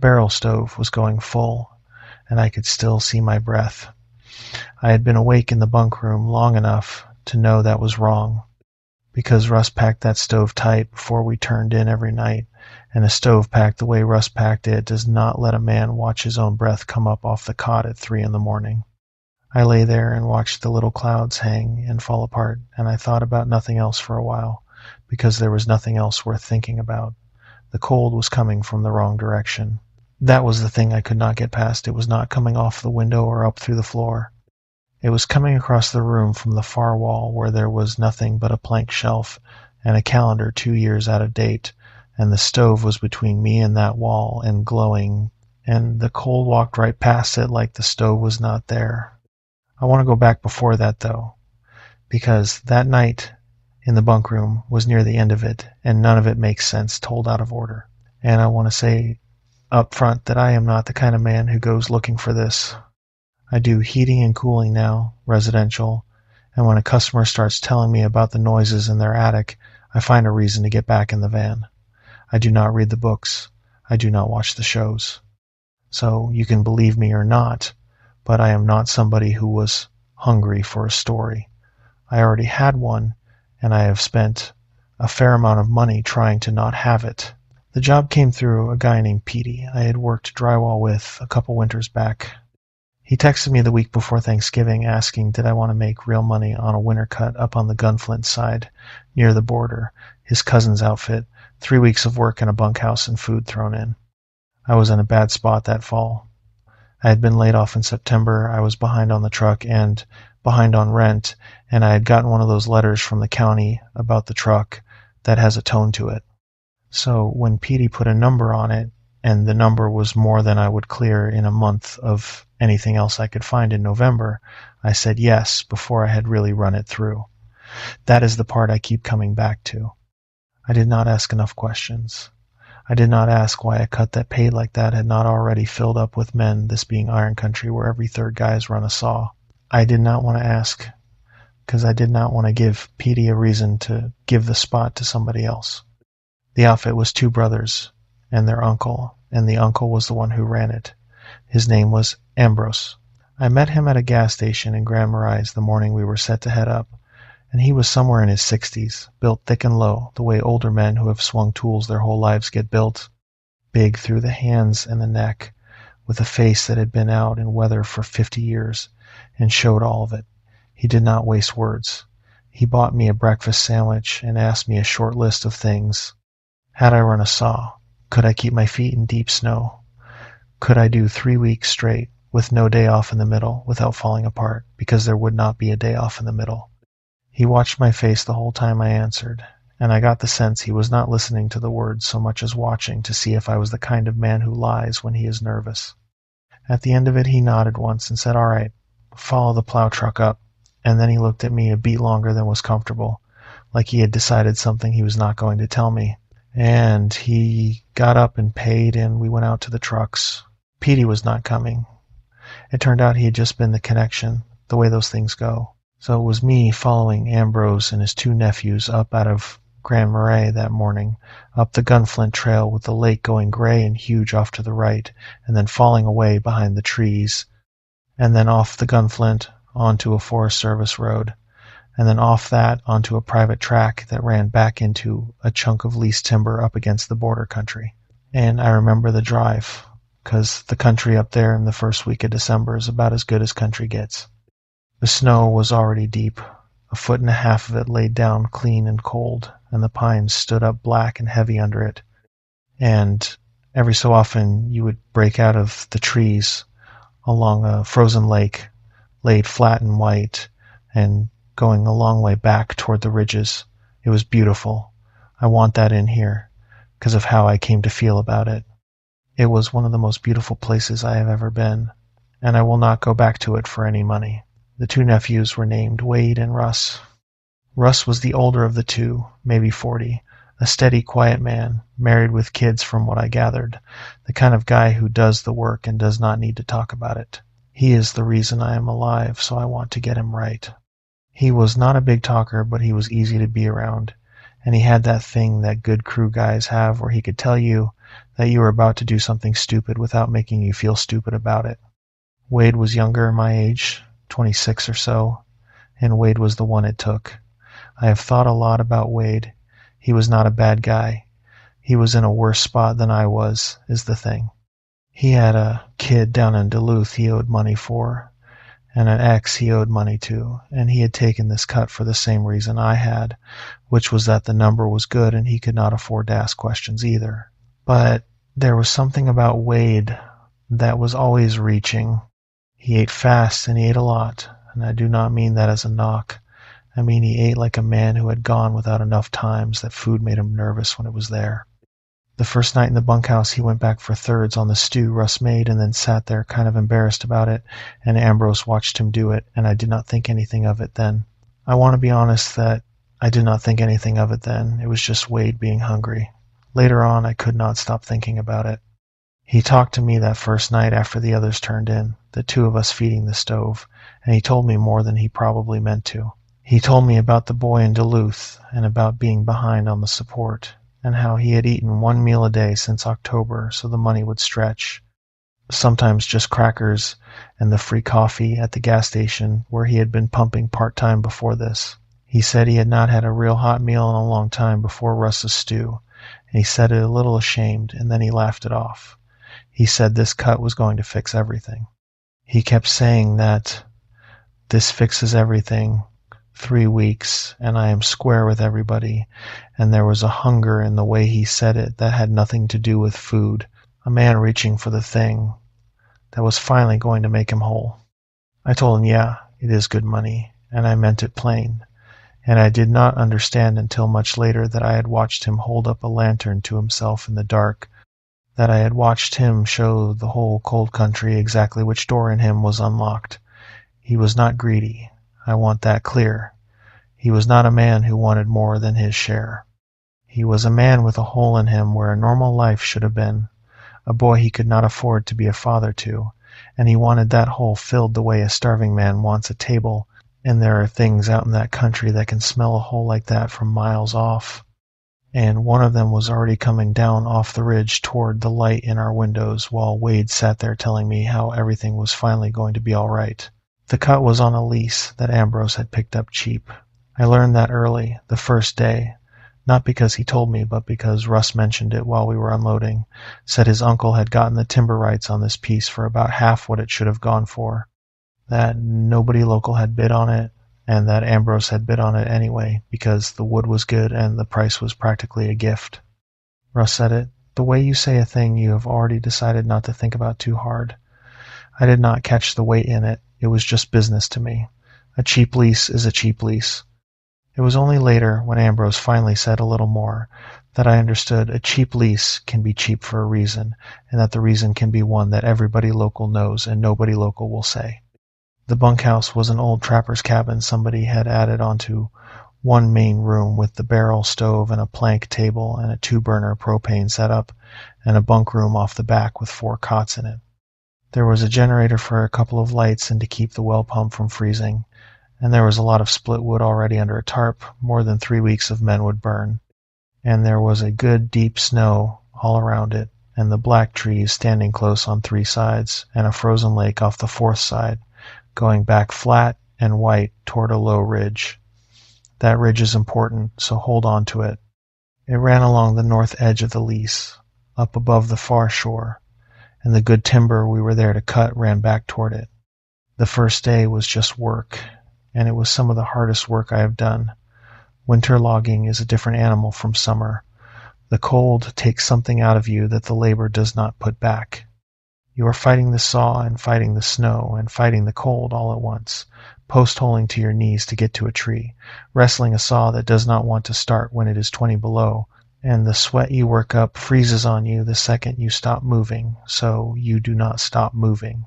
barrel stove was going full, and I could still see my breath. I had been awake in the bunk room long enough to know that was wrong, because Russ packed that stove tight before we turned in every night, and a stove packed the way Russ packed it does not let a man watch his own breath come up off the cot at 3 a.m. I lay there and watched the little clouds hang and fall apart, and I thought about nothing else for a while, because there was nothing else worth thinking about. The cold was coming from the wrong direction. That was the thing I could not get past. It was not coming off the window or up through the floor. It was coming across the room from the far wall where there was nothing but a plank shelf and a calendar 2 years out of date, and the stove was between me and that wall and glowing, and the cold walked right past it like the stove was not there. I want to go back before that, though, because that night in the bunk room was near the end of it, and none of it makes sense told out of order. And I want to say up front that I am not the kind of man who goes looking for this. I do heating and cooling now, residential, and when a customer starts telling me about the noises in their attic, I find a reason to get back in the van. I do not read the books. I do not watch the shows. So you can believe me or not, but I am not somebody who was hungry for a story. I already had one, and I have spent a fair amount of money trying to not have it. The job came through a guy named Petey I had worked drywall with a couple winters back. He texted me the week before Thanksgiving asking did I want to make real money on a winter cut up on the Gunflint side, near the border, his cousin's outfit, 3 weeks of work in a bunkhouse and food thrown in. I was in a bad spot that fall. I had been laid off in September, I was behind on the truck and behind on rent, and I had gotten one of those letters from the county about the truck that has a tone to it. So when Petey put a number on it, and the number was more than I would clear in a month of anything else I could find in November, I said yes before I had really run it through. That is the part I keep coming back to. I did not ask enough questions. I did not ask why a cut that paid like that had not already filled up with men, this being Iron Country where every third guy has run a saw. I did not want to ask, because I did not want to give Petey a reason to give the spot to somebody else. The outfit was 2 brothers and their uncle, and the uncle was the one who ran it. His name was Ambrose. I met him at a gas station in Grand Marais the morning we were set to head up, and he was somewhere in his 60s, built thick and low, the way older men who have swung tools their whole lives get built, big through the hands and the neck, with a face that had been out in weather for 50 years, and showed all of it. He did not waste words. He bought me a breakfast sandwich and asked me a short list of things. Had I run a saw? Could I keep my feet in deep snow? Could I do 3 weeks straight, with no day off in the middle, without falling apart, because there would not be a day off in the middle? He watched my face the whole time I answered, and I got the sense he was not listening to the words so much as watching to see if I was the kind of man who lies when he is nervous. At the end of it he nodded once and said, "All right, follow the plow truck up," and then he looked at me a beat longer than was comfortable, like he had decided something he was not going to tell me. And he got up and paid, and we went out to the trucks. Petey was not coming. It turned out he had just been the connection, the way those things go. So it was me following Ambrose and his 2 nephews up out of Grand Marais that morning, up the Gunflint Trail with the lake going gray and huge off to the right, and then falling away behind the trees, and then off the Gunflint onto a Forest Service road, and then off that onto a private track that ran back into a chunk of leased timber up against the border country. And I remember the drive, because the country up there in the first week of December is about as good as country gets. The snow was already deep, 1.5 feet of it laid down clean and cold, and the pines stood up black and heavy under it. And every so often you would break out of the trees along a frozen lake, laid flat and white, and going a long way back toward the ridges. It was beautiful. I want that in here, because of how I came to feel about it. It was one of the most beautiful places I have ever been, and I will not go back to it for any money. The 2 nephews were named Wade and Russ. Russ was the older of the 2, maybe 40, a steady, quiet man, married with kids from what I gathered, the kind of guy who does the work and does not need to talk about it. He is the reason I am alive, so I want to get him right. He was not a big talker, but he was easy to be around, and he had that thing that good crew guys have where he could tell you that you were about to do something stupid without making you feel stupid about it. Wade was younger, my age, 26 or so, and Wade was the one it took. I have thought a lot about Wade. He was not a bad guy. He was in a worse spot than I was, is the thing. He had a kid down in Duluth he owed money for, and an ex he owed money to, and he had taken this cut for the same reason I had, which was that the number was good and he could not afford to ask questions either. But there was something about Wade that was always reaching. He ate fast and he ate a lot, and I do not mean that as a knock. I mean he ate like a man who had gone without enough times that food made him nervous when it was there. The first night in the bunkhouse he went back for thirds on the stew Russ made and then sat there kind of embarrassed about it, and Ambrose watched him do it, and I did not think anything of it then. I want to be honest that I did not think anything of it then. It was just Wade being hungry. Later on I could not stop thinking about it. He talked to me that first night after the others turned in, the two of us feeding the stove, and he told me more than he probably meant to. He told me about the boy in Duluth and about being behind on the support, and how he had eaten one meal a day since October so the money would stretch, sometimes just crackers and the free coffee at the gas station where he had been pumping part-time before this. He said he had not had a real hot meal in a long time before Russ's stew, and he said it a little ashamed, and then he laughed it off. He said this cut was going to fix everything. He kept saying that this fixes everything, 3 weeks, and I am square with everybody, and there was a hunger in the way he said it that had nothing to do with food, a man reaching for the thing that was finally going to make him whole. I told him, yeah, it is good money, and I meant it plain, and I did not understand until much later that I had watched him hold up a lantern to himself in the dark, that I had watched him show the whole cold country exactly which door in him was unlocked. He was not greedy. I want that clear. He was not a man who wanted more than his share. He was a man with a hole in him where a normal life should have been, a boy he could not afford to be a father to, and he wanted that hole filled the way a starving man wants a table, and there are things out in that country that can smell a hole like that from miles off. And one of them was already coming down off the ridge toward the light in our windows while Wade sat there telling me how everything was finally going to be all right. The cut was on a lease that Ambrose had picked up cheap. I learned that early, the first day, not because he told me, but because Russ mentioned it while we were unloading, said his uncle had gotten the timber rights on this piece for about half what it should have gone for, that nobody local had bid on it, and that Ambrose had bid on it anyway, because the wood was good and the price was practically a gift. Russ said it, the way you say a thing you have already decided not to think about too hard. I did not catch the weight in it. It was just business to me. A cheap lease is a cheap lease. It was only later, when Ambrose finally said a little more, that I understood a cheap lease can be cheap for a reason, and that the reason can be one that everybody local knows and nobody local will say. The bunkhouse was an old trapper's cabin somebody had added onto one main room with the barrel stove and a plank table and a 2-burner propane setup, and a bunk room off the back with 4 cots in it. There was a generator for a couple of lights and to keep the well pump from freezing, and there was a lot of split wood already under a tarp, more than 3 weeks of men would burn, and there was a good deep snow all around it, and the black trees standing close on 3 sides, and a frozen lake off the 4th side, going back flat and white toward a low ridge. That ridge is important, so hold on to it. It ran along the north edge of the lease, up above the far shore, and the good timber we were there to cut ran back toward it. The first day was just work, and it was some of the hardest work I have done. Winter logging is a different animal from summer. The cold takes something out of you that the labor does not put back. You are fighting the saw and fighting the snow and fighting the cold all at once, post-holing to your knees to get to a tree, wrestling a saw that does not want to start when it is 20 below, and the sweat you work up freezes on you the second you stop moving, so you do not stop moving.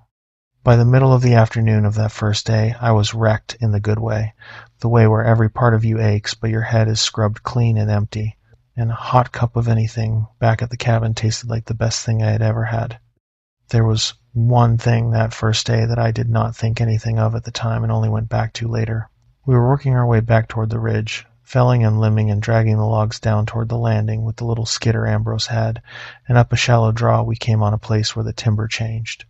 By the middle of the afternoon of that first day, I was wrecked in the good way, the way where every part of you aches, but your head is scrubbed clean and empty, and a hot cup of anything back at the cabin tasted like the best thing I had ever had. There was one thing that first day that I did not think anything of at the time and only went back to later. We were working our way back toward the ridge, felling and limbing and dragging the logs down toward the landing with the little skidder Ambrose had, and up a shallow draw we came on a place where the timber changed.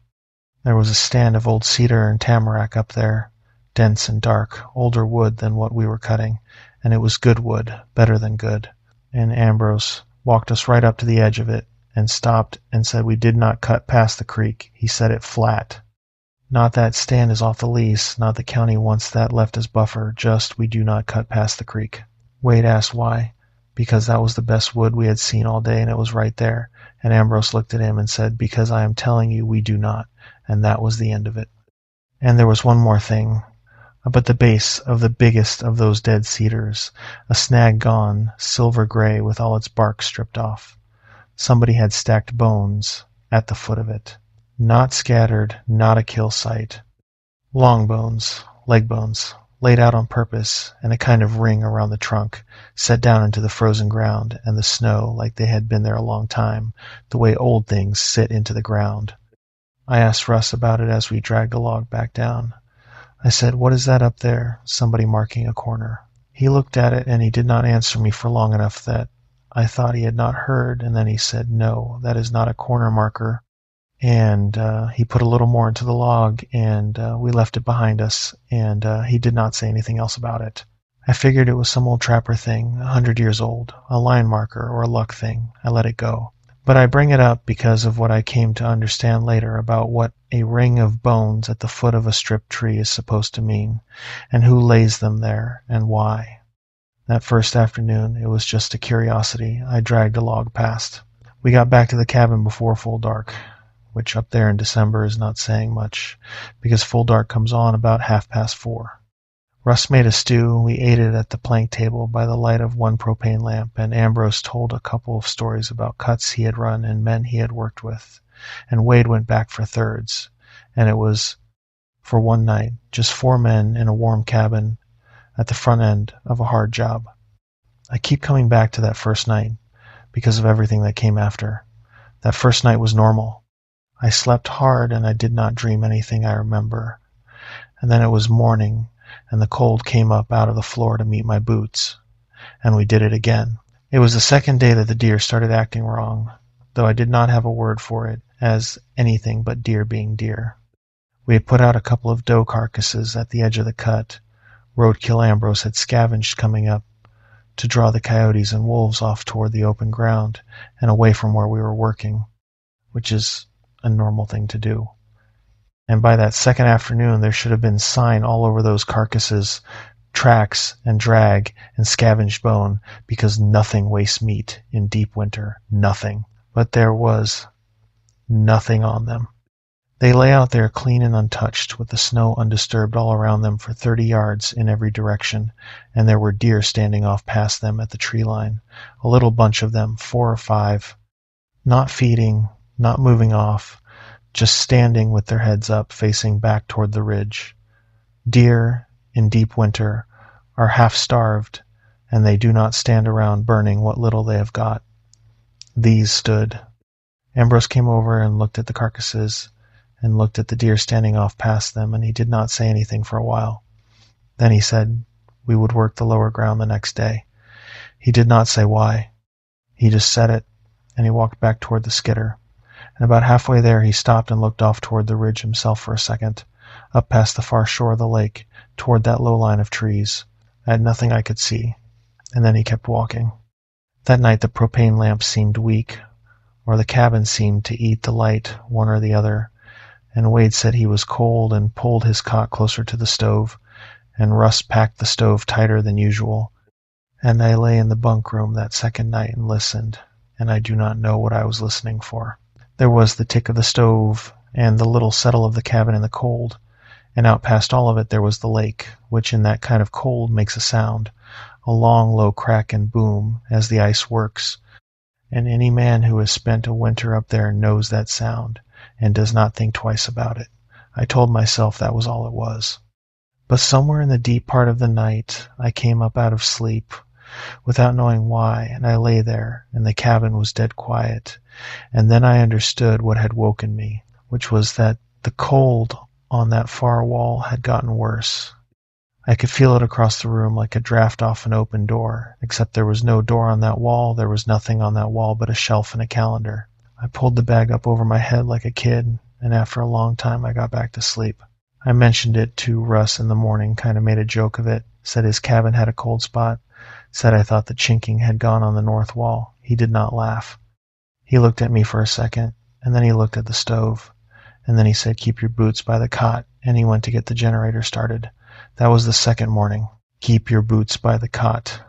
There was a stand of old cedar and tamarack up there, dense and dark, older wood than what we were cutting, and it was good wood, better than good. And Ambrose walked us right up to the edge of it, and stopped and said we did not cut past the creek. He said it flat. Not that stand is off the lease, not the county wants that left as buffer, just we do not cut past the creek. Wade asked why. Because that was the best wood we had seen all day, and it was right there. And Ambrose looked at him and said, because I am telling you we do not. And that was the end of it. And there was one more thing. Up at the base of the biggest of those dead cedars, a snag gone, silver gray with all its bark stripped off. Somebody had stacked bones at the foot of it. Not scattered, not a kill site. Long bones, leg bones, laid out on purpose, and a kind of ring around the trunk, set down into the frozen ground and the snow like they had been there a long time, the way old things sit into the ground. I asked Russ about it as we dragged the log back down. I said, what is that up there? Somebody marking a corner. He looked at it, and he did not answer me for long enough that I thought he had not heard, and then he said, no, that is not a corner marker. And he put a little more into the log, and we left it behind us, and he did not say anything else about it. I figured it was some old trapper thing, 100 years old, a line marker or a luck thing. I let it go. But I bring it up because of what I came to understand later about what a ring of bones at the foot of a stripped tree is supposed to mean, and who lays them there, and why. That first afternoon, it was just a curiosity. I dragged a log past. We got back to the cabin before full dark, which up there in December is not saying much, because full dark comes on about 4:30. Russ made a stew, and we ate it at the plank table by the light of one propane lamp, and Ambrose told a couple of stories about cuts he had run and men he had worked with, and Wade went back for thirds, and it was for one night, just 4 men in a warm cabin at the front end of a hard job. I keep coming back to that first night because of everything that came after. That first night was normal. I slept hard, and I did not dream anything I remember. And then it was morning, and the cold came up out of the floor to meet my boots, and we did it again. It was the second day that the deer started acting wrong, though I did not have a word for it as anything but deer being deer. We had put out a couple of doe carcasses at the edge of the cut. Roadkill Ambrose had scavenged coming up to draw the coyotes and wolves off toward the open ground and away from where we were working, which is a normal thing to do. And by that second afternoon, there should have been sign all over those carcasses, tracks and drag and scavenged bone, because nothing wastes meat in deep winter, nothing. But there was nothing on them. They lay out there clean and untouched, with the snow undisturbed all around them for 30 yards in every direction, and there were deer standing off past them at the tree line, a little bunch of them, 4 or 5, not feeding, not moving off, just standing with their heads up, facing back toward the ridge. Deer, in deep winter, are half-starved, and they do not stand around burning what little they have got. These stood. Ambrose came over and looked at the carcasses, and looked at the deer standing off past them, and he did not say anything for a while. Then he said we would work the lower ground the next day. He did not say why. He just said it, and he walked back toward the skidder. And about halfway there he stopped and looked off toward the ridge himself for a second, up past the far shore of the lake, toward that low line of trees. I had nothing I could see, and then he kept walking. That night the propane lamp seemed weak, or the cabin seemed to eat the light, one or the other, and Wade said he was cold and pulled his cot closer to the stove, and Russ packed the stove tighter than usual, and I lay in the bunk room that second night and listened, and I do not know what I was listening for. There was the tick of the stove and the little settle of the cabin in the cold, and out past all of it there was the lake, which in that kind of cold makes a sound, a long low crack and boom as the ice works, and any man who has spent a winter up there knows that sound and does not think twice about it. I told myself that was all it was. But somewhere in the deep part of the night I came up out of sleep without knowing why, and I lay there, and the cabin was dead quiet, and then I understood what had woken me, which was that the cold on that far wall had gotten worse. I could feel it across the room like a draft off an open door, except there was no door on that wall, there was nothing on that wall but a shelf and a calendar. I pulled the bag up over my head like a kid, and after a long time I got back to sleep. I mentioned it to Russ in the morning, kind of made a joke of it, said his cabin had a cold spot, said I thought the chinking had gone on the north wall. He did not laugh. He looked at me for a second, and then he looked at the stove, and then he said, "Keep your boots by the cot," and he went to get the generator started. That was the second morning. Keep your boots by the cot.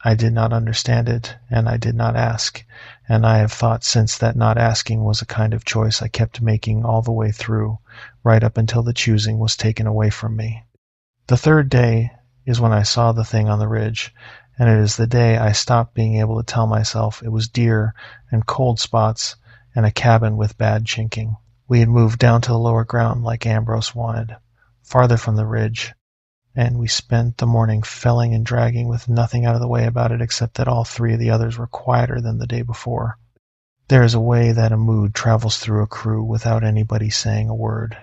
I did not understand it, and I did not ask, and I have thought since that not asking was a kind of choice I kept making all the way through, right up until the choosing was taken away from me. The third day is when I saw the thing on the ridge, and it is the day I stopped being able to tell myself it was deer and cold spots and a cabin with bad chinking. We had moved down to the lower ground like Ambrose wanted, farther from the ridge, and we spent the morning felling and dragging with nothing out of the way about it except that all three of the others were quieter than the day before. There is a way that a mood travels through a crew without anybody saying a word.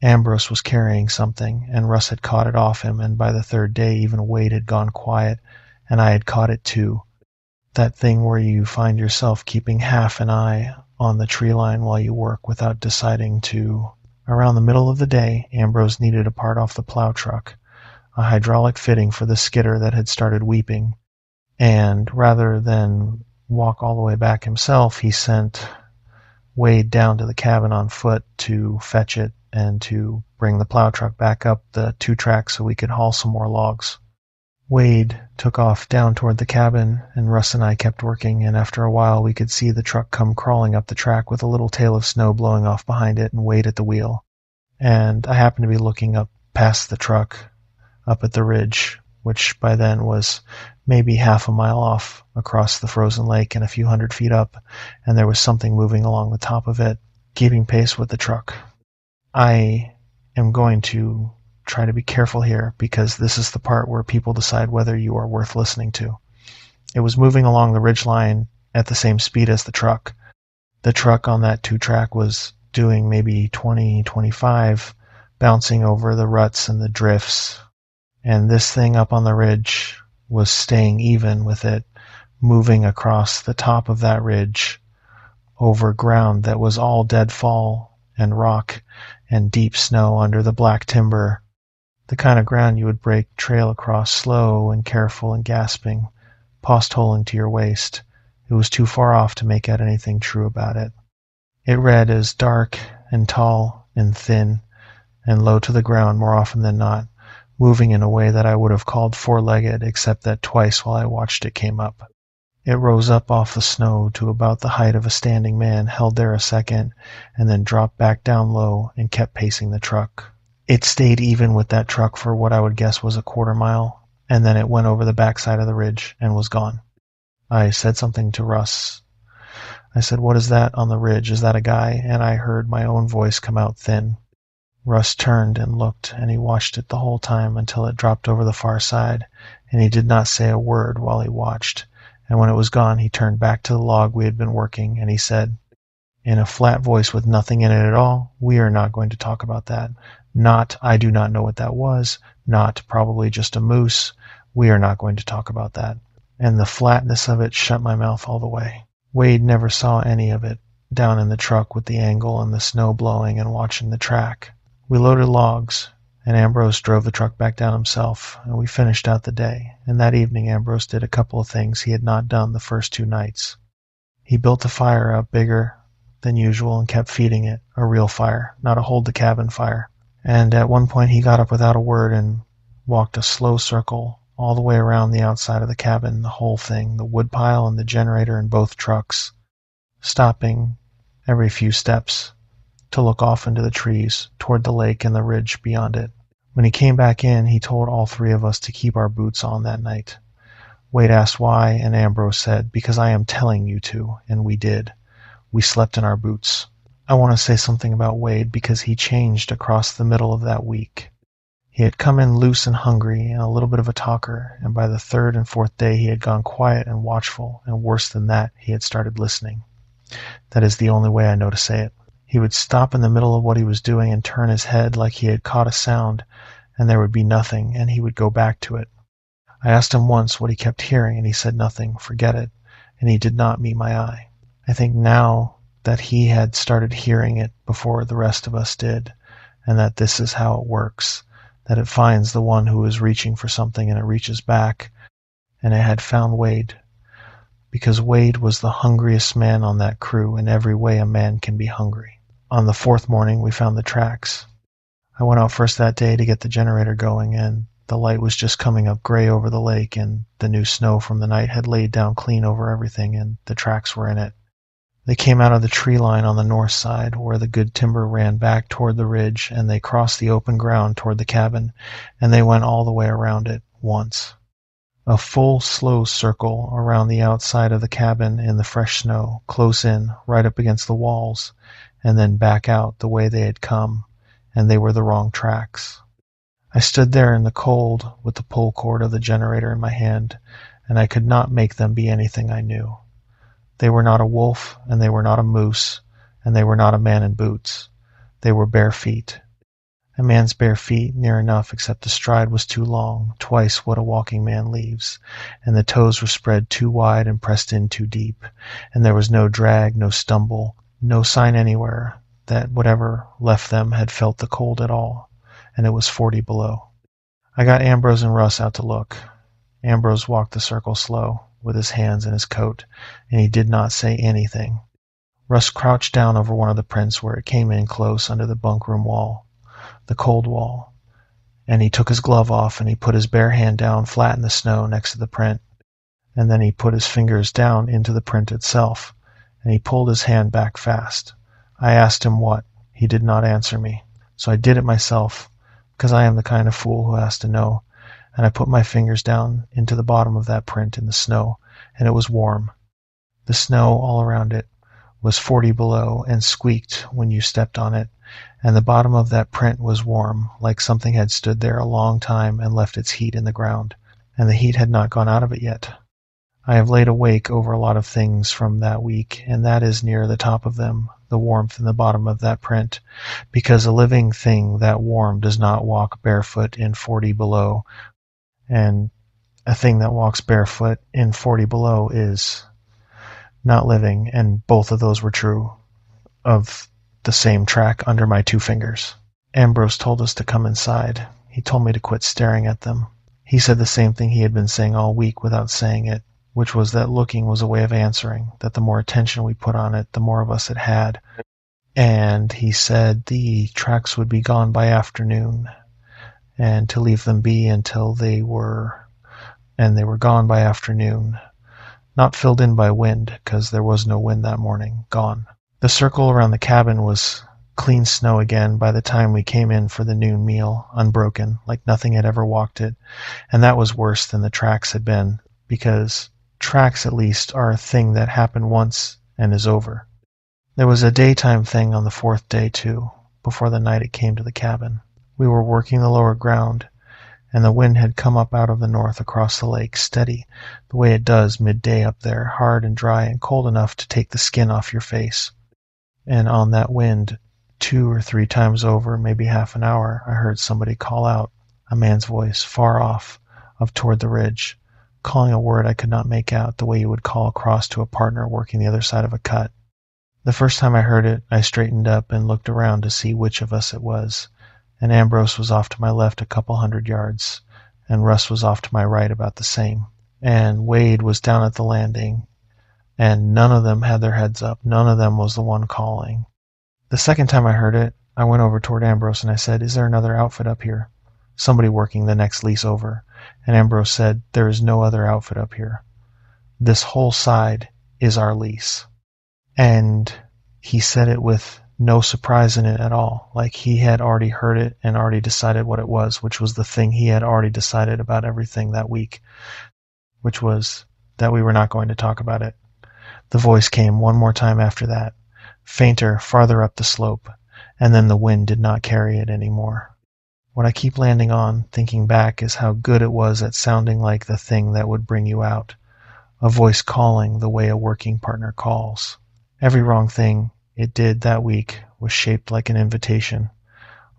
Ambrose was carrying something, and Russ had caught it off him, and by the third day even Wade had gone quiet, and I had caught it too. That thing where you find yourself keeping half an eye on the tree line while you work without deciding to. Around the middle of the day, Ambrose needed a part off the plow truck, a hydraulic fitting for the skidder that had started weeping, and rather than walk all the way back himself, he sent Wade down to the cabin on foot to fetch it and to bring the plow truck back up the 2-track so we could haul some more logs. Wade took off down toward the cabin, and Russ and I kept working, and after a while we could see the truck come crawling up the track with a little tail of snow blowing off behind it and Wade at the wheel. And I happened to be looking up past the truck, up at the ridge, which by then was maybe half a mile off across the frozen lake and a few 100 feet up, and there was something moving along the top of it, keeping pace with the truck. I am going to try to be careful here because this is the part where people decide whether you are worth listening to. It was moving along the ridge line at the same speed as the truck. The truck on that 2-track was doing maybe 20, 25, bouncing over the ruts and the drifts, and this thing up on the ridge was staying even with it, moving across the top of that ridge over ground that was all deadfall and rock and deep snow under the black timber, the kind of ground you would break trail across slow and careful and gasping, post-holing to your waist. It was too far off to make out anything true about it. It read as dark and tall and thin and low to the ground more often than not, moving in a way that I would have called four-legged, except that twice while I watched it came up. It rose up off the snow to about the height of a standing man, held there a second, and then dropped back down low and kept pacing the truck. It stayed even with that truck for what I would guess was a quarter mile, and then it went over the backside of the ridge and was gone. I said something to Russ. I said, "What is that on the ridge? Is that a guy?" And I heard my own voice come out thin. Russ turned and looked, and he watched it the whole time until it dropped over the far side, and he did not say a word while he watched. And when it was gone, he turned back to the log we had been working, and he said, in a flat voice with nothing in it at all, "We are not going to talk about that. Not, I do not know what that was. Not, probably just a moose. We are not going to talk about that." And the flatness of it shut my mouth all the way. Wade never saw any of it, down in the truck with the angle and the snow blowing and watching the track. We loaded logs, and Ambrose drove the truck back down himself, and we finished out the day. And that evening Ambrose did a couple of things he had not done the first 2 nights. He built the fire up bigger than usual and kept feeding it, a real fire, not a hold-the-cabin fire. And at one point he got up without a word and walked a slow circle all the way around the outside of the cabin, the whole thing, the woodpile and the generator and both trucks, stopping every few steps to look off into the trees, toward the lake and the ridge beyond it. When he came back in, he told all 3 of us to keep our boots on that night. Wade asked why, and Ambrose said, "Because I am telling you to," and we did. We slept in our boots. I want to say something about Wade because he changed across the middle of that week. He had come in loose and hungry and a little bit of a talker, and by the 3rd and 4th day he had gone quiet and watchful, and worse than that, he had started listening. That is the only way I know to say it. He would stop in the middle of what he was doing and turn his head like he had caught a sound, and there would be nothing, and he would go back to it. I asked him once what he kept hearing, and he said nothing, forget it, and he did not meet my eye. I think now that he had started hearing it before the rest of us did, and that this is how it works, that it finds the one who is reaching for something and it reaches back, and it had found Wade, because Wade was the hungriest man on that crew in every way a man can be hungry. On the fourth morning, we found the tracks. I went out first that day to get the generator going, and the light was just coming up gray over the lake, and the new snow from the night had laid down clean over everything, and the tracks were in it. They came out of the tree line on the north side, where the good timber ran back toward the ridge, and they crossed the open ground toward the cabin, and they went all the way around it once. A full, slow circle around the outside of the cabin in the fresh snow, close in, right up against the walls, and then back out the way they had come, and they were the wrong tracks. I stood there in the cold with the pull cord of the generator in my hand, and I could not make them be anything I knew. They were not a wolf, and they were not a moose, and they were not a man in boots. They were bare feet. A man's bare feet, near enough, except the stride was too long, twice what a walking man leaves, and the toes were spread too wide and pressed in too deep, and there was no drag, no stumble, no sign anywhere that whatever left them had felt the cold at all, and it was 40 below. I got Ambrose and Russ out to look. Ambrose walked the circle slow, with his hands in his coat, and he did not say anything. Russ crouched down over one of the prints where it came in close under the bunk room wall, the cold wall, and he took his glove off and he put his bare hand down flat in the snow next to the print, and then he put his fingers down into the print itself, and he pulled his hand back fast. I asked him what. He did not answer me, so I did it myself, because I am the kind of fool who has to know, and I put my fingers down into the bottom of that print in the snow, and it was warm. The snow all around it was 40 below and squeaked when you stepped on it, and the bottom of that print was warm, like something had stood there a long time and left its heat in the ground, and the heat had not gone out of it yet. I have laid awake over a lot of things from that week, and that is near the top of them, the warmth in the bottom of that print, because a living thing that warm does not walk barefoot in 40 below, and a thing that walks barefoot in 40 below is not living, and both of those were true of the same track under my 2 fingers. Ambrose told us to come inside. He told me to quit staring at them. He said the same thing he had been saying all week without saying it, which was that looking was a way of answering, that the more attention we put on it, the more of us it had. And he said the tracks would be gone by afternoon, and to leave them be until they were gone by afternoon, not filled in by wind, because there was no wind that morning, gone. The circle around the cabin was clean snow again by the time we came in for the noon meal, unbroken, like nothing had ever walked it, and that was worse than the tracks had been, because tracks at least are a thing that happened once and is over. There was a daytime thing on the 4th day, too, before the night it came to the cabin. We were working the lower ground, and the wind had come up out of the north across the lake, steady, the way it does midday up there, hard and dry and cold enough to take the skin off your face. And on that wind, 2 or 3 times over, maybe half an hour, I heard somebody call out, a man's voice, far off, up toward the ridge, calling a word I could not make out, the way you would call across to a partner working the other side of a cut. The first time I heard it, I straightened up and looked around to see which of us it was, and Ambrose was off to my left a couple 100 yards, and Russ was off to my right about the same, and Wade was down at the landing, and none of them had their heads up. None of them was the one calling. The second time I heard it, I went over toward Ambrose and I said, "Is there another outfit up here? Somebody working the next lease over." And Ambrose said, "There is no other outfit up here. This whole side is our lease." And he said it with no surprise in it at all, like he had already heard it and already decided what it was, which was the thing he had already decided about everything that week, which was that we were not going to talk about it. The voice came one more time after that, fainter, farther up the slope, and then the wind did not carry it anymore. What I keep landing on, thinking back, is how good it was at sounding like the thing that would bring you out, a voice calling the way a working partner calls. Every wrong thing it did that week was shaped like an invitation,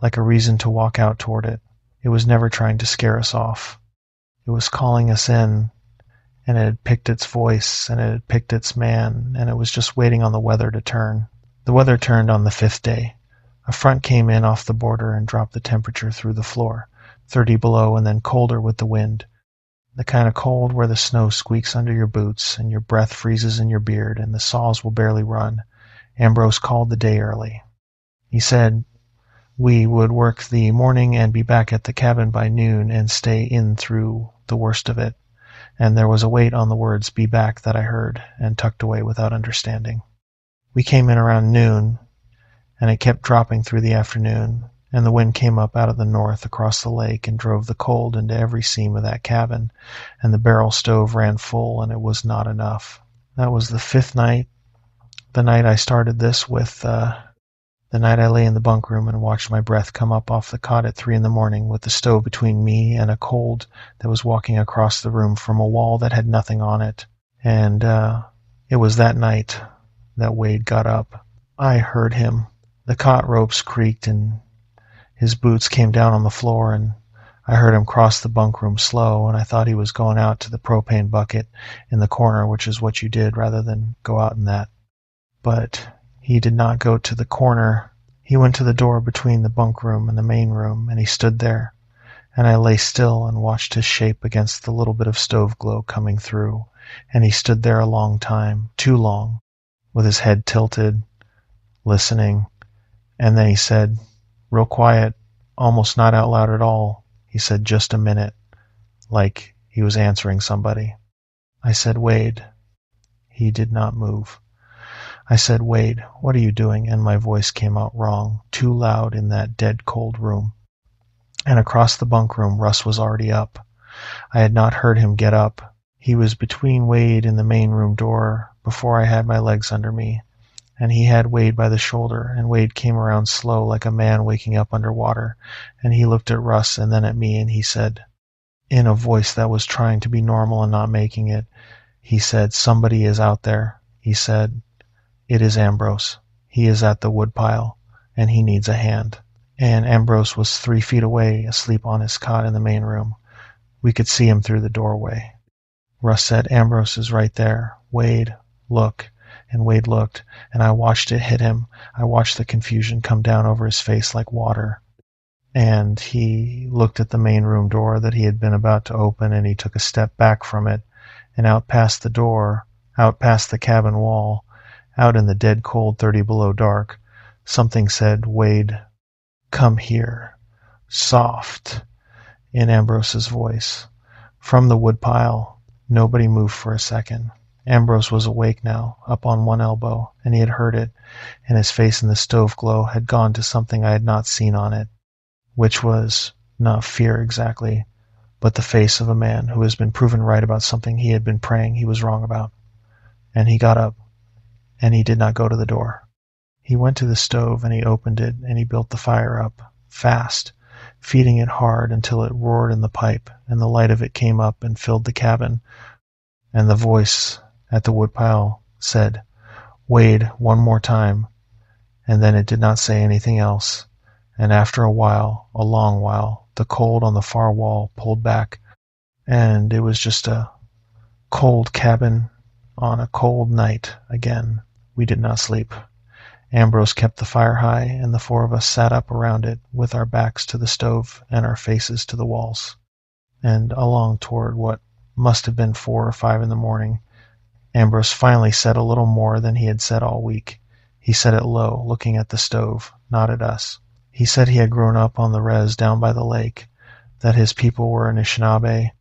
like a reason to walk out toward it. It was never trying to scare us off. It was calling us in, and it had picked its voice, and it had picked its man, and it was just waiting on the weather to turn. The weather turned on the 5th day. A front came in off the border and dropped the temperature through the floor, 30 below and then colder with the wind. The kind of cold where the snow squeaks under your boots and your breath freezes in your beard and the saws will barely run. Ambrose called the day early. He said we would work the morning and be back at the cabin by noon and stay in through the worst of it. And there was a weight on the words "be back" that I heard and tucked away without understanding. We came in around noon, and it kept dropping through the afternoon, and the wind came up out of the north across the lake and drove the cold into every seam of that cabin, and the barrel stove ran full, and it was not enough. That was the 5th night, the night I started this with, the night I lay in the bunk room and watched my breath come up off the cot at 3 a.m. with the stove between me and a cold that was walking across the room from a wall that had nothing on it. And it was that night that Wade got up. I heard him. The cot ropes creaked and his boots came down on the floor, and I heard him cross the bunk room slow, and I thought he was going out to the propane bucket in the corner, which is what you did rather than go out in that. But he did not go to the corner. He went to the door between the bunk room and the main room, and he stood there, and I lay still and watched his shape against the little bit of stove glow coming through, and he stood there a long time, too long, with his head tilted, listening, and then he said, real quiet, almost not out loud at all, he said, "Just a minute," like he was answering somebody. I said, "Wade." He did not move. I said, "Wade, what are you doing?" And my voice came out wrong, too loud in that dead cold room. And across the bunk room, Russ was already up. I had not heard him get up. He was between Wade and the main room door before I had my legs under me, and he had Wade by the shoulder, and Wade came around slow like a man waking up underwater, and he looked at Russ and then at me, and he said, in a voice that was trying to be normal and not making it, he said, "Somebody is out there." He said, "It is Ambrose. He is at the woodpile, and he needs a hand." And Ambrose was 3 feet away, asleep on his cot in the main room. We could see him through the doorway. Russ said, "Ambrose is right there. Wade, look." And Wade looked, and I watched it hit him. I watched the confusion come down over his face like water. And he looked at the main room door that he had been about to open, and he took a step back from it, and out past the door, out past the cabin wall, out in the dead cold 30 below dark, something said, "Wade, come here," soft, in Ambrose's voice. From the woodpile, nobody moved for a second. Ambrose was awake now, up on one elbow, and he had heard it, and his face in the stove glow had gone to something I had not seen on it, which was not fear exactly, but the face of a man who has been proven right about something he had been praying he was wrong about. And he got up, and he did not go to the door. He went to the stove, and he opened it, and he built the fire up, fast, feeding it hard until it roared in the pipe, and the light of it came up and filled the cabin, and the voice at the woodpile said, "Wade, one more time," and then it did not say anything else, and after a while, a long while, the cold on the far wall pulled back, and it was just a cold cabin on a cold night again. We did not sleep. Ambrose kept the fire high, and the 4 of us sat up around it with our backs to the stove and our faces to the walls. And along toward what must have been 4 or 5 in the morning, Ambrose finally said a little more than he had said all week. He said it low, looking at the stove, not at us. He said he had grown up on the res down by the lake, that his people were Anishinaabe,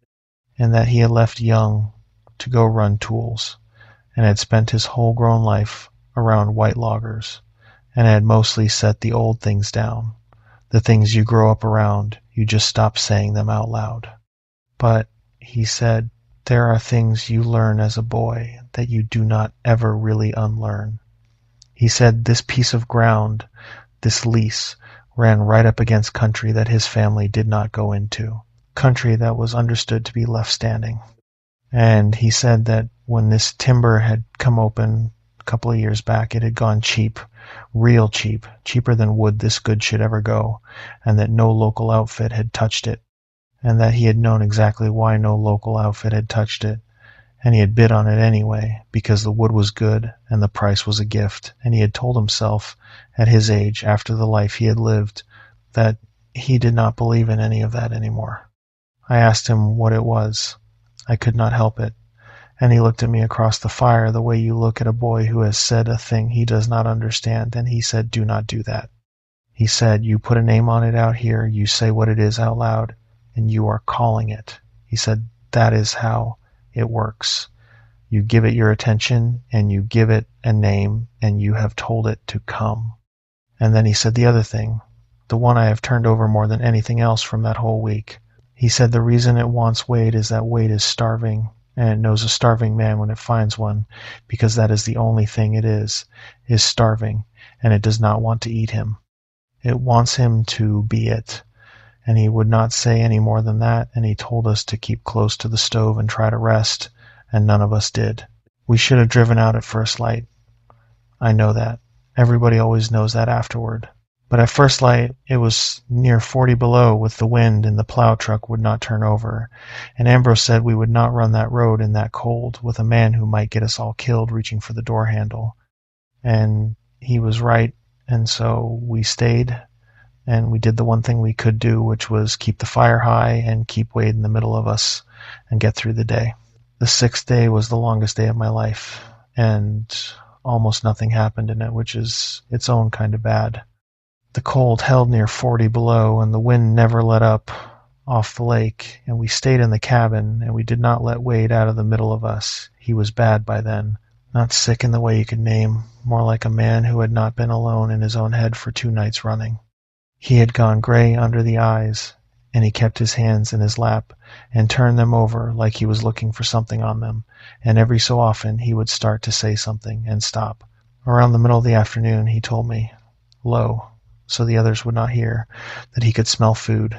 and that he had left young to go run tools, and had spent his whole grown life around white loggers, and had mostly set the old things down. The things you grow up around, you just stop saying them out loud. But, he said, there are things you learn as a boy that you do not ever really unlearn. He said this piece of ground, this lease, ran right up against country that his family did not go into, country that was understood to be left standing. And he said that when this timber had come open a couple of years back it had gone cheap, real cheap, cheaper than wood this good should ever go, and that no local outfit had touched it, and that he had known exactly why no local outfit had touched it, and he had bid on it anyway, because the wood was good and the price was a gift, and he had told himself, at his age, after the life he had lived, that he did not believe in any of that anymore. I asked him what it was. I could not help it, and he looked at me across the fire the way you look at a boy who has said a thing he does not understand, and he said, "Do not do that." He said, "You put a name on it out here, you say what it is out loud, and you are calling it." He said, "That is how it works. You give it your attention, and you give it a name, and you have told it to come." And then he said the other thing, the one I have turned over more than anything else from that whole week. He said the reason it wants Wade is that Wade is starving, and it knows a starving man when it finds one, because that is the only thing it is starving, and it does not want to eat him. It wants him to be it, and he would not say any more than that, and he told us to keep close to the stove and try to rest, and none of us did. We should have driven out at first light. I know that. Everybody always knows that afterward. But at first light, it was near 40 below with the wind, and the plow truck would not turn over. And Ambrose said we would not run that road in that cold with a man who might get us all killed reaching for the door handle. And he was right, and so we stayed, and we did the one thing we could do, which was keep the fire high and keep Wade in the middle of us and get through the day. The 6th day was the longest day of my life, and almost nothing happened in it, which is its own kind of bad. The cold held near 40 below, and the wind never let up off the lake, and we stayed in the cabin, and we did not let Wade out of the middle of us. He was bad by then. Not sick in the way you could name, more like a man who had not been alone in his own head for 2 nights running. He had gone gray under the eyes, and he kept his hands in his lap and turned them over like he was looking for something on them, and every so often he would start to say something and stop. Around the middle of the afternoon he told me, low, so the others would not hear, that he could smell food.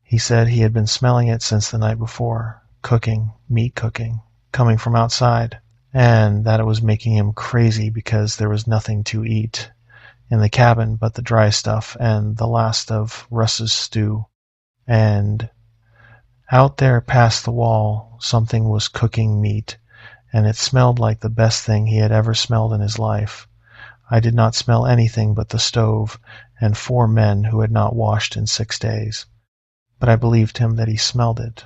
He said he had been smelling it since the night before, cooking, meat cooking, coming from outside, and that it was making him crazy because there was nothing to eat in the cabin but the dry stuff and the last of Russ's stew. And out there past the wall something was cooking meat, and it smelled like the best thing he had ever smelled in his life. I did not smell anything but the stove and 4 men who had not washed in 6 days. But I believed him that he smelled it,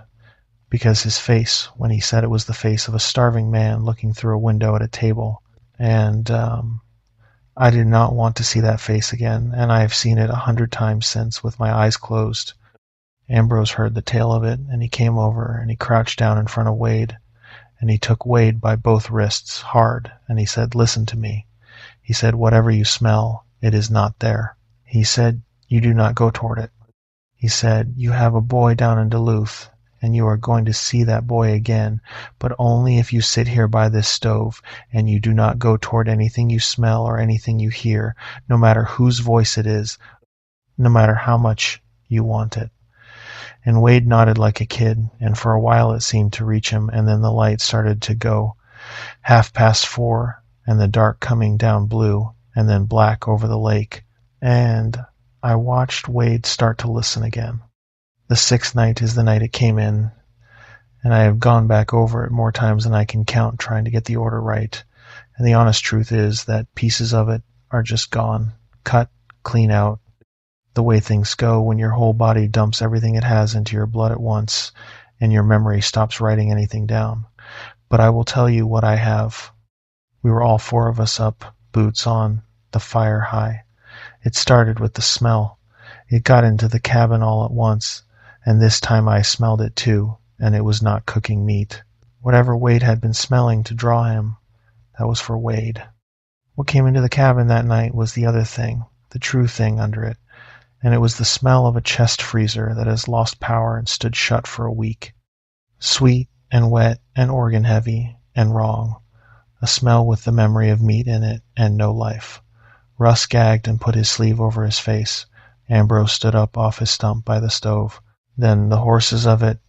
because his face, when he said it was the face of a starving man looking through a window at a table, and I did not want to see that face again, and I have seen it 100 times since with my eyes closed. Ambrose heard the tale of it, and he came over, and he crouched down in front of Wade, and he took Wade by both wrists, hard, and he said, "Listen to me." He said, "Whatever you smell, it is not there." He said, "You do not go toward it." He said, "You have a boy down in Duluth, and you are going to see that boy again, but only if you sit here by this stove, and you do not go toward anything you smell or anything you hear, no matter whose voice it is, no matter how much you want it." And Wade nodded like a kid, and for a while it seemed to reach him, and then the light started to go 4:30, and the dark coming down blue, and then black over the lake, and I watched Wade start to listen again. The 6th night is the night it came in, and I have gone back over it more times than I can count trying to get the order right, and the honest truth is that pieces of it are just gone, cut clean out, the way things go when your whole body dumps everything it has into your blood at once, and your memory stops writing anything down. But I will tell you what I have. We were all 4 of us up, boots on, the fire high. It started with the smell. It got into the cabin all at once, and this time I smelled it too, and it was not cooking meat. Whatever Wade had been smelling to draw him, that was for Wade. What came into the cabin that night was the other thing, the true thing under it, and it was the smell of a chest freezer that has lost power and stood shut for a week. Sweet and wet and organ heavy and wrong. A smell with the memory of meat in it and no life. Russ gagged and put his sleeve over his face. Ambrose stood up off his stump by the stove. Then the horses of it,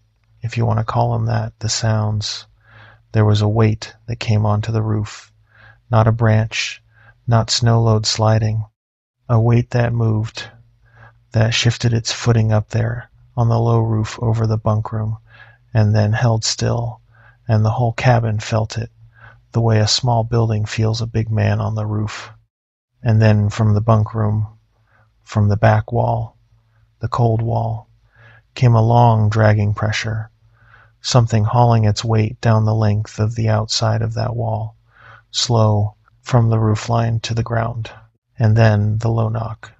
if you want to call them that, the sounds. There was a weight that came onto the roof. not a branch, not snow load sliding. A weight that moved, that shifted its footing up there on the low roof over the bunk room, and then held still, and the whole cabin felt it, the way a small building feels a big man on the roof. And then from the bunk room, from the back wall, the cold wall, came a long dragging pressure, something hauling its weight down the length of the outside of that wall, slow from the roof line to the ground. And then the low knock.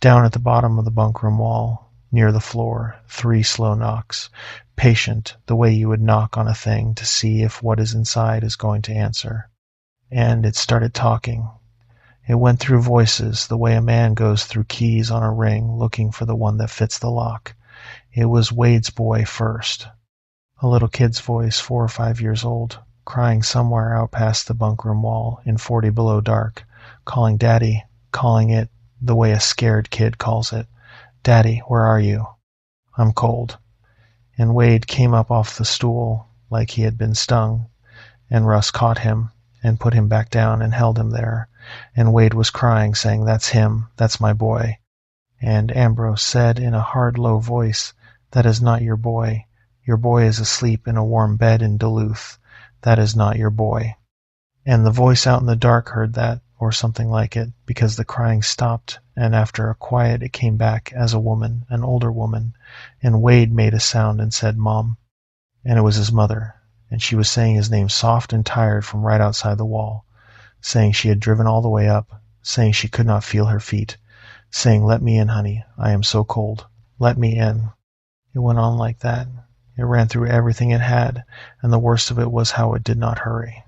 Down at the bottom of the bunk room wall, near the floor, 3 slow knocks, patient, the way you would knock on a thing to see if what is inside is going to answer. And it started talking. It went through voices, the way a man goes through keys on a ring looking for the one that fits the lock. It was Wade's boy first. A little kid's voice, 4 or 5 years old, crying somewhere out past the bunk room wall in 40 below dark, calling Daddy, calling it the way a scared kid calls it. Daddy, where are you? I'm cold. And Wade came up off the stool like he had been stung, and Russ caught him and put him back down and held him there. And Wade was crying, saying, "That's him, that's my boy." And Ambrose said in a hard, low voice, "That is not your boy. Your boy is asleep in a warm bed in Duluth. That is not your boy." And the voice out in the dark heard that, or something like it, because the crying stopped, and after a quiet it came back as a woman, an older woman, and Wade made a sound and said, "Mom." And it was his mother, and she was saying his name soft and tired from right outside the wall, saying she had driven all the way up, saying she could not feel her feet, saying, "Let me in, honey, I am so cold. Let me in." It went on like that. It ran through everything it had, and the worst of it was how it did not hurry.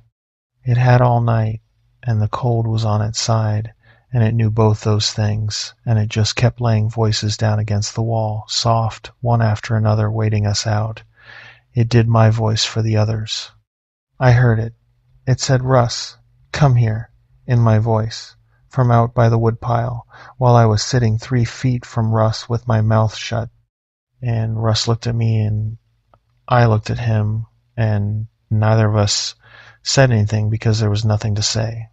It had all night, and the cold was on its side, and it knew both those things, and it just kept laying voices down against the wall, soft, one after another, waiting us out. It did my voice for the others. I heard it. It said, "Russ, come here," in my voice, from out by the woodpile, while I was sitting 3 feet from Russ with my mouth shut. And Russ looked at me, and I looked at him, and neither of us said anything because there was nothing to say.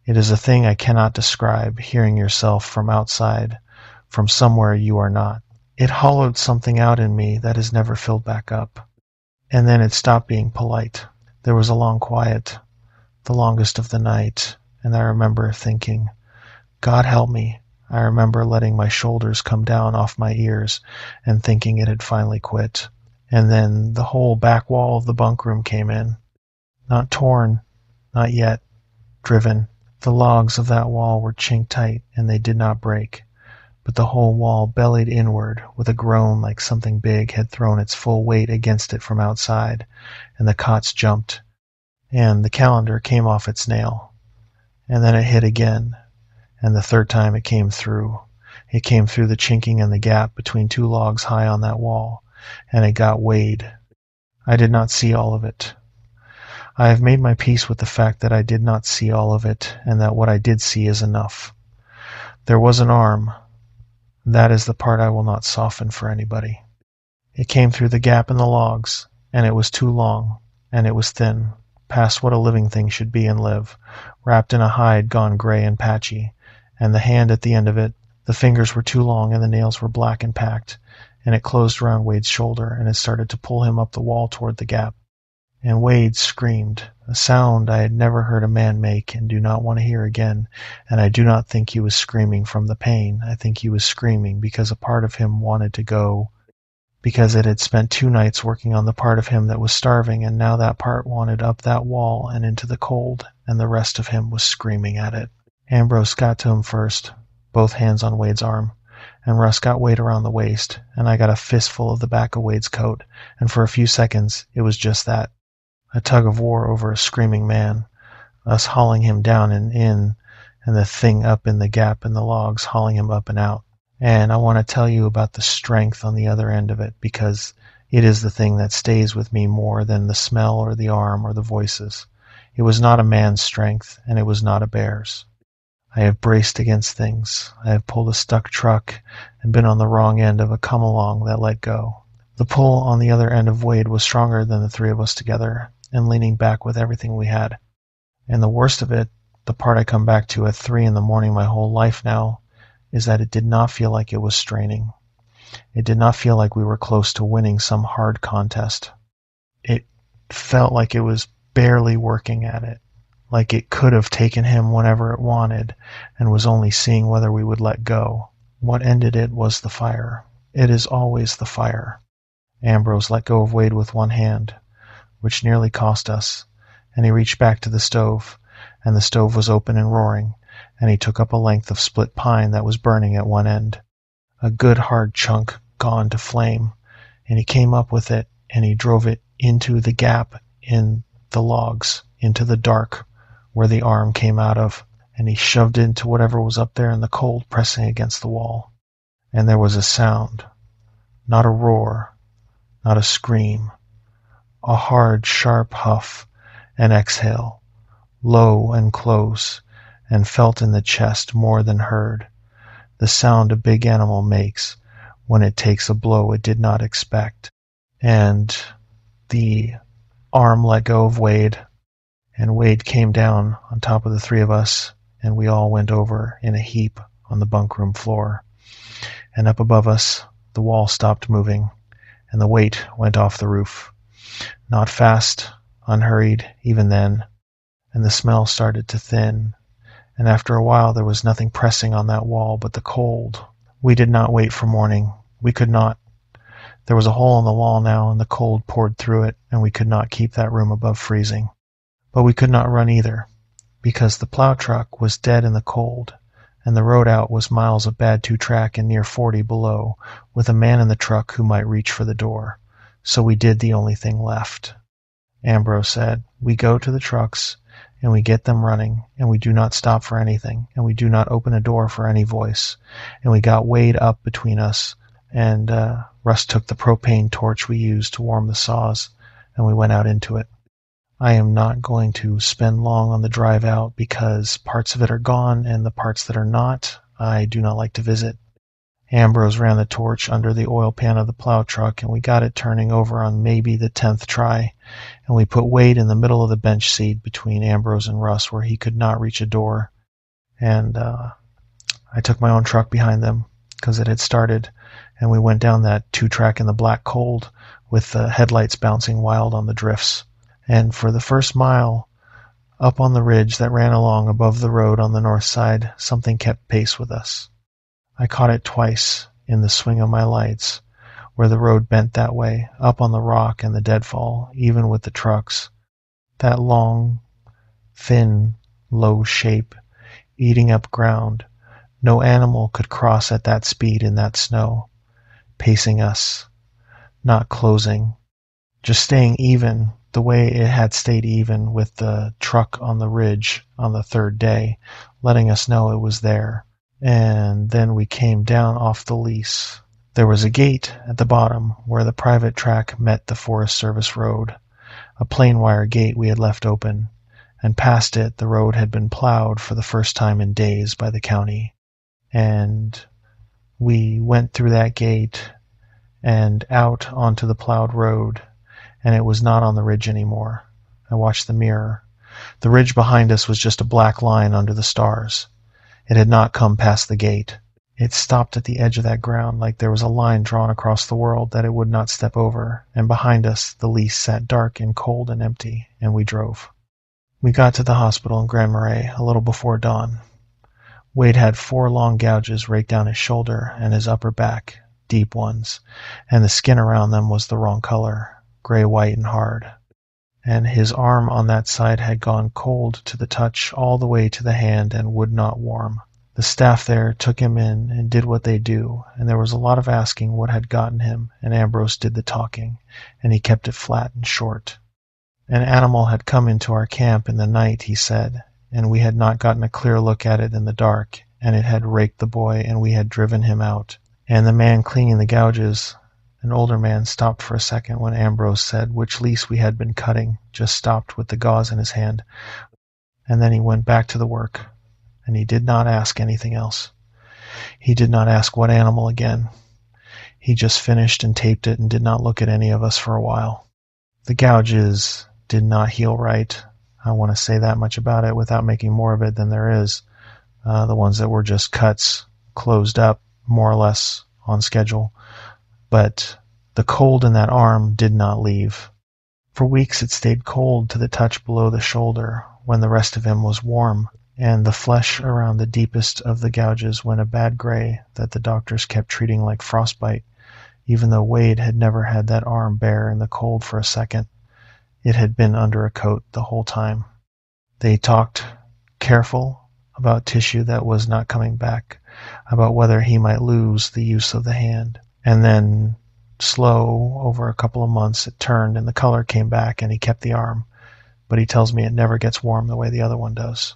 It is a thing I cannot describe, hearing yourself from outside, from somewhere you are not. It hollowed something out in me that is never filled back up. And then it stopped being polite. There was a long quiet, the longest of the night, and I remember thinking, God help me. I remember letting my shoulders come down off my ears and thinking it had finally quit. And then the whole back wall of the bunk room came in. Not torn, not yet, driven. The logs of that wall were chinked tight, and they did not break. But the whole wall bellied inward with a groan like something big had thrown its full weight against it from outside, and the cots jumped, and the calendar came off its nail. And then it hit again, and the third time it came through. It came through the chinking and the gap between 2 logs high on that wall, and it got Wade. I did not see all of it. I have made my peace with the fact that I did not see all of it, and that what I did see is enough. There was an arm. That is the part I will not soften for anybody. It came through the gap in the logs, and it was too long, and it was thin, past what a living thing should be and live, wrapped in a hide gone gray and patchy, and the hand at the end of it, the fingers were too long and the nails were black and packed, and it closed around Wade's shoulder, and it started to pull him up the wall toward the gap. And Wade screamed, a sound I had never heard a man make and do not want to hear again, and I do not think he was screaming from the pain. I think he was screaming because a part of him wanted to go, because it had spent 2 nights working on the part of him that was starving, and now that part wanted up that wall and into the cold, and the rest of him was screaming at it. Ambrose got to him first, both hands on Wade's arm, and Russ got Wade around the waist, and I got a fistful of the back of Wade's coat, and for a few seconds it was just that. A tug of war over a screaming man, us hauling him down and in, and the thing up in the gap in the logs hauling him up and out. And I want to tell you about the strength on the other end of it, because it is the thing that stays with me more than the smell or the arm or the voices. It was not a man's strength, and it was not a bear's. I have braced against things. I have pulled a stuck truck and been on the wrong end of a come-along that let go. The pull on the other end of Wade was stronger than the 3 of us together, and leaning back with everything we had. And the worst of it, the part I come back to at 3 in the morning my whole life now, is that it did not feel like it was straining. It did not feel like we were close to winning some hard contest. It felt like it was barely working at it, like it could have taken him whenever it wanted and was only seeing whether we would let go. What ended it was the fire. It is always the fire. Ambrose let go of Wade with one hand, which nearly cost us, and he reached back to the stove, and the stove was open and roaring, and he took up a length of split pine that was burning at one end. A good hard chunk gone to flame, and he came up with it, and he drove it into the gap in the logs, into the dark where the arm came out of, and he shoved it into whatever was up there in the cold pressing against the wall. And there was a sound, not a roar, not a scream, a hard, sharp huff and exhale, low and close, and felt in the chest more than heard, the sound a big animal makes when it takes a blow it did not expect. And the arm let go of Wade, and Wade came down on top of the three of us, and we all went over in a heap on the bunk room floor. And up above us, the wall stopped moving, and the weight went off the roof. Not fast, unhurried, even then, and the smell started to thin, and after a while there was nothing pressing on that wall but the cold. We did not wait for morning. We could not. There was a hole in the wall now, and the cold poured through it, and we could not keep that room above freezing. But we could not run either, because the plow truck was dead in the cold, and the road out was miles of bad two-track and near 40 below, with a man in the truck who might reach for the door. So we did the only thing left. Ambrose said, "We go to the trucks, and we get them running, and we do not stop for anything, and we do not open a door for any voice." And we got Wade up between us, and Russ took the propane torch we used to warm the saws, and we went out into it. I am not going to spend long on the drive out because parts of it are gone, and the parts that are not, I do not like to visit. Ambrose ran the torch under the oil pan of the plow truck, and we got it turning over on maybe the 10th try, and we put Wade in the middle of the bench seat between Ambrose and Russ where he could not reach a door, and I took my own truck behind them because it had started, and we went down that two-track in the black cold with the headlights bouncing wild on the drifts. And for the first mile, up on the ridge that ran along above the road on the north side, something kept pace with us. I caught it twice in the swing of my lights, where the road bent that way, up on the rock and the deadfall, even with the trucks. That long, thin, low shape, eating up ground. No animal could cross at that speed in that snow, pacing us, not closing, just staying even the way it had stayed even with the truck on the ridge on the third day, letting us know it was there. And then we came down off the lease. There was a gate at the bottom where the private track met the Forest Service road, a plain wire gate we had left open, and past it the road had been plowed for the first time in days by the county. And we went through that gate and out onto the plowed road, and it was not on the ridge anymore. I watched the mirror. The ridge behind us was just a black line under the stars. It had not come past the gate. It stopped at the edge of that ground like there was a line drawn across the world that it would not step over, and behind us the lease sat dark and cold and empty, and we drove. We got to the hospital in Grand Marais a little before dawn. Wade had 4 long gouges raked down his shoulder and his upper back, deep ones, and the skin around them was the wrong color, gray-white and hard. And his arm on that side had gone cold to the touch all the way to the hand and would not warm. The staff there took him in and did what they do, and there was a lot of asking what had gotten him, and Ambrose did the talking, and he kept it flat and short. An animal had come into our camp in the night, he said, and we had not gotten a clear look at it in the dark, and it had raked the boy, and we had driven him out. And the man cleaning the gouges, an older man, stopped for a second when Ambrose said which lease we had been cutting, just stopped with the gauze in his hand. And then he went back to the work, and he did not ask anything else. He did not ask what animal again. He just finished and taped it and did not look at any of us for a while. The gouges did not heal right. I want to say that much about it without making more of it than there is. The ones that were just cuts, closed up, more or less on schedule. But the cold in that arm did not leave. For weeks it stayed cold to the touch below the shoulder, when the rest of him was warm, and the flesh around the deepest of the gouges went a bad gray that the doctors kept treating like frostbite, even though Wade had never had that arm bare in the cold for a second. It had been under a coat the whole time. They talked careful about tissue that was not coming back, about whether he might lose the use of the hand. And then, slow, over a couple of months, it turned and the color came back and he kept the arm. But he tells me it never gets warm the way the other one does.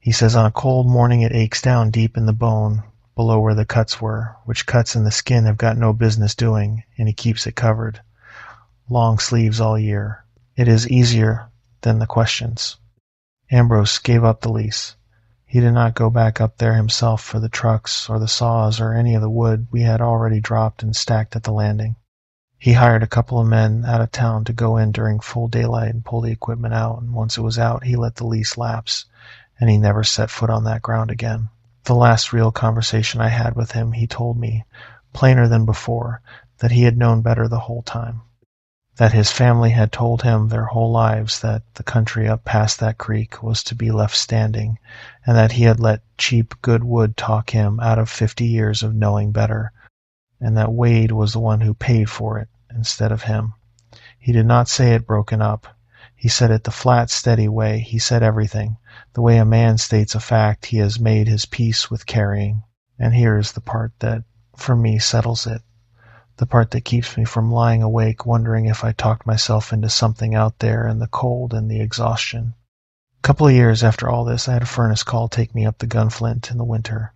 He says on a cold morning it aches down deep in the bone, below where the cuts were, which cuts in the skin have got no business doing, and he keeps it covered. Long sleeves all year. It is easier than the questions. Ambrose gave up the lease. He did not go back up there himself for the trucks or the saws or any of the wood we had already dropped and stacked at the landing. He hired a couple of men out of town to go in during full daylight and pull the equipment out, and once it was out, he let the lease lapse, and he never set foot on that ground again. The last real conversation I had with him, he told me, plainer than before, that he had known better the whole time. That his family had told him their whole lives that the country up past that creek was to be left standing, and that he had let cheap good wood talk him out of 50 years of knowing better, and that Wade was the one who paid for it instead of him. He did not say it broken up. He said it the flat, steady way. He said everything, the way a man states a fact he has made his peace with carrying. And here is the part that, for me, settles it. The part that keeps me from lying awake wondering if I talked myself into something out there in the cold and the exhaustion. A couple of years after all this, I had a furnace call take me up the Gunflint in the winter,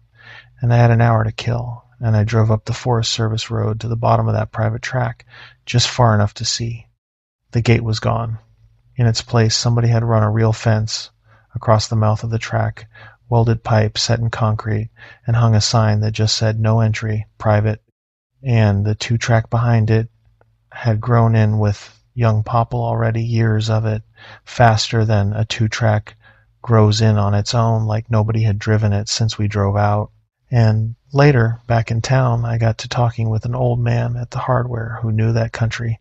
and I had an hour to kill, and I drove up the Forest Service road to the bottom of that private track, just far enough to see. The gate was gone. In its place, somebody had run a real fence across the mouth of the track, welded pipe set in concrete, and hung a sign that just said no entry, private. And the 2-track behind it had grown in with young popple already, years of it, faster than a 2-track grows in on its own, like nobody had driven it since we drove out. And later, back in town, I got to talking with an old man at the hardware who knew that country.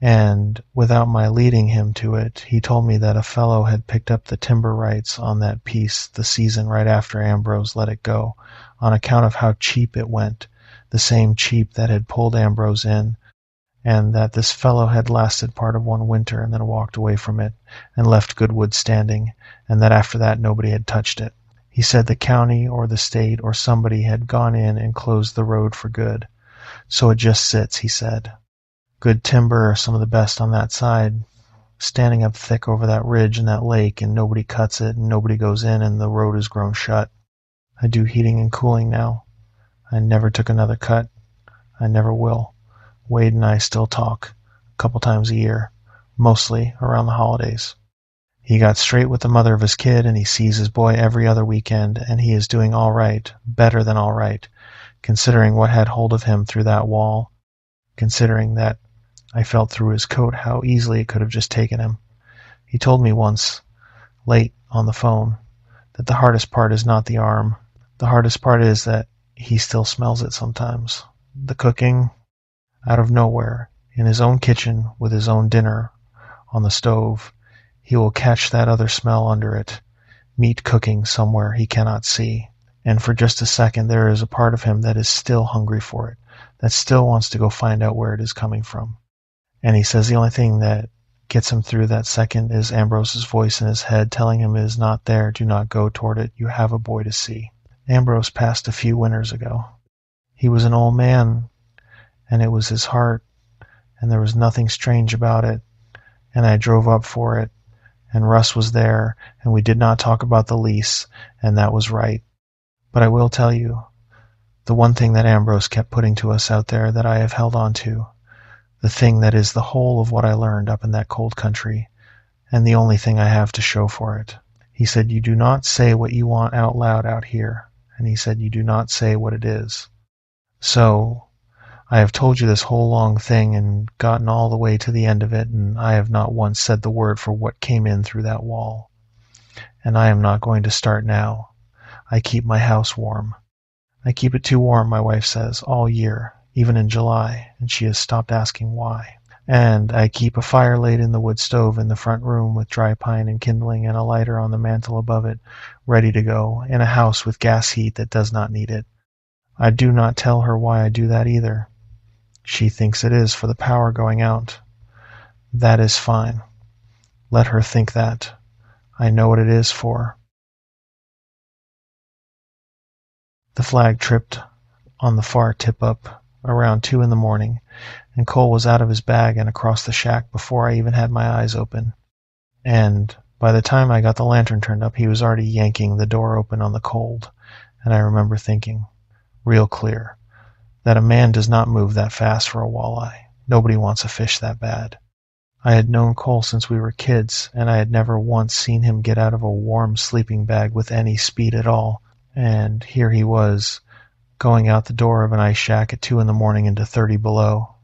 And without my leading him to it, he told me that a fellow had picked up the timber rights on that piece the season right after Ambrose let it go, on account of how cheap it went, the same cheap that had pulled Ambrose in, and that this fellow had lasted part of one winter and then walked away from it and left Goodwood standing, and that after that nobody had touched it. He said the county or the state or somebody had gone in and closed the road for good. So it just sits, he said. Good timber, some of the best on that side, standing up thick over that ridge and that lake, and nobody cuts it and nobody goes in and the road is grown shut. I do heating and cooling now. I never took another cut. I never will. Wade and I still talk, a couple times a year, mostly around the holidays. He got straight with the mother of his kid, and he sees his boy every other weekend, and he is doing all right, better than all right, considering what had hold of him through that wall, considering that I felt through his coat how easily it could have just taken him. He told me once, late on the phone, that the hardest part is not the arm. The hardest part is that he still smells it sometimes. The cooking, out of nowhere, in his own kitchen with his own dinner on the stove, he will catch that other smell under it, meat cooking somewhere he cannot see. And for just a second there is a part of him that is still hungry for it, that still wants to go find out where it is coming from. And he says the only thing that gets him through that second is Ambrose's voice in his head telling him it is not there, do not go toward it, you have a boy to see. Ambrose passed a few winters ago. He was an old man, and it was his heart, and there was nothing strange about it, and I drove up for it, and Russ was there, and we did not talk about the lease, and that was right. But I will tell you, the one thing that Ambrose kept putting to us out there that I have held on to, the thing that is the whole of what I learned up in that cold country, and the only thing I have to show for it. He said, you do not say what you want out loud out here. And he said, you do not say what it is. So I have told you this whole long thing and gotten all the way to the end of it, and I have not once said the word for what came in through that wall. And I am not going to start now. I keep my house warm. I keep it too warm, my wife says, all year, even in July, and she has stopped asking why. And I keep a fire laid in the wood stove in the front room with dry pine and kindling and a lighter on the mantel above it, ready to go, in a house with gas heat that does not need it. I do not tell her why I do that either. She thinks it is for the power going out. That is fine. Let her think that. I know what it is for. The flag tripped on the far tip-up around 2 in the morning, and Cole was out of his bag and across the shack before I even had my eyes open. And by the time I got the lantern turned up, he was already yanking the door open on the cold, and I remember thinking, real clear, that a man does not move that fast for a walleye. Nobody wants a fish that bad. I had known Cole since we were kids, and I had never once seen him get out of a warm sleeping bag with any speed at all. And here he was, going out the door of an ice shack at 2 in the morning into 30 below.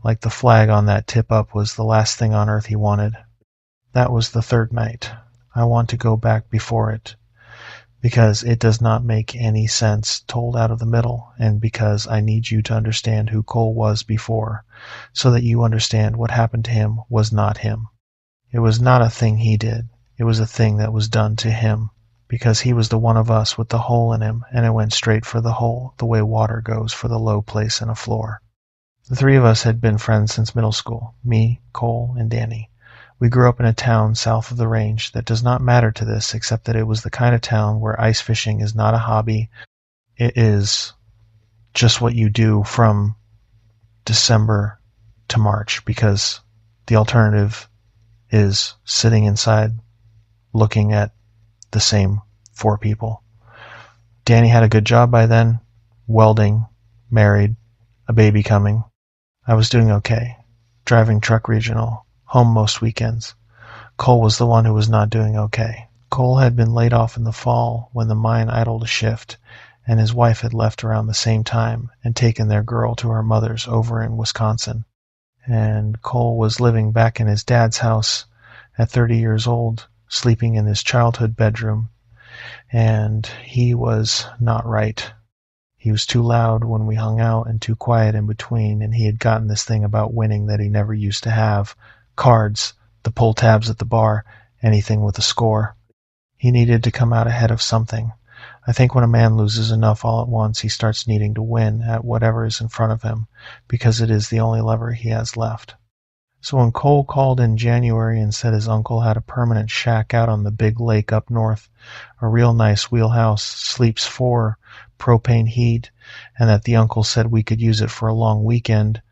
Like the flag on that tip-up was the last thing on earth he wanted. That was the third night. I want to go back before it, because it does not make any sense told out of the middle, and because I need you to understand who Cole was before, so that you understand what happened to him was not him. It was not a thing he did. It was a thing that was done to him, because he was the one of us with the hole in him, and it went straight for the hole, the way water goes for the low place in a floor. The three of us had been friends since middle school, me, Cole, and Danny. We grew up in a town south of the range that does not matter to this, except that it was the kind of town where ice fishing is not a hobby. It is just what you do from December to March, because the alternative is sitting inside looking at the same 4 people. Danny had a good job by then, welding, married, a baby coming. I was doing okay, driving truck regional, home most weekends. Cole was the one who was not doing okay. Cole had been laid off in the fall when the mine idled a shift, and his wife had left around the same time and taken their girl to her mother's over in Wisconsin. And Cole was living back in his dad's house at 30 years old, sleeping in his childhood bedroom, and he was not right. He was too loud when we hung out and too quiet in between, and he had gotten this thing about winning that he never used to have. Cards, the pull tabs at the bar, anything with a score. He needed to come out ahead of something. I think when a man loses enough all at once, he starts needing to win at whatever is in front of him, because it is the only lever he has left. So when Cole called in January and said his uncle had a permanent shack out on the big lake up north, a real nice wheelhouse, sleeps 4, propane heat, and that the uncle said we could use it for a long weekend,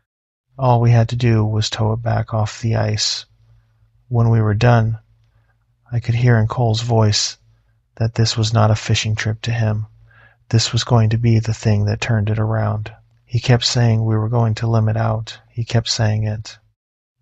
all we had to do was tow it back off the ice. When we were done, I could hear in Cole's voice that this was not a fishing trip to him. This was going to be the thing that turned it around. He kept saying we were going to limit out. He kept saying it.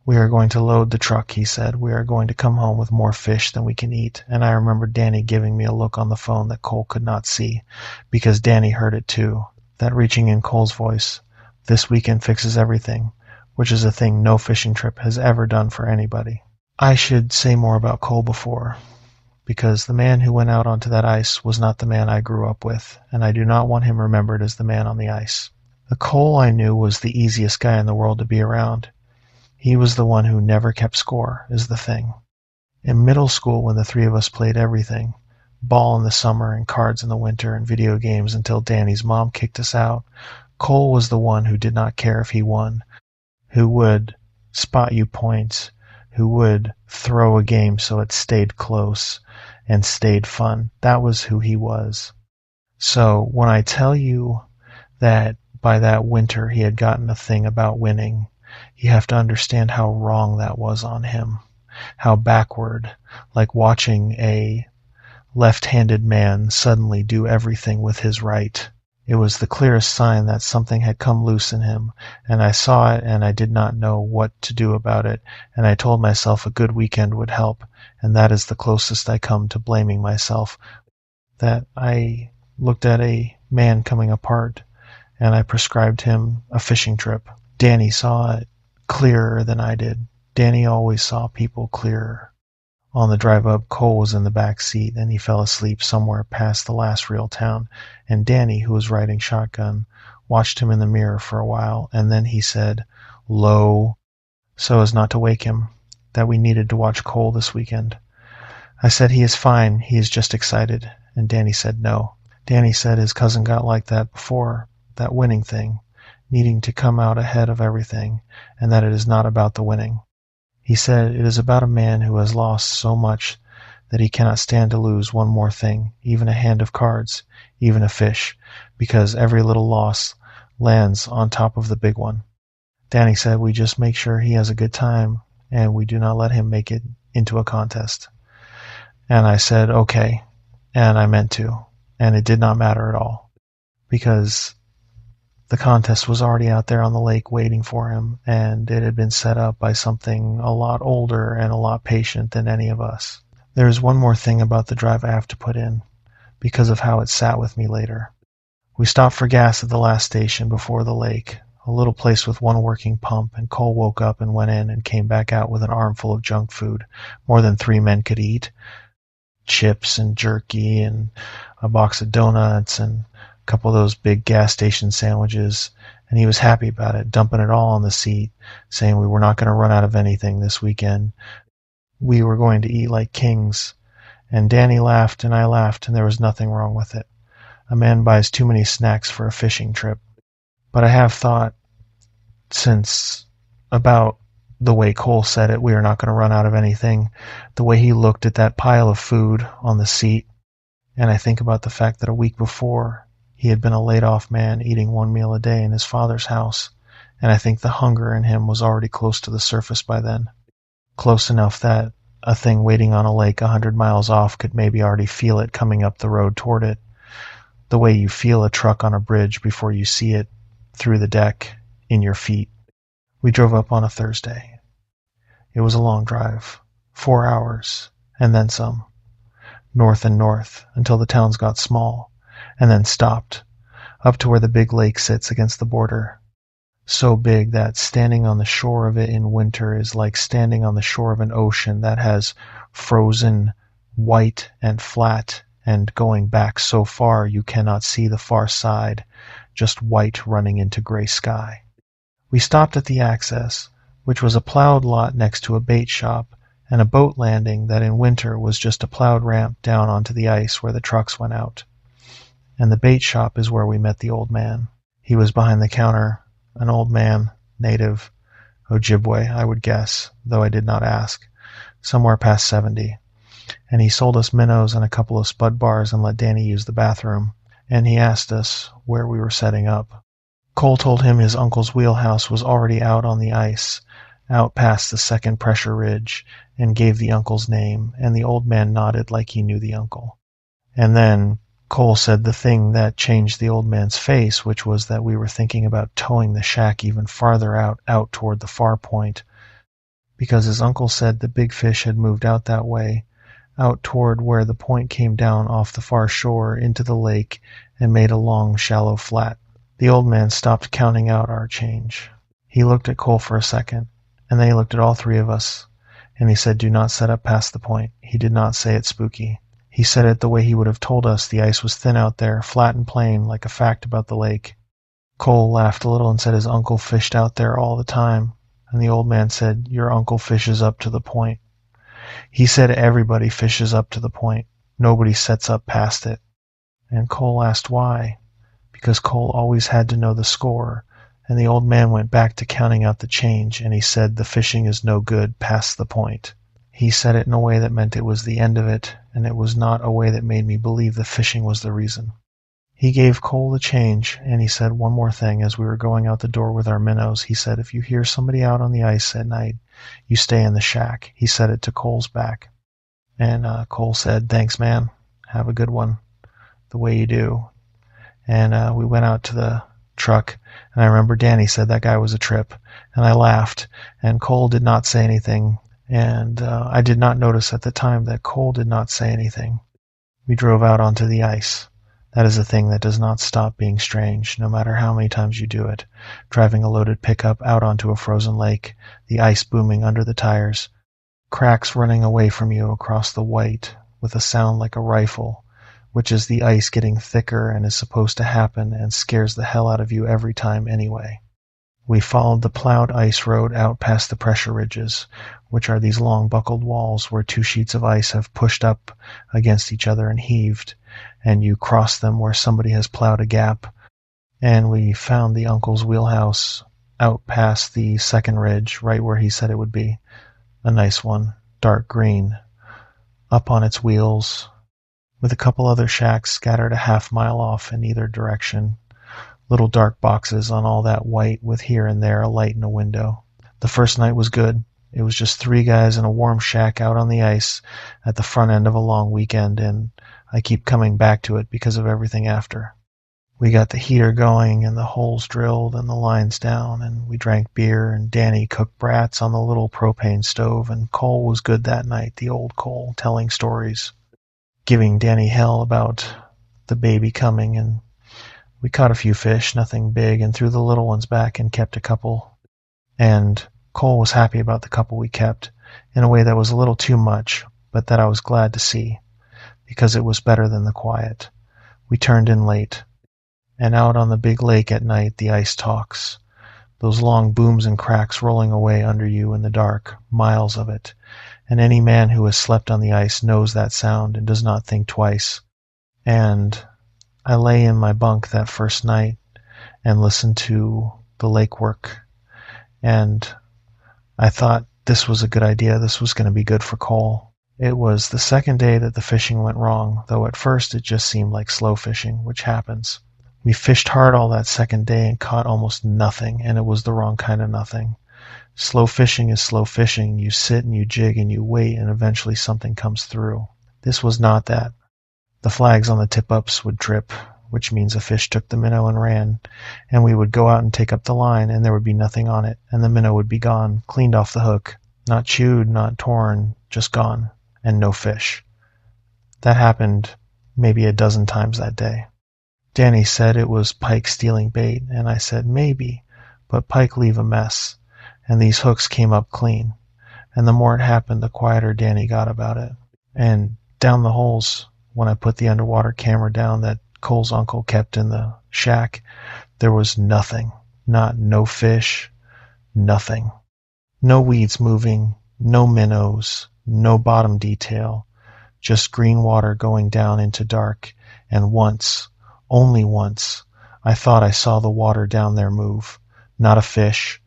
We are going to load the truck, he said. We are going to come home with more fish than we can eat. And I remember Danny giving me a look on the phone that Cole could not see, because Danny heard it too. That reaching in Cole's voice, this weekend fixes everything, which is a thing no fishing trip has ever done for anybody. I should say more about Cole before, because the man who went out onto that ice was not the man I grew up with, and I do not want him remembered as the man on the ice. The Cole I knew was the easiest guy in the world to be around. He was the one who never kept score, is the thing. In middle school, when the three of us played everything, ball in the summer and cards in the winter and video games until Danny's mom kicked us out, Cole was the one who did not care if he won, who would spot you points, who would throw a game so it stayed close and stayed fun. That was who he was. So when I tell you that by that winter he had gotten a thing about winning, you have to understand how wrong that was on him, how backward, like watching a left-handed man suddenly do everything with his right. It was the clearest sign that something had come loose in him, and I saw it and I did not know what to do about it, and I told myself a good weekend would help, and that is the closest I come to blaming myself, that I looked at a man coming apart and I prescribed him a fishing trip. Danny saw it clearer than I did. Danny always saw people clearer. On the drive up, Cole was in the back seat, and he fell asleep somewhere past the last real town, and Danny, who was riding shotgun, watched him in the mirror for a while, and then he said, low, so as not to wake him, that we needed to watch Cole this weekend. I said he is fine, he is just excited, and Danny said no. Danny said his cousin got like that before, that winning thing, needing to come out ahead of everything, and that it is not about the winning. He said it is about a man who has lost so much that he cannot stand to lose one more thing, even a hand of cards, even a fish, because every little loss lands on top of the big one. Danny said we just make sure he has a good time, and we do not let him make it into a contest. And I said, okay, and I meant to, and it did not matter at all, because the contest was already out there on the lake waiting for him, and it had been set up by something a lot older and a lot patient than any of us. There is one more thing about the drive I have to put in, because of how it sat with me later. We stopped for gas at the last station before the lake, a little place with one working pump, and Cole woke up and went in and came back out with an armful of junk food, more than 3 men could eat. Chips and jerky and a box of donuts and a couple of those big gas station sandwiches, and he was happy about it, dumping it all on the seat, saying we were not going to run out of anything this weekend. We were going to eat like kings. And Danny laughed and I laughed, and there was nothing wrong with it. A man buys too many snacks for a fishing trip. But I have thought since about the way Cole said it, we are not going to run out of anything, the way he looked at that pile of food on the seat, and I think about the fact that a week before he had been a laid-off man eating 1 meal a day in his father's house, and I think the hunger in him was already close to the surface by then, close enough that a thing waiting on a lake 100 miles off could maybe already feel it coming up the road toward it, the way you feel a truck on a bridge before you see it through the deck in your feet. We drove up on a Thursday. It was a long drive, 4 hours, and then some, north and north, until the towns got small, and then stopped, up to where the big lake sits against the border, so big that standing on the shore of it in winter is like standing on the shore of an ocean that has frozen white and flat, and going back so far you cannot see the far side, just white running into gray sky. We stopped at the access, which was a plowed lot next to a bait shop, and a boat landing that in winter was just a plowed ramp down onto the ice where the trucks went out. And the bait shop is where we met the old man. He was behind the counter, an old man, native, Ojibwe, I would guess, though I did not ask, somewhere past 70. And he sold us minnows and a couple of spud bars and let Danny use the bathroom, and he asked us where we were setting up. Cole told him his uncle's wheelhouse was already out on the ice, out past the second pressure ridge, and gave the uncle's name, and the old man nodded like he knew the uncle. And then Cole said the thing that changed the old man's face, which was that we were thinking about towing the shack even farther out toward the far point, because his uncle said the big fish had moved out that way, out toward where the point came down off the far shore into the lake and made a long, shallow flat. The old man stopped counting out our change. He looked at Cole for a second, and then he looked at all 3 of us, and he said, do not set up past the point. He did not say it spooky. He said it the way he would have told us the ice was thin out there, flat and plain, like a fact about the lake. Cole laughed a little and said his uncle fished out there all the time, and the old man said, your uncle fishes up to the point. He said everybody fishes up to the point. Nobody sets up past it. And Cole asked why, because Cole always had to know the score, and the old man went back to counting out the change, and he said the fishing is no good past the point. He said it in a way that meant it was the end of it, and it was not a way that made me believe the fishing was the reason. He gave Cole the change, and he said one more thing as we were going out the door with our minnows. He said, if you hear somebody out on the ice at night, you stay in the shack. He said it to Cole's back. And Cole said, thanks, man. Have a good one. The way you do. And we went out to the truck, and I remember Danny said that guy was a trip, and I laughed, and Cole did not say anything, and I did not notice at the time that Cole did not say anything. We drove out onto the ice. That is a thing that does not stop being strange, no matter how many times you do it. Driving a loaded pickup out onto a frozen lake, the ice booming under the tires, cracks running away from you across the white with a sound like a rifle, which is the ice getting thicker and is supposed to happen and scares the hell out of you every time anyway. We followed the plowed ice road out past the pressure ridges, which are these long buckled walls where two sheets of ice have pushed up against each other and heaved, and you cross them where somebody has plowed a gap. And we found the uncle's wheelhouse out past the second ridge, right where he said it would be. A nice one, dark green, up on its wheels, with a couple other shacks scattered a half-mile off in either direction. Little dark boxes on all that white with here and there a light in a window. The first night was good. It was just 3 guys in a warm shack out on the ice at the front end of a long weekend, and I keep coming back to it because of everything after. We got the heater going and the holes drilled and the lines down, and we drank beer, and Danny cooked brats on the little propane stove, and Cole was good that night, the old Cole, telling stories, giving Danny hell about the baby coming, and we caught a few fish, nothing big, and threw the little ones back and kept a couple. And Cole was happy about the couple we kept, in a way that was a little too much, but that I was glad to see, because it was better than the quiet. We turned in late, and out on the big lake at night the ice talks, those long booms and cracks rolling away under you in the dark, miles of it, and any man who has slept on the ice knows that sound and does not think twice. And I lay in my bunk that first night and listened to the lake work, and I thought this was a good idea. This was going to be good for Cole. It was the second day that the fishing went wrong, though at first it just seemed like slow fishing, which happens. We fished hard all that second day and caught almost nothing, and it was the wrong kind of nothing. Slow fishing is slow fishing. You sit and you jig and you wait, and eventually something comes through. This was not that. The flags on the tip-ups would trip, which means a fish took the minnow and ran, and we would go out and take up the line, and there would be nothing on it, and the minnow would be gone, cleaned off the hook, not chewed, not torn, just gone, and no fish. That happened maybe a dozen times that day. Danny said it was pike stealing bait, and I said maybe, but pike leave a mess, and these hooks came up clean, and the more it happened, the quieter Danny got about it. And down the holes, when I put the underwater camera down that Cole's uncle kept in the shack, there was nothing. No fish, nothing. No weeds moving, no minnows, no bottom detail, just green water going down into dark, and once, only once, I thought I saw the water down there move. Not a fish,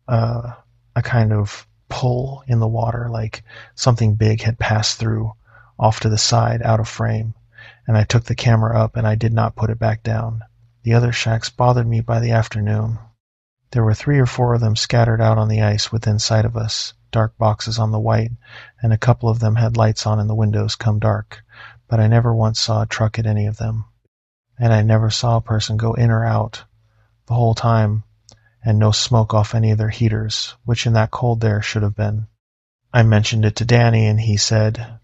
a kind of pull in the water, like something big had passed through, off to the side, out of frame, and I took the camera up and I did not put it back down. The other shacks bothered me by the afternoon. There were 3 or 4 of them scattered out on the ice within sight of us, dark boxes on the white, and a couple of them had lights on in the windows come dark, but I never once saw a truck at any of them. And I never saw a person go in or out the whole time, and no smoke off any of their heaters, which in that cold there should have been. I mentioned it to Danny, and he said,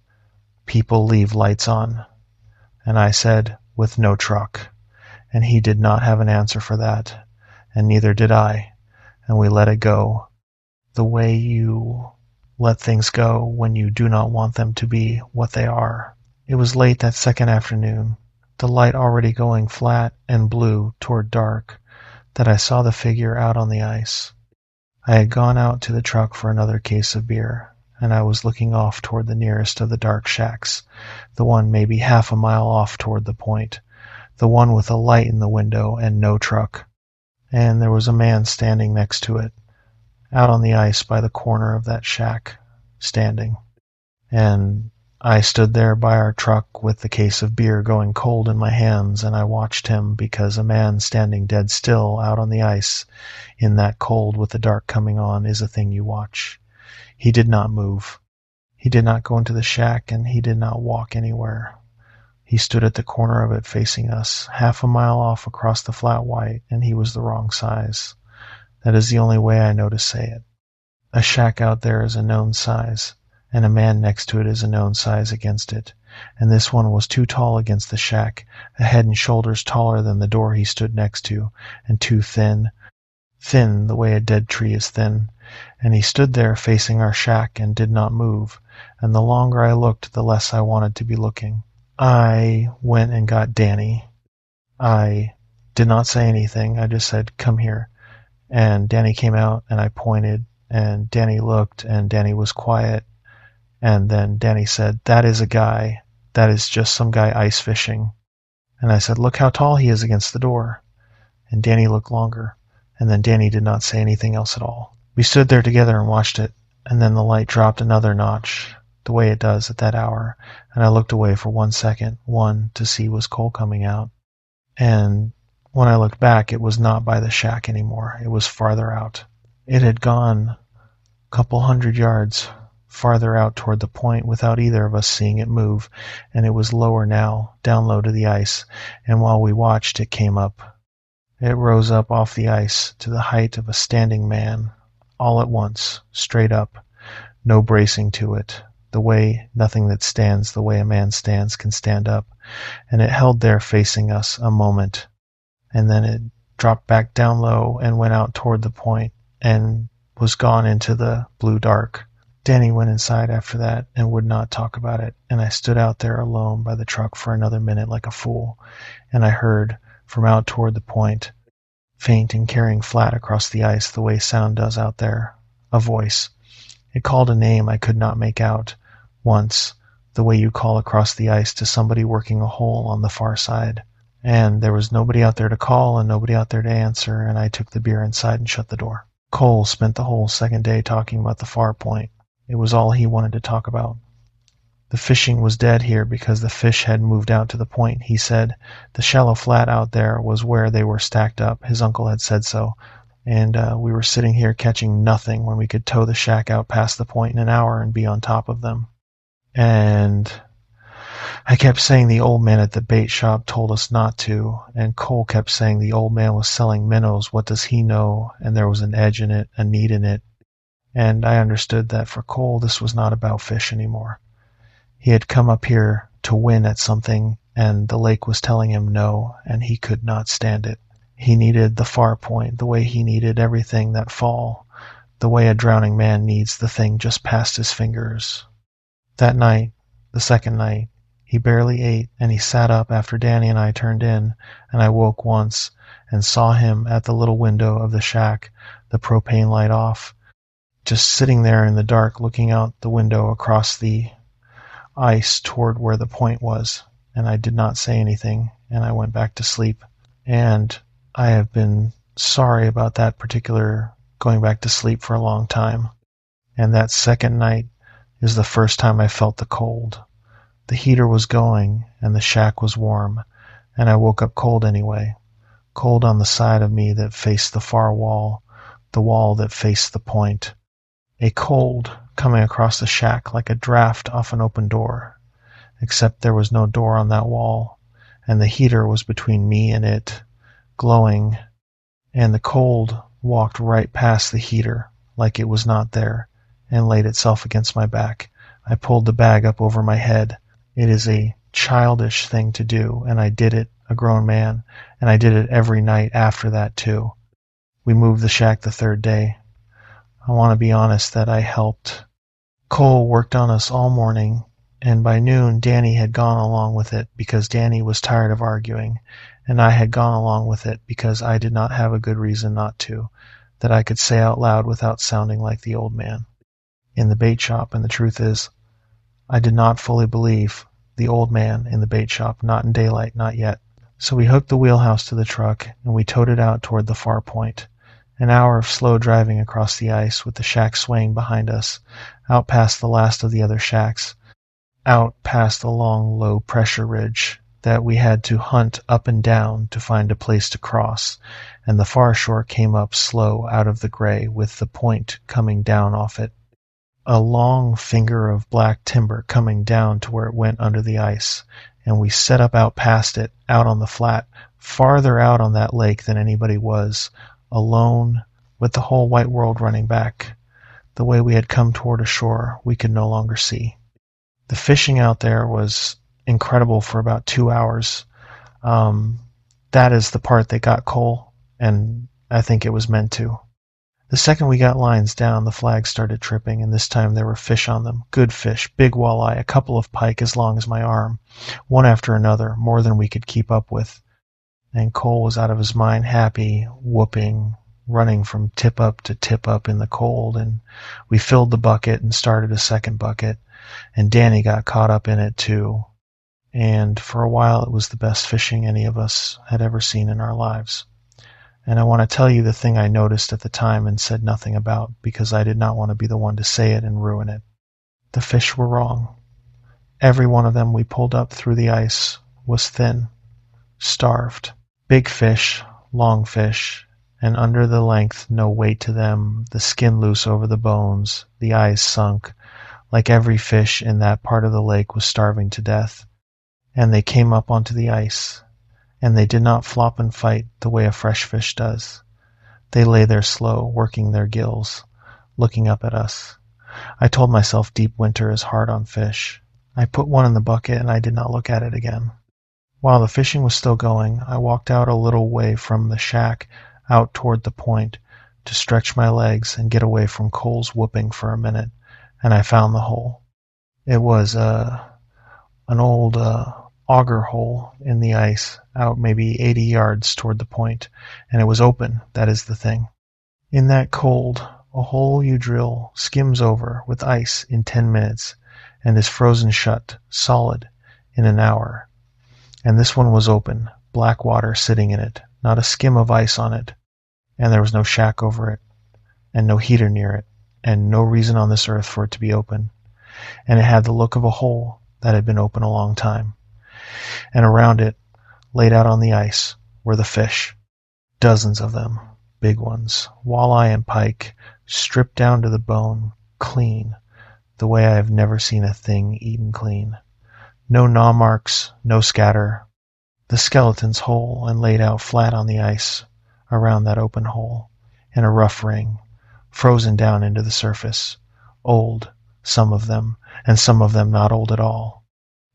"People leave lights on." And I said, "With no truck." And he did not have an answer for that, and neither did I, and we let it go, the way you let things go when you do not want them to be what they are. It was late that second afternoon, the light already going flat and blue toward dark, that I saw the figure out on the ice. I had gone out to the truck for another case of beer, and I was looking off toward the nearest of the dark shacks, the one maybe half a mile off toward the point, the one with a light in the window and no truck. And there was a man standing next to it, out on the ice by the corner of that shack, standing. And I stood there by our truck with the case of beer going cold in my hands, and I watched him, because a man standing dead still out on the ice in that cold with the dark coming on is a thing you watch. He did not move. He did not go into the shack, and he did not walk anywhere. He stood at the corner of it facing us, half a mile off across the flat white, and he was the wrong size. That is the only way I know to say it. A shack out there is a known size, and a man next to it is a known size against it, and this one was too tall against the shack, a head and shoulders taller than the door he stood next to, and too thin. Thin the way a dead tree is thin. And he stood there facing our shack and did not move, and the longer I looked, the less I wanted to be looking. I went and got Danny. I did not say anything. I just said, "Come here." And Danny came out, and I pointed, and Danny looked, and Danny was quiet. And then Danny said, "That is a guy. That is just some guy ice fishing." And I said, "Look how tall he is against the door." And Danny looked longer, and then Danny did not say anything else at all. We stood there together and watched it, and then the light dropped another notch, the way it does at that hour, and I looked away for 1 second, to see was Cole coming out. And when I looked back, it was not by the shack anymore. It was farther out. It had gone a couple 100 yards farther out toward the point without either of us seeing it move, and it was lower now, down low to the ice, and while we watched, it came up. It rose up off the ice to the height of a standing man, all at once, straight up, no bracing to it, the way nothing that stands the way a man stands can stand up, and it held there facing us a moment, and then it dropped back down low and went out toward the point and was gone into the blue dark. Danny went inside after that and would not talk about it, and I stood out there alone by the truck for another minute like a fool, and I heard, from out toward the point, faint and carrying flat across the ice the way sound does out there, a voice. It called a name I could not make out, once, the way you call across the ice to somebody working a hole on the far side. And there was nobody out there to call and nobody out there to answer, and I took the beer inside and shut the door. Cole spent the whole second day talking about the far point. It was all he wanted to talk about. The fishing was dead here because the fish had moved out to the point, he said. The shallow flat out there was where they were stacked up. His uncle had said so. And we were sitting here catching nothing when we could tow the shack out past the point in an hour and be on top of them. And I kept saying the old man at the bait shop told us not to, and Cole kept saying the old man was selling minnows, what does he know, and there was an edge in it, a need in it. And I understood that for Cole this was not about fish anymore. He had come up here to win at something, and the lake was telling him no, and he could not stand it. He needed the far point, the way he needed everything that fall, the way a drowning man needs the thing just past his fingers. That night, the second night, he barely ate, and he sat up after Danny and I turned in, and I woke once and saw him at the little window of the shack, the propane light off, just sitting there in the dark looking out the window across the ice toward where the point was, and I did not say anything, and I went back to sleep. And I have been sorry about that particular going back to sleep for a long time. And that second night is the first time I felt the cold. The heater was going, and the shack was warm, and I woke up cold anyway. Cold on the side of me that faced the far wall, the wall that faced the point. A cold coming across the shack like a draft off an open door, except there was no door on that wall, and the heater was between me and it, glowing, and the cold walked right past the heater like it was not there, and laid itself against my back. I pulled the bag up over my head. It is a childish thing to do, and I did it, a grown man, and I did it every night after that too. We moved the shack the third day. I want to be honest that I helped. Cole worked on us all morning, and by noon Danny had gone along with it because Danny was tired of arguing, and I had gone along with it because I did not have a good reason not to, that I could say out loud without sounding like the old man in the bait shop. And the truth is, I did not fully believe the old man in the bait shop, not in daylight, not yet. So we hooked the wheelhouse to the truck, and we towed it out toward the far point. An hour of slow driving across the ice with the shack swaying behind us, out past the last of the other shacks, out past the long, low pressure ridge that we had to hunt up and down to find a place to cross, and the far shore came up slow out of the gray with the point coming down off it. A long finger of black timber coming down to where it went under the ice, and we set up out past it, out on the flat, farther out on that lake than anybody was, alone, with the whole white world running back. The way we had come toward a shore we could no longer see. The fishing out there was incredible for about 2 hours. That is the part that got Cole, and I think it was meant to. The second we got lines down, the flags started tripping, and this time there were fish on them. Good fish, big walleye, a couple of pike as long as my arm, one after another, more than we could keep up with. And Cole was out of his mind, happy, whooping, running from tip up to tip up in the cold, and we filled the bucket and started a second bucket, and Danny got caught up in it too. And for a while it was the best fishing any of us had ever seen in our lives. And I want to tell you the thing I noticed at the time and said nothing about, because I did not want to be the one to say it and ruin it. The fish were wrong. Every one of them we pulled up through the ice was thin, starved. Big fish, long fish, and under the length no weight to them, the skin loose over the bones, the eyes sunk, like every fish in that part of the lake was starving to death. And they came up onto the ice, and they did not flop and fight the way a fresh fish does. They lay there slow, working their gills, looking up at us. I told myself deep winter is hard on fish. I put one in the bucket and I did not look at it again. While the fishing was still going, I walked out a little way from the shack, out toward the point, to stretch my legs and get away from Cole's whooping for a minute, and I found the hole. It was an old auger hole in the ice, out maybe 80 yards toward the point, and it was open, that is the thing. In that cold, a hole you drill skims over with ice in 10 minutes, and is frozen shut, solid, in an hour. And this one was open, black water sitting in it, not a skim of ice on it, and there was no shack over it, and no heater near it, and no reason on this earth for it to be open. And it had the look of a hole that had been open a long time. And around it, laid out on the ice, were the fish. Dozens of them, big ones, walleye and pike, stripped down to the bone, clean, the way I have never seen a thing eaten clean. No gnaw marks, no scatter. The skeletons whole and laid out flat on the ice around that open hole, in a rough ring, frozen down into the surface, old, some of them, and some of them not old at all.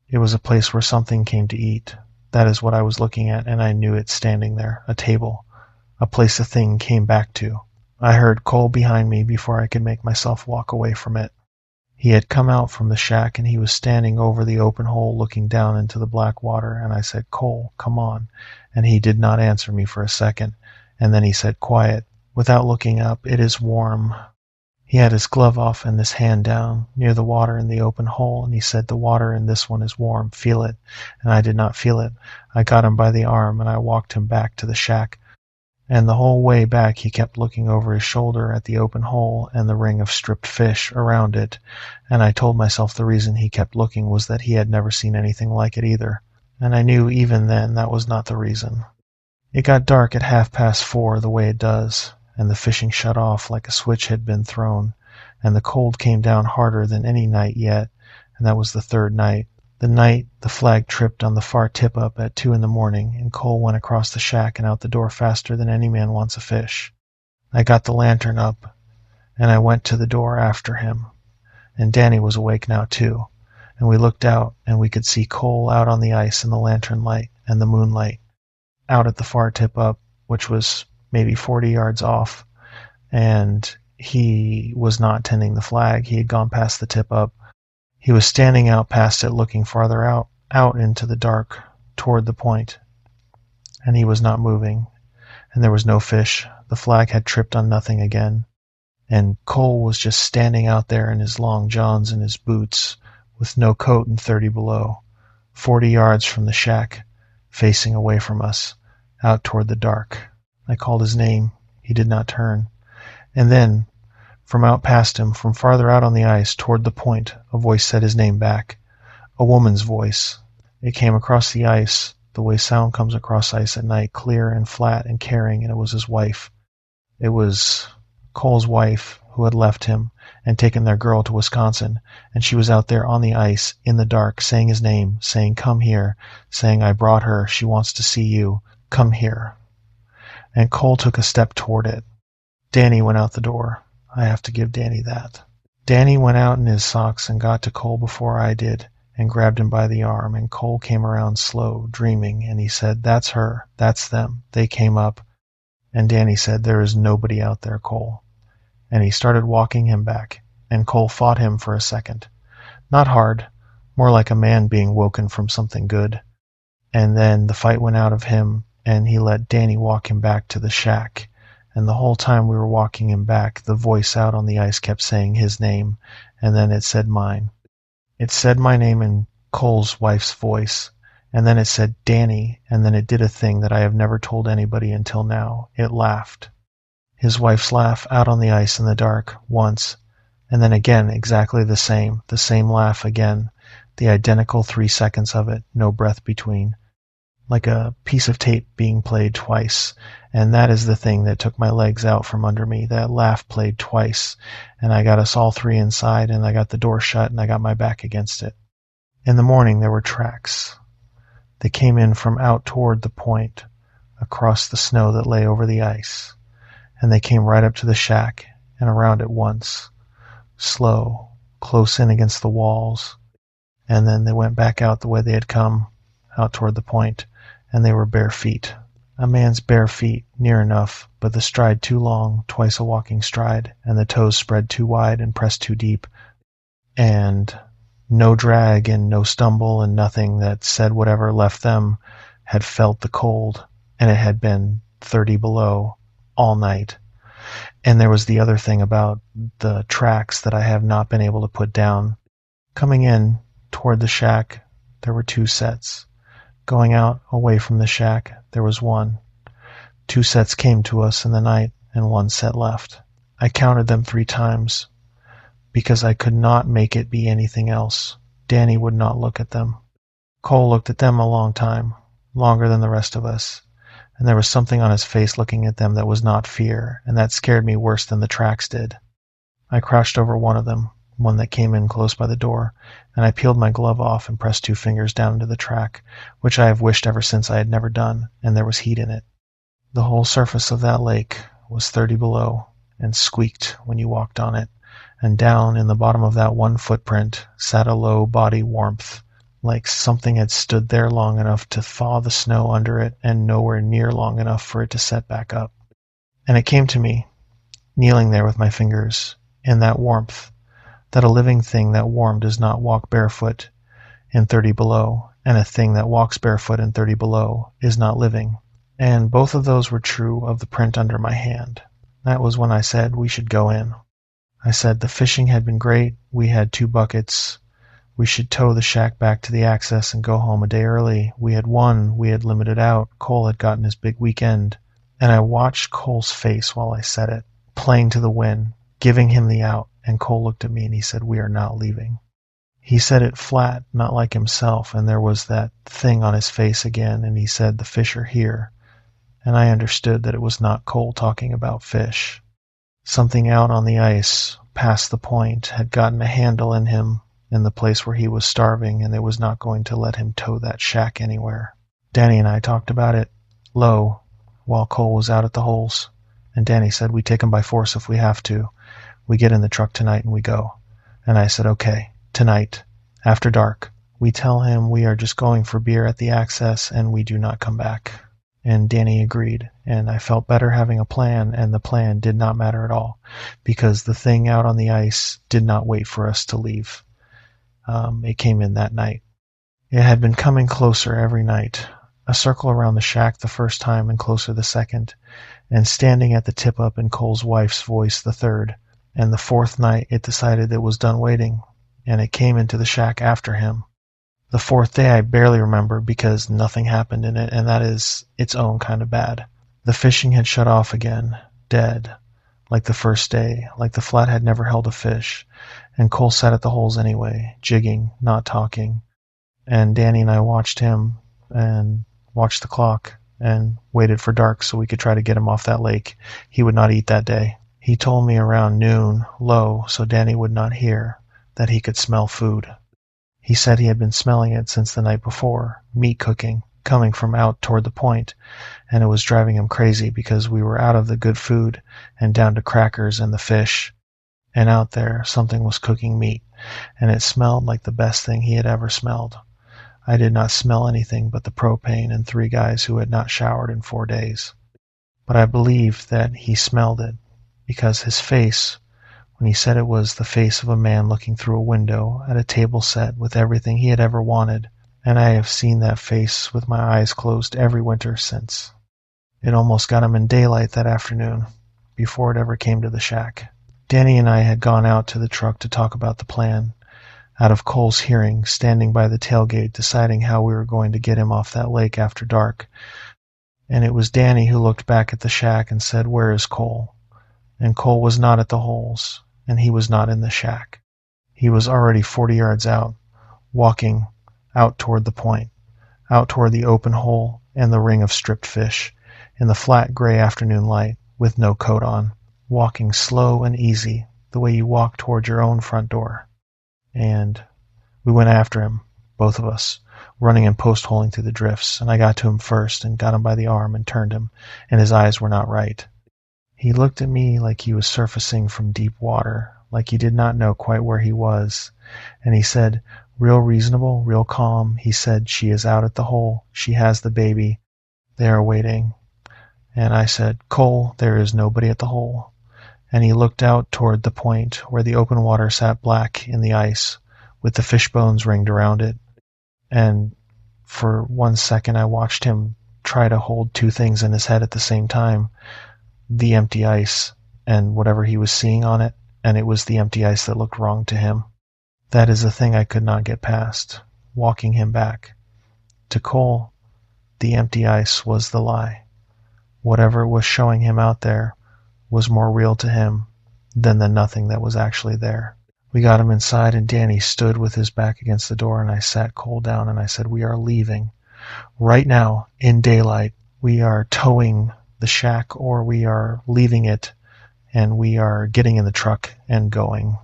It was a place where something came to eat. That is what I was looking at, and I knew it standing there, a table, a place a thing came back to. I heard Cole behind me before I could make myself walk away from it. He had come out from the shack, and he was standing over the open hole looking down into the black water, and I said, "Cole, come on." And he did not answer me for a second, and then he said, quiet, without looking up, "It is warm." He had his glove off and his hand down, near the water in the open hole, and he said, "The water in this one is warm, feel it." And I did not feel it. I got him by the arm, and I walked him back to the shack. And the whole way back he kept looking over his shoulder at the open hole and the ring of stripped fish around it, and I told myself the reason he kept looking was that he had never seen anything like it either, and I knew even then that was not the reason. It got dark at 4:30 the way it does, and the fishing shut off like a switch had been thrown, and the cold came down harder than any night yet, and that was the third night. The night the flag tripped on the far tip-up at 2 in the morning, and Cole went across the shack and out the door faster than any man wants a fish. I got the lantern up, and I went to the door after him, and Danny was awake now too, and we looked out, and we could see Cole out on the ice in the lantern light and the moonlight, out at the far tip-up, which was maybe 40 yards off, and he was not tending the flag. He had gone past the tip-up. He was standing out past it looking farther out into the dark, toward the point. And he was not moving. And there was no fish. The flag had tripped on nothing again. And Cole was just standing out there in his long johns and his boots, with no coat and 30 below, 40 yards from the shack, facing away from us, out toward the dark. I called his name. He did not turn. And then, from out past him, from farther out on the ice, toward the point, a voice said his name back. A woman's voice. It came across the ice, the way sound comes across ice at night, clear and flat and caring, and it was his wife. It was Cole's wife, who had left him and taken their girl to Wisconsin, and she was out there on the ice, in the dark, saying his name, saying, "Come here," saying, "I brought her, she wants to see you, come here." And Cole took a step toward it. Danny went out the door. I have to give Danny that. Danny went out in his socks and got to Cole before I did, and grabbed him by the arm, and Cole came around slow, dreaming, and he said, "That's her. That's them. They came up." And Danny said, "There is nobody out there, Cole." And he started walking him back, and Cole fought him for a second. Not hard, more like a man being woken from something good. And then the fight went out of him, and he let Danny walk him back to the shack. And the whole time we were walking him back, the voice out on the ice kept saying his name, and then it said mine. It said my name in Cole's wife's voice, and then it said Danny, and then it did a thing that I have never told anybody until now. It laughed. His wife's laugh out on the ice in the dark, once, and then again exactly the same laugh again, the identical 3 seconds of it, no breath between. Like a piece of tape being played twice, and that is the thing that took my legs out from under me. That laugh played twice, and I got us all 3 inside, and I got the door shut, and I got my back against it. In the morning there were tracks. They came in from out toward the point, across the snow that lay over the ice, and they came right up to the shack and around it once, slow, close in against the walls, and then they went back out the way they had come, out toward the point, and they were bare feet. A man's bare feet, near enough, but the stride too long, twice a walking stride, and the toes spread too wide and pressed too deep, and no drag and no stumble and nothing that said whatever left them had felt the cold, and it had been 30 below all night. And there was the other thing about the tracks that I have not been able to put down. Coming in toward the shack, there were 2 sets. Going out away from the shack, there was 1. 2 sets came to us in the night, and 1 set left. I counted them 3 times, because I could not make it be anything else. Danny would not look at them. Cole looked at them a long time, longer than the rest of us, and there was something on his face looking at them that was not fear, and that scared me worse than the tracks did. I crouched over one of them, one that came in close by the door, and I peeled my glove off and pressed 2 fingers down into the track, which I have wished ever since I had never done, and there was heat in it. The whole surface of that lake was 30 below, and squeaked when you walked on it, and down in the bottom of that 1 footprint sat a low body warmth, like something had stood there long enough to thaw the snow under it, and nowhere near long enough for it to set back up. And it came to me, kneeling there with my fingers, in that warmth, that a living thing that warm does not walk barefoot in 30 below, and a thing that walks barefoot in 30 below is not living. And both of those were true of the print under my hand. That was when I said we should go in. I said the fishing had been great, we had 2 buckets, we should tow the shack back to the access and go home a day early. We had won, we had limited out, Cole had gotten his big weekend. And I watched Cole's face while I said it, playing to the win, giving him the out. And Cole looked at me and he said, "We are not leaving." He said it flat, not like himself, and there was that thing on his face again, and he said, "The fish are here." And I understood that it was not Cole talking about fish. Something out on the ice, past the point, had gotten a handle in him in the place where he was starving, and it was not going to let him tow that shack anywhere. Danny and I talked about it, low, while Cole was out at the holes, and Danny said, "We take him by force if we have to. We get in the truck tonight and we go." And I said, "Okay, tonight, after dark, we tell him we are just going for beer at the access and we do not come back." And Danny agreed, and I felt better having a plan, and the plan did not matter at all, because the thing out on the ice did not wait for us to leave. It came in that night. It had been coming closer every night, a circle around the shack the first time and closer the second, and standing at the tip-up in Cole's wife's voice the third. And the 4th night it decided it was done waiting, and it came into the shack after him. The 4th day I barely remember because nothing happened in it, and that is its own kind of bad. The fishing had shut off again, dead, like the first day, like the flat had never held a fish, and Cole sat at the holes anyway, jigging, not talking. And Danny and I watched him, and watched the clock, and waited for dark so we could try to get him off that lake. He would not eat that day. He told me around noon, low, so Danny would not hear, that he could smell food. He said he had been smelling it since the night before, meat cooking, coming from out toward the point, and it was driving him crazy because we were out of the good food and down to crackers and the fish. and out there something was cooking meat, and it smelled like the best thing he had ever smelled. I did not smell anything but the propane and 3 guys who had not showered in 4 days. But I believed that he smelled it, because his face, when he said it was the face of a man looking through a window at a table set with everything he had ever wanted, and I have seen that face with my eyes closed every winter since. It almost got him in daylight that afternoon, before it ever came to the shack. Danny and I had gone out to the truck to talk about the plan, out of Cole's hearing, standing by the tailgate deciding how we were going to get him off that lake after dark. And it was Danny who looked back at the shack and said, "Where is Cole?" And Cole was not at the holes, and he was not in the shack. He was already 40 yards out, walking out toward the point, out toward the open hole and the ring of stripped fish, in the flat gray afternoon light, with no coat on, walking slow and easy, the way you walk toward your own front door. And we went after him, both of us, running and post-holing through the drifts, and I got to him first and got him by the arm and turned him, and his eyes were not right. He looked at me like he was surfacing from deep water, like he did not know quite where he was, and he said, real reasonable, real calm, he said, "She is out at the hole. She has the baby. They are waiting." And I said, "Cole, there is nobody at the hole." And he looked out toward the point where the open water sat black in the ice, with the fish bones ringed around it. And for 1 second I watched him try to hold 2 things in his head at the same time, the empty ice and whatever he was seeing on it, and it was the empty ice that looked wrong to him. That is the thing I could not get past, walking him back. To Cole, the empty ice was the lie. Whatever was showing him out there was more real to him than the nothing that was actually there. We got him inside, and Danny stood with his back against the door, and I sat Cole down and I said, "We are leaving. Right now, in daylight, we are towing the shack, or we are leaving it, and we are getting in the truck and going."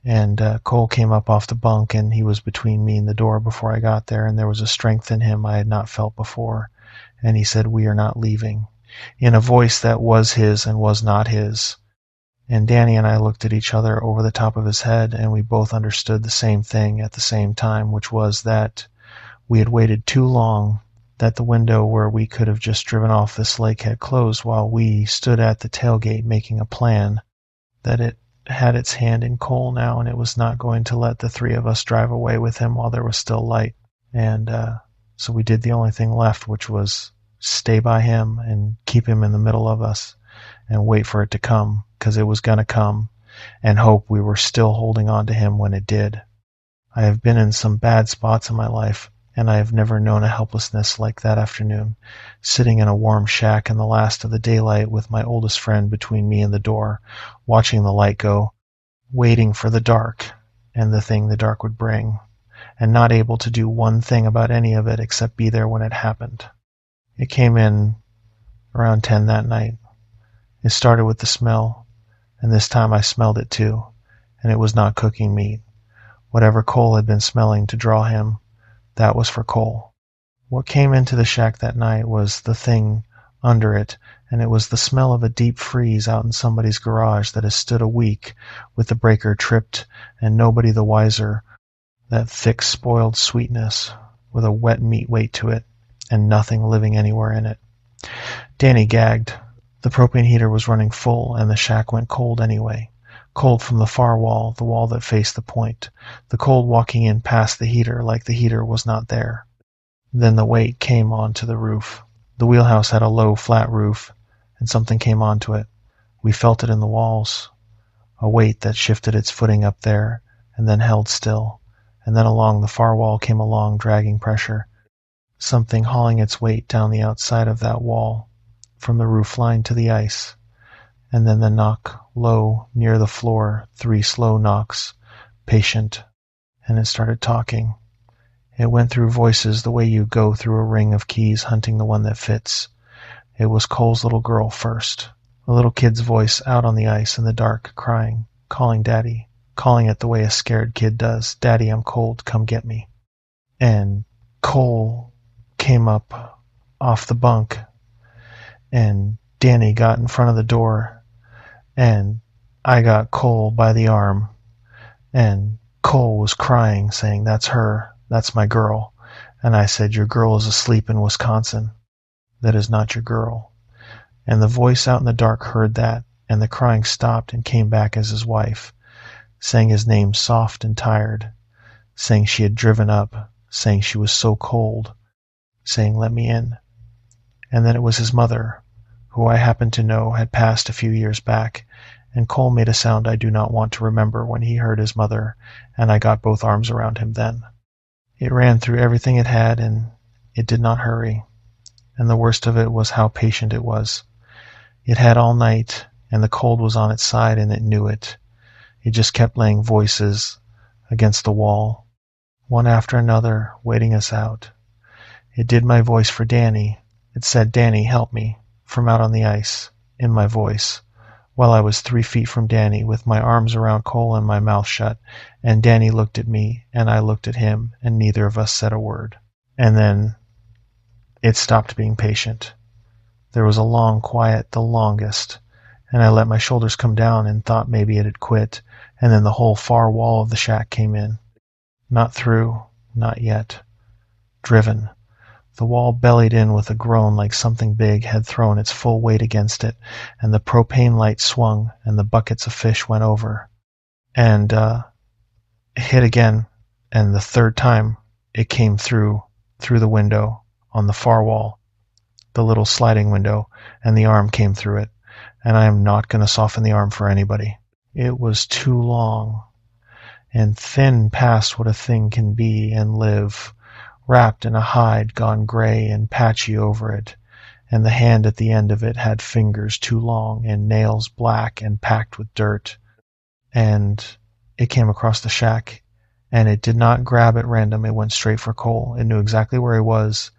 And Cole came up off the bunk, and he was between me and the door before I got there, and there was a strength in him I had not felt before. And he said, "We are not leaving," in a voice that was his and was not his. And Danny and I looked at each other over the top of his head, and we both understood the same thing at the same time, which was that we had waited too long, that the window where we could have just driven off this lake had closed while we stood at the tailgate making a plan, that it had its hand in Cole now, and it was not going to let the 3 of us drive away with him while there was still light. And so we did the only thing left, which was stay by him and keep him in the middle of us and wait for it to come, because it was going to come, and hope we were still holding on to him when it did. I have been in some bad spots in my life, and I have never known a helplessness like that afternoon, sitting in a warm shack in the last of the daylight with my oldest friend between me and the door, watching the light go, waiting for the dark and the thing the dark would bring, and not able to do one thing about any of it except be there when it happened. It came in around 10 that night. It started with the smell, and this time I smelled it too, and it was not cooking meat. Whatever Cole had been smelling to draw him, that was for Cole. What came into the shack that night was the thing under it, and it was the smell of a deep freeze out in somebody's garage that has stood a week with the breaker tripped and nobody the wiser, that thick spoiled sweetness with a wet meat weight to it and nothing living anywhere in it. Danny gagged. The propane heater was running full, and the shack went cold anyway. Cold from the far wall, the wall that faced the point. The cold walking in past the heater like the heater was not there. Then the weight came onto the roof. The wheelhouse had a low, flat roof, and something came onto it. We felt it in the walls. A weight that shifted its footing up there, and then held still. And then along the far wall came a long, dragging pressure. Something hauling its weight down the outside of that wall, from the roof line to the ice. And then the knock, low, near the floor, 3 slow knocks, patient, and it started talking. It went through voices the way you go through a ring of keys hunting the one that fits. It was Cole's little girl first, a little kid's voice out on the ice in the dark, crying, calling Daddy, calling it the way a scared kid does. "Daddy, I'm cold, come get me." And Cole came up off the bunk, and Danny got in front of the door, and I got Cole by the arm, and Cole was crying, saying, "That's her. That's my girl." And I said, "Your girl is asleep in Wisconsin. That is not your girl." And the voice out in the dark heard that, and the crying stopped and came back as his wife, saying his name soft and tired, saying she had driven up, saying she was so cold, saying, "Let me in." And then it was his mother, who I happened to know had passed a few years back, and Cole made a sound I do not want to remember when he heard his mother, and I got both arms around him then. It ran through everything it had, and it did not hurry, and the worst of it was how patient it was. It had all night, and the cold was on its side, and it knew it. It just kept laying voices against the wall, one after another, waiting us out. It did my voice for Danny. It said, "Danny, help me," from out on the ice, in my voice, while I was 3 feet from Danny, with my arms around Cole and my mouth shut, and Danny looked at me, and I looked at him, and neither of us said a word. And then it stopped being patient. There was a long quiet, the longest, and I let my shoulders come down and thought maybe it had quit, and then the whole far wall of the shack came in. Not through, not yet. Driven. The wall bellied in with a groan like something big had thrown its full weight against it, and the propane light swung, and the buckets of fish went over. And it hit again, and the third time it came through the window on the far wall, the little sliding window, and the arm came through it, and I am not going to soften the arm for anybody. It was too long, and thin past what a thing can be and live, wrapped in a hide gone gray and patchy over it, and the hand at the end of it had fingers too long and nails black and packed with dirt. And it came across the shack, and it did not grab at random. It went straight for Cole. It knew exactly where he was,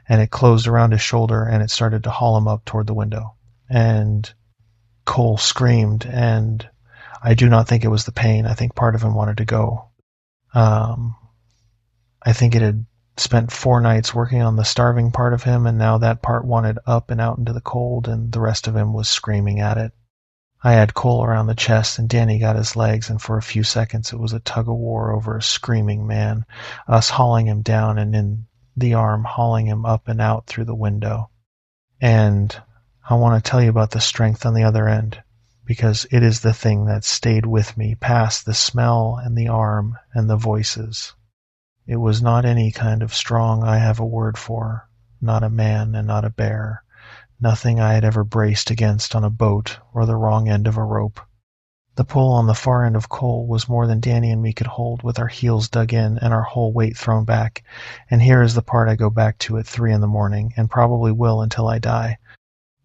and it closed around his shoulder, and it started to haul him up toward the window. And Cole screamed, and I do not think it was the pain. I think part of him wanted to go. I think it had spent 4 nights working on the starving part of him, and now that part wanted up and out into the cold, and the rest of him was screaming at it. I had Cole around the chest, and Danny got his legs, and for a few seconds it was a tug-of-war over a screaming man, us hauling him down, and in the arm hauling him up and out through the window. And I want to tell you about the strength on the other end, because it is the thing that stayed with me past the smell and the arm and the voices. It was not any kind of strong I have a word for, not a man and not a bear, nothing I had ever braced against on a boat or the wrong end of a rope. The pull on the far end of Cole was more than Danny and me could hold, with our heels dug in and our whole weight thrown back. And here is the part I go back to at 3 a.m, and probably will until I die.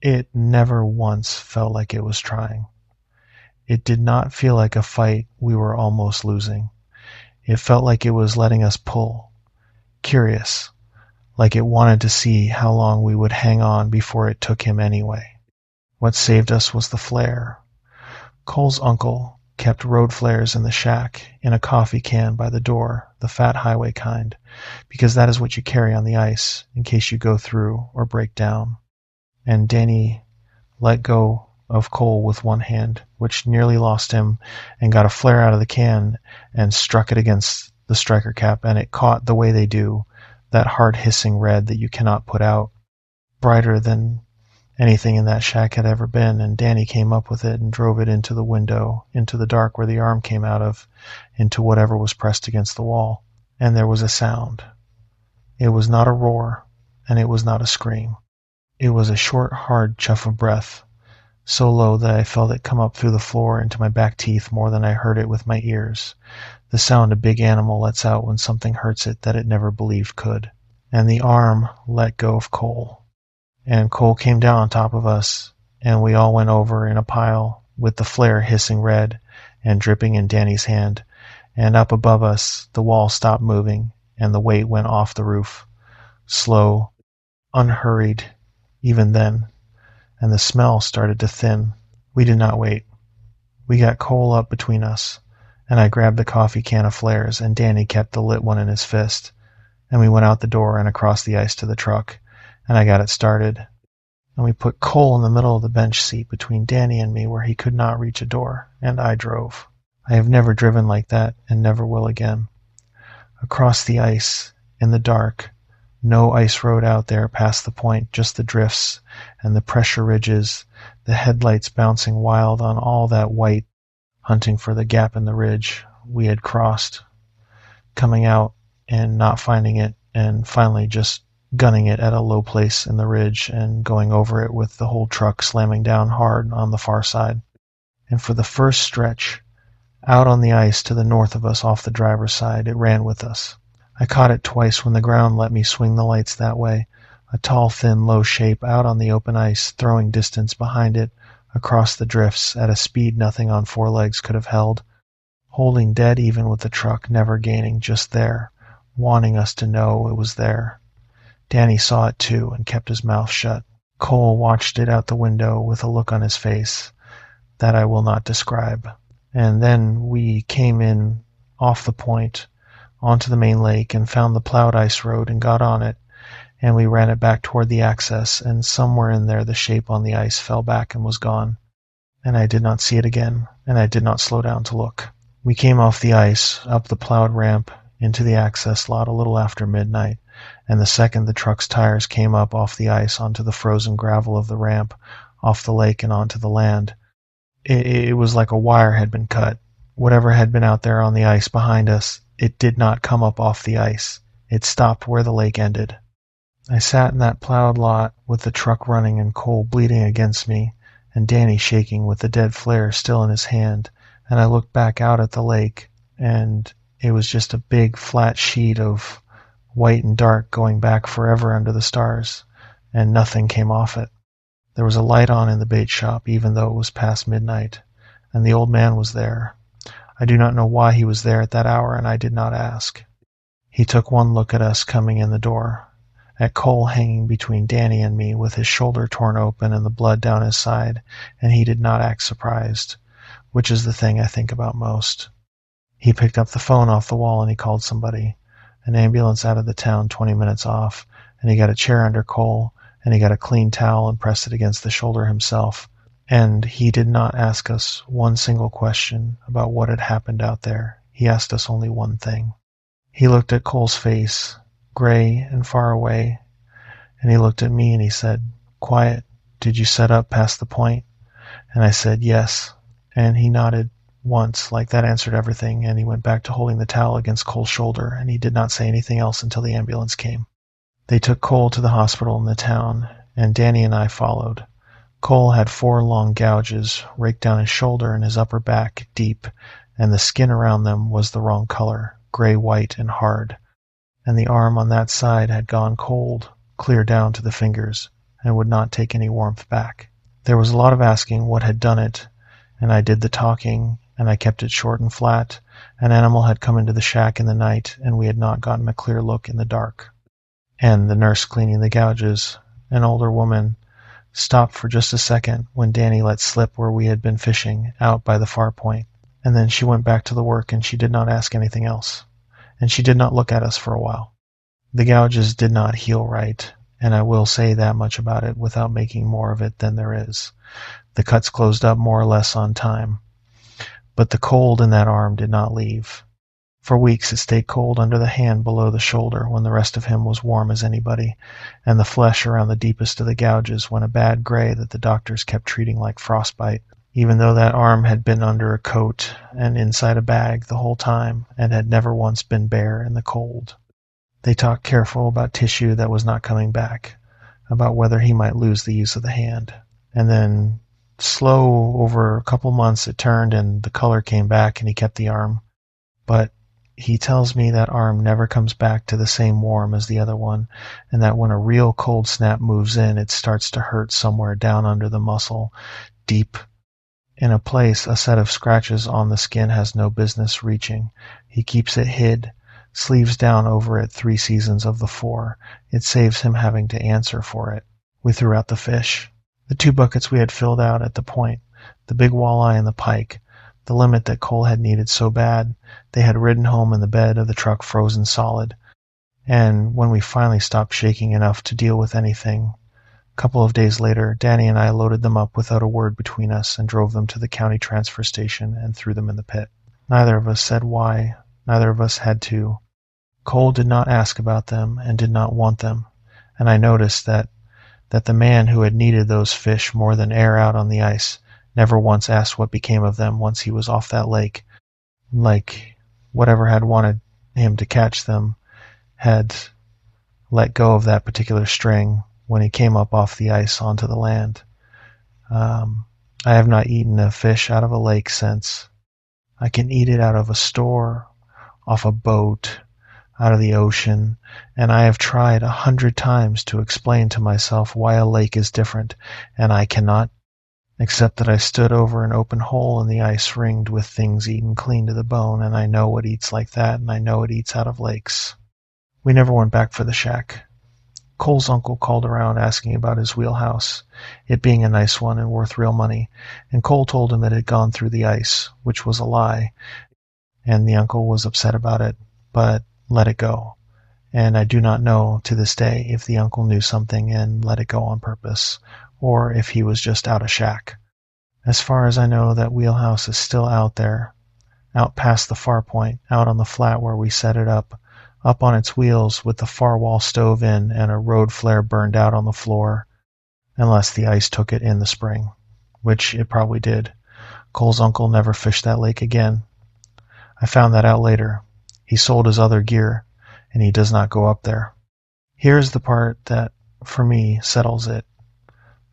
It never once felt like it was trying. It did not feel like a fight we were almost losing. It felt like it was letting us pull, curious, like it wanted to see how long we would hang on before it took him anyway. What saved us was the flare. Cole's uncle kept road flares in the shack, in a coffee can by the door, the fat highway kind, because that is what you carry on the ice in case you go through or break down. And Danny let go of Cole with one hand, which nearly lost him, and got a flare out of the can and struck it against the striker cap, and it caught the way they do, that hard hissing red that you cannot put out, brighter than anything in that shack had ever been. And Danny came up with it and drove it into the window, into the dark where the arm came out of, into whatever was pressed against the wall. And there was a sound. It was not a roar, and it was not a scream. It was a short, hard chuff of breath, so low that I felt it come up through the floor into my back teeth more than I heard it with my ears, the sound a big animal lets out when something hurts it that it never believed could. And the arm let go of Cole, and Cole came down on top of us, and we all went over in a pile, with the flare hissing red and dripping in Danny's hand, and up above us the wall stopped moving, and the weight went off the roof, slow, unhurried, even then, and the smell started to thin. We did not wait. We got Cole up between us, and I grabbed the coffee can of flares, and Danny kept the lit one in his fist, and we went out the door and across the ice to the truck, and I got it started. and we put Cole in the middle of the bench seat between Danny and me where he could not reach a door, and I drove. I have never driven like that and never will again. Across the ice, in the dark, no ice road out there past the point, just the drifts and the pressure ridges, the headlights bouncing wild on all that white, hunting for the gap in the ridge we had crossed, coming out and not finding it, and finally just gunning it at a low place in the ridge and going over it with the whole truck slamming down hard on the far side. And for the first stretch, out on the ice to the north of us off the driver's side, it ran with us. I caught it twice when the ground let me swing the lights that way, a tall, thin, low shape out on the open ice, throwing distance behind it across the drifts at a speed nothing on four legs could have held, holding dead even with the truck, never gaining, just there, wanting us to know it was there. Danny saw it too and kept his mouth shut. Cole watched it out the window with a look on his face that I will not describe. And then we came in off the point onto the main lake and found the plowed ice road and got on it, and we ran it back toward the access, and somewhere in there the shape on the ice fell back and was gone, and I did not see it again, and I did not slow down to look. We came off the ice, up the plowed ramp, into the access lot a little after midnight, and the second the truck's tires came up off the ice onto the frozen gravel of the ramp, off the lake and onto the land, it was like a wire had been cut. Whatever had been out there on the ice behind us, it did not come up off the ice. It stopped where the lake ended. I sat in that plowed lot with the truck running and Cole bleeding against me, and Danny shaking with the dead flare still in his hand, and I looked back out at the lake, and it was just a big flat sheet of white and dark going back forever under the stars, and nothing came off it. There was a light on in the bait shop, even though it was past midnight, and the old man was there. I do not know why he was there at that hour, and I did not ask. He took one look at us coming in the door, at Cole hanging between Danny and me with his shoulder torn open and the blood down his side, and he did not act surprised, which is the thing I think about most. He picked up the phone off the wall and he called somebody. An ambulance out of the town 20 minutes off, and he got a chair under Cole, and he got a clean towel and pressed it against the shoulder himself. And he did not ask us one single question about what had happened out there. He asked us only one thing. He looked at Cole's face, gray and far away, and he looked at me and he said, "Quiet, did you set up past the point?" And I said, "Yes." And he nodded once, like that answered everything, and he went back to holding the towel against Cole's shoulder, and he did not say anything else until the ambulance came. They took Cole to the hospital in the town, and Danny and I followed. Cole had 4 long gouges raked down his shoulder and his upper back, deep, and the skin around them was the wrong color, gray-white and hard, and the arm on that side had gone cold, clear down to the fingers, and would not take any warmth back. There was a lot of asking what had done it, and I did the talking, and I kept it short and flat. An animal had come into the shack in the night, and we had not gotten a clear look in the dark. And the nurse cleaning the gouges, an older woman, stopped for just a second when Danny let slip where we had been fishing, out by the far point, and then she went back to the work and she did not ask anything else, and she did not look at us for a while. The gouges did not heal right, and I will say that much about it without making more of it than there is. The cuts closed up more or less on time, but the cold in that arm did not leave. For weeks it stayed cold under the hand below the shoulder when the rest of him was warm as anybody, and the flesh around the deepest of the gouges went a bad gray that the doctors kept treating like frostbite, even though that arm had been under a coat and inside a bag the whole time and had never once been bare in the cold. They talked careful about tissue that was not coming back, about whether he might lose the use of the hand. And then, slow over a couple months, it turned and the color came back and he kept the arm. But he tells me that arm never comes back to the same warm as the other one, and that when a real cold snap moves in, it starts to hurt somewhere down under the muscle, deep in a place a set of scratches on the skin has no business reaching. He keeps it hid, sleeves down over it 3 seasons of the 4. It saves him having to answer for it. We threw out the fish. The 2 buckets we had filled out at the point, the big walleye and the pike, the limit that Cole had needed so bad, they had ridden home in the bed of the truck frozen solid. And when we finally stopped shaking enough to deal with anything, A couple of days later, Danny and I loaded them up without a word between us and drove them to the county transfer station and threw them in the pit. Neither of us said why. Neither of us had to. Cole did not ask about them and did not want them, and I noticed that the man who had needed those fish more than air out on the ice never once asked what became of them once he was off that lake, like whatever had wanted him to catch them had let go of that particular string when he came up off the ice onto the land. I have not eaten a fish out of a lake since. I can eat it out of a store, off a boat, out of the ocean, and I have tried 100 times to explain to myself why a lake is different, and I cannot, except that I stood over an open hole in the ice ringed with things eaten clean to the bone, and I know what eats like that, and I know it eats out of lakes. We never went back for the shack. Cole's uncle called around asking about his wheelhouse, it being a nice one and worth real money, and Cole told him it had gone through the ice, which was a lie, and the uncle was upset about it, but let it go. And I do not know to this day if the uncle knew something and let it go on purpose, or if he was just out of shack. As far as I know, that wheelhouse is still out there, out past the far point, out on the flat where we set it up on its wheels with the far wall stove in and a road flare burned out on the floor, unless the ice took it in the spring, which it probably did. Cole's uncle never fished that lake again. I found that out later. He sold his other gear, and he does not go up there. Here's the part that, for me, settles it,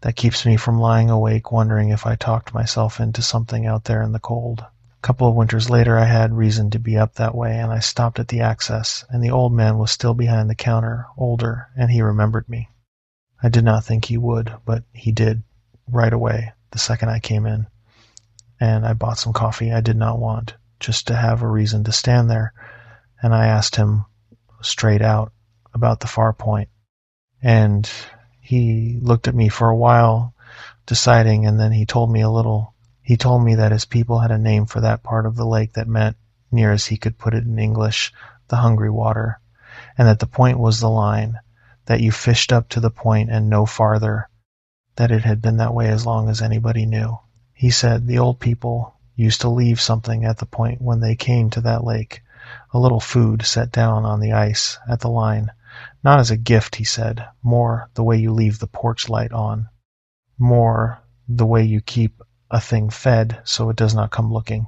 that keeps me from lying awake wondering if I talked myself into something out there in the cold. A couple of winters later I had reason to be up that way, and I stopped at the access, and the old man was still behind the counter, older, and he remembered me. I did not think he would, but he did, right away, the second I came in. And I bought some coffee I did not want, just to have a reason to stand there, and I asked him straight out about the far point. And he looked at me for a while, deciding, and then he told me a little. He told me that his people had a name for that part of the lake that meant, near as he could put it in English, the hungry water, and that the point was the line, that you fished up to the point and no farther, that it had been that way as long as anybody knew. He said the old people used to leave something at the point when they came to that lake, a little food set down on the ice at the line, not as a gift, he said, more the way you leave the porch light on, more the way you keep a thing fed so it does not come looking,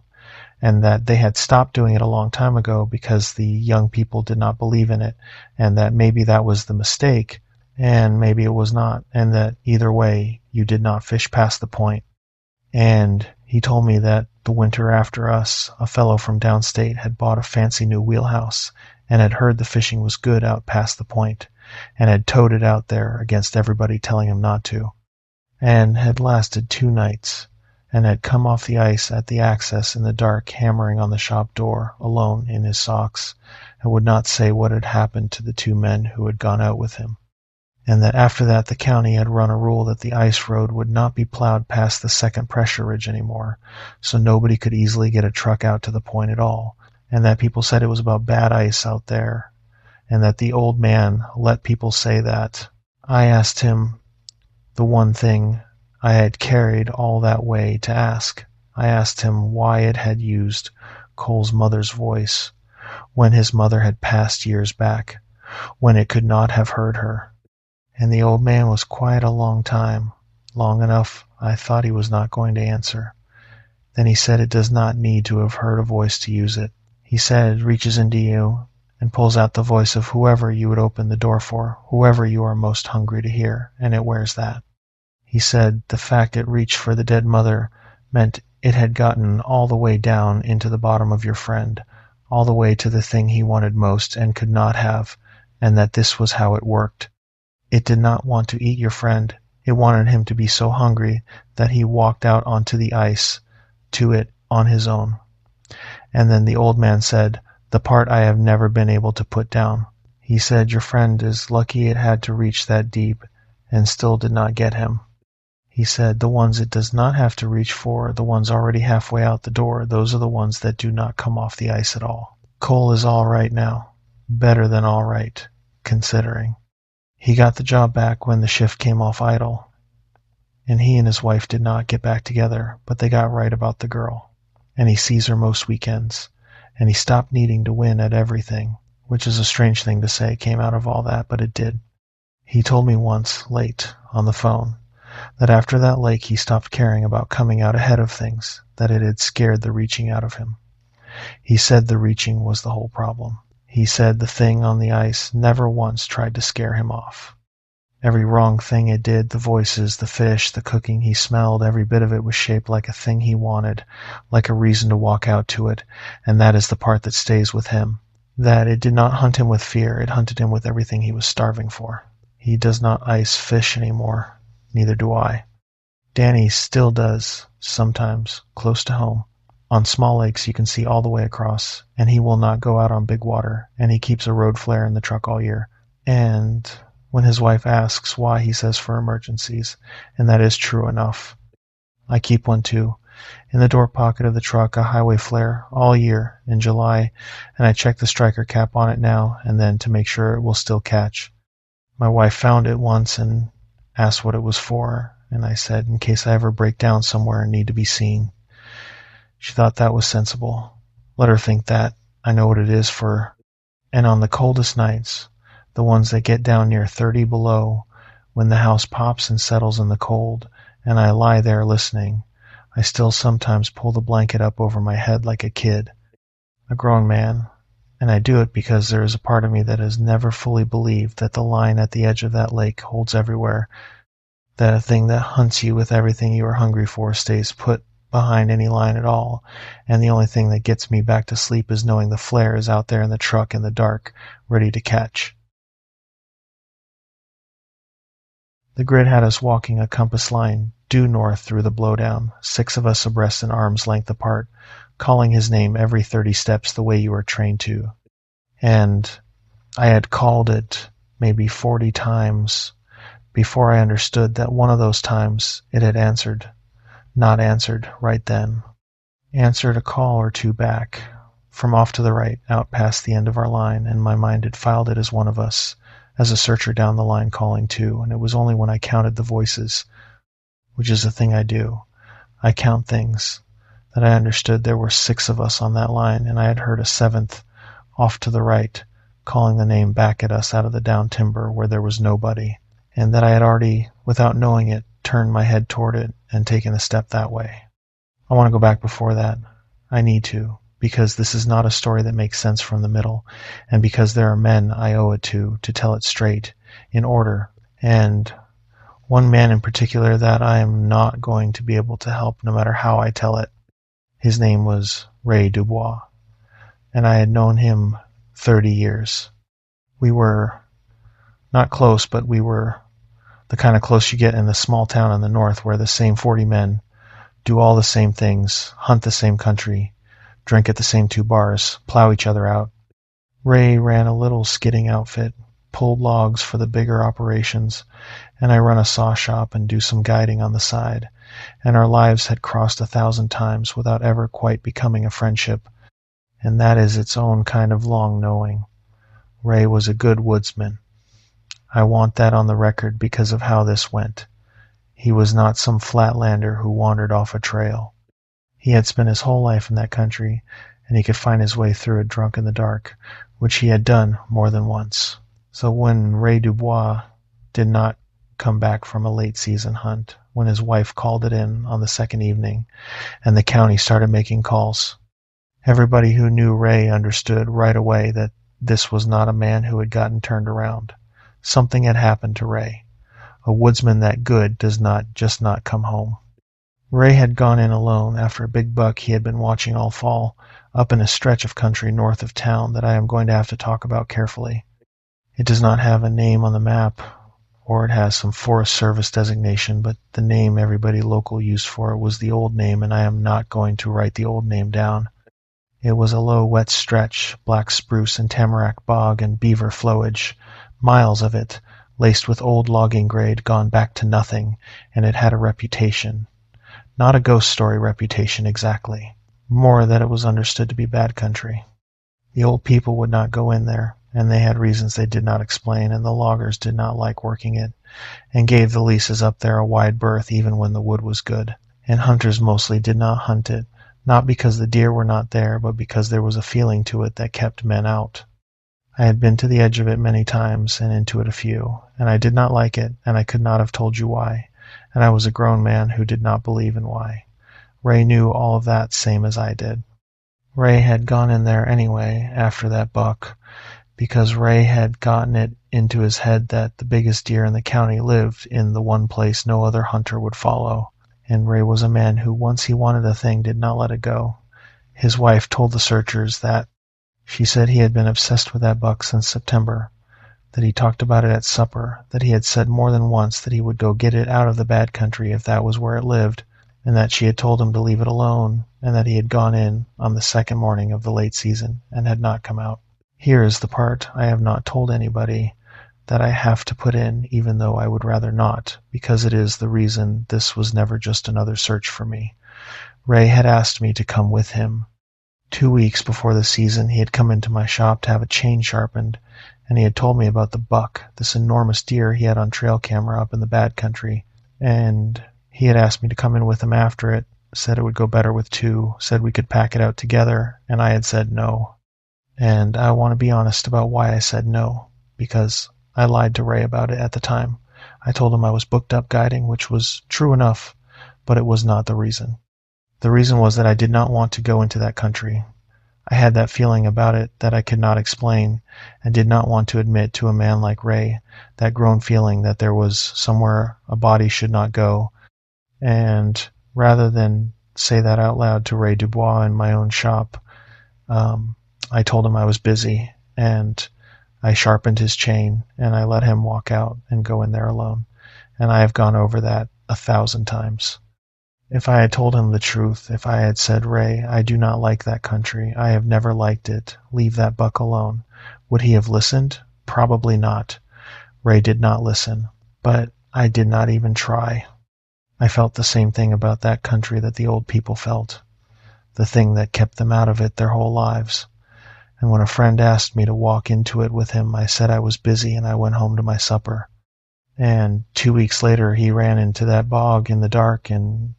and that they had stopped doing it a long time ago because the young people did not believe in it, and that maybe that was the mistake, and maybe it was not, and that either way you did not fish past the point. And he told me that the winter after us, a fellow from downstate had bought a fancy new wheelhouse and had heard the fishing was good out past the point, and had towed it out there against everybody telling him not to, and had lasted 2 nights, and had come off the ice at the access in the dark, hammering on the shop door, alone in his socks, and would not say what had happened to the 2 men who had gone out with him, and that after that the county had run a rule that the ice road would not be plowed past the second pressure ridge anymore, so nobody could easily get a truck out to the point at all, and that people said it was about bad ice out there, and that the old man let people say that. I asked him the one thing I had carried all that way to ask. I asked him why it had used Cole's mother's voice when his mother had passed years back, when it could not have heard her. And the old man was quiet a long time, long enough I thought he was not going to answer. Then he said it does not need to have heard a voice to use it. He said it reaches into you and pulls out the voice of whoever you would open the door for, whoever you are most hungry to hear, and it wears that. He said the fact it reached for the dead mother meant it had gotten all the way down into the bottom of your friend, all the way to the thing he wanted most and could not have, and that this was how it worked. It did not want to eat your friend. It wanted him to be so hungry that he walked out onto the ice to it on his own. And then the old man said, the part I have never been able to put down. He said your friend is lucky it had to reach that deep and still did not get him. He said the ones it does not have to reach for, the ones already halfway out the door, those are the ones that do not come off the ice at all. Cole is all right now. Better than all right, considering. He got the job back when the shift came off idle, and he and his wife did not get back together, but they got right about the girl, and he sees her most weekends, and he stopped needing to win at everything, which is a strange thing to say came out of all that, but it did. He told me once, late, on the phone, that after that lake he stopped caring about coming out ahead of things, that it had scared the reaching out of him. He said the reaching was the whole problem. He said the thing on the ice never once tried to scare him off. Every wrong thing it did, the voices, the fish, the cooking he smelled, every bit of it was shaped like a thing he wanted, like a reason to walk out to it, and that is the part that stays with him. That it did not hunt him with fear, it hunted him with everything he was starving for. He does not ice fish anymore, neither do I. Danny still does, sometimes, close to home. On small lakes you can see all the way across, and he will not go out on big water, and he keeps a road flare in the truck all year. And when his wife asks why, he says for emergencies, and that is true enough. I keep one too, in the door pocket of the truck, a highway flare, all year, in July, and I check the striker cap on it now and then to make sure it will still catch. My wife found it once and asked what it was for, and I said, in case I ever break down somewhere and need to be seen. She thought that was sensible. Let her think that. I know what it is for. And on the coldest nights, the ones that get down near 30 below, when the house pops and settles in the cold, and I lie there listening, I still sometimes pull the blanket up over my head like a kid, a grown man, and I do it because there is a part of me that has never fully believed that the line at the edge of that lake holds everywhere, that a thing that hunts you with everything you are hungry for stays put behind any line at all, and the only thing that gets me back to sleep is knowing the flare is out there in the truck in the dark, ready to catch. The grid had us walking a compass line due north through the blowdown, 6 of us abreast and arm's length apart, calling his name every 30 steps the way you are trained to. And I had called it maybe 40 times before I understood that one of those times it had answered. Not answered right then. Answered a call or two back, from off to the right, out past the end of our line, and my mind had filed it as one of us, as a searcher down the line calling too, and it was only when I counted the voices, which is a thing I do. I count things, that I understood there were 6 of us on that line, and I had heard a 7th, off to the right, calling the name back at us out of the down timber where there was nobody, and that I had already, without knowing it, turned my head toward it and taken a step that way. I want to go back before that. I need to, because this is not a story that makes sense from the middle, and because there are men I owe it to tell it straight, in order, and one man in particular that I am not going to be able to help no matter how I tell it. His name was Ray Dubois, and I had known him 30 years. We were not close, but we were the kind of close you get in a small town in the north where the same 40 men do all the same things, hunt the same country, drink at the same 2 bars, plow each other out. Ray ran a little skidding outfit, pulled logs for the bigger operations, and I run a saw shop and do some guiding on the side, and our lives had crossed 1,000 times without ever quite becoming a friendship, and that is its own kind of long knowing. Ray was a good woodsman. I want that on the record because of how this went. He was not some flatlander who wandered off a trail. He had spent his whole life in that country, and he could find his way through it drunk in the dark, which he had done more than once. So when Ray Dubois did not come back from a late season hunt, when his wife called it in on the second evening, and the county started making calls, everybody who knew Ray understood right away that this was not a man who had gotten turned around. Something had happened to Ray. A woodsman that good does not just not come home. Ray had gone in alone after a big buck he had been watching all fall, up in a stretch of country north of town that I am going to have to talk about carefully. It does not have a name on the map, or it has some Forest Service designation, but the name everybody local used for it was the old name, and I am not going to write the old name down. It was a low, wet stretch, black spruce and tamarack bog and beaver flowage, miles of it, laced with old logging grade gone back to nothing, and it had a reputation. Not a ghost story reputation exactly, more that it was understood to be bad country. The old people would not go in there, and they had reasons they did not explain, and the loggers did not like working it, and gave the leases up there a wide berth even when the wood was good. And hunters mostly did not hunt it, not because the deer were not there, but because there was a feeling to it that kept men out. I had been to the edge of it many times, and into it a few, and I did not like it, and I could not have told you why, and I was a grown man who did not believe in why. Ray knew all of that same as I did. Ray had gone in there anyway after that buck, because Ray had gotten it into his head that the biggest deer in the county lived in the one place no other hunter would follow, and Ray was a man who, once he wanted a thing, did not let it go. His wife told the searchers that. She said he had been obsessed with that buck since September, that he talked about it at supper, that he had said more than once that he would go get it out of the bad country if that was where it lived, and that she had told him to leave it alone, and that he had gone in on the second morning of the late season and had not come out. Here is the part I have not told anybody that I have to put in, even though I would rather not, because it is the reason this was never just another search for me. Ray had asked me to come with him. 2 weeks before the season, he had come into my shop to have a chain sharpened, and he had told me about the buck, this enormous deer he had on trail camera up in the bad country, and he had asked me to come in with him after it, said it would go better with two, said we could pack it out together, and I had said no. And I want to be honest about why I said no, because I lied to Ray about it at the time. I told him I was booked up guiding, which was true enough, but it was not the reason. The reason was that I did not want to go into that country. I had that feeling about it that I could not explain, and did not want to admit to a man like Ray that grown feeling that there was somewhere a body should not go. And rather than say that out loud to Ray Dubois in my own shop, I told him I was busy, and I sharpened his chain, and I let him walk out and go in there alone. And I have gone over that 1,000 times. If I had told him the truth, if I had said, Ray, I do not like that country, I have never liked it, leave that buck alone, would he have listened? Probably not. Ray did not listen, but I did not even try. I felt the same thing about that country that the old people felt, the thing that kept them out of it their whole lives. And when a friend asked me to walk into it with him, I said I was busy and I went home to my supper. And 2 weeks later, he ran into that bog in the dark, and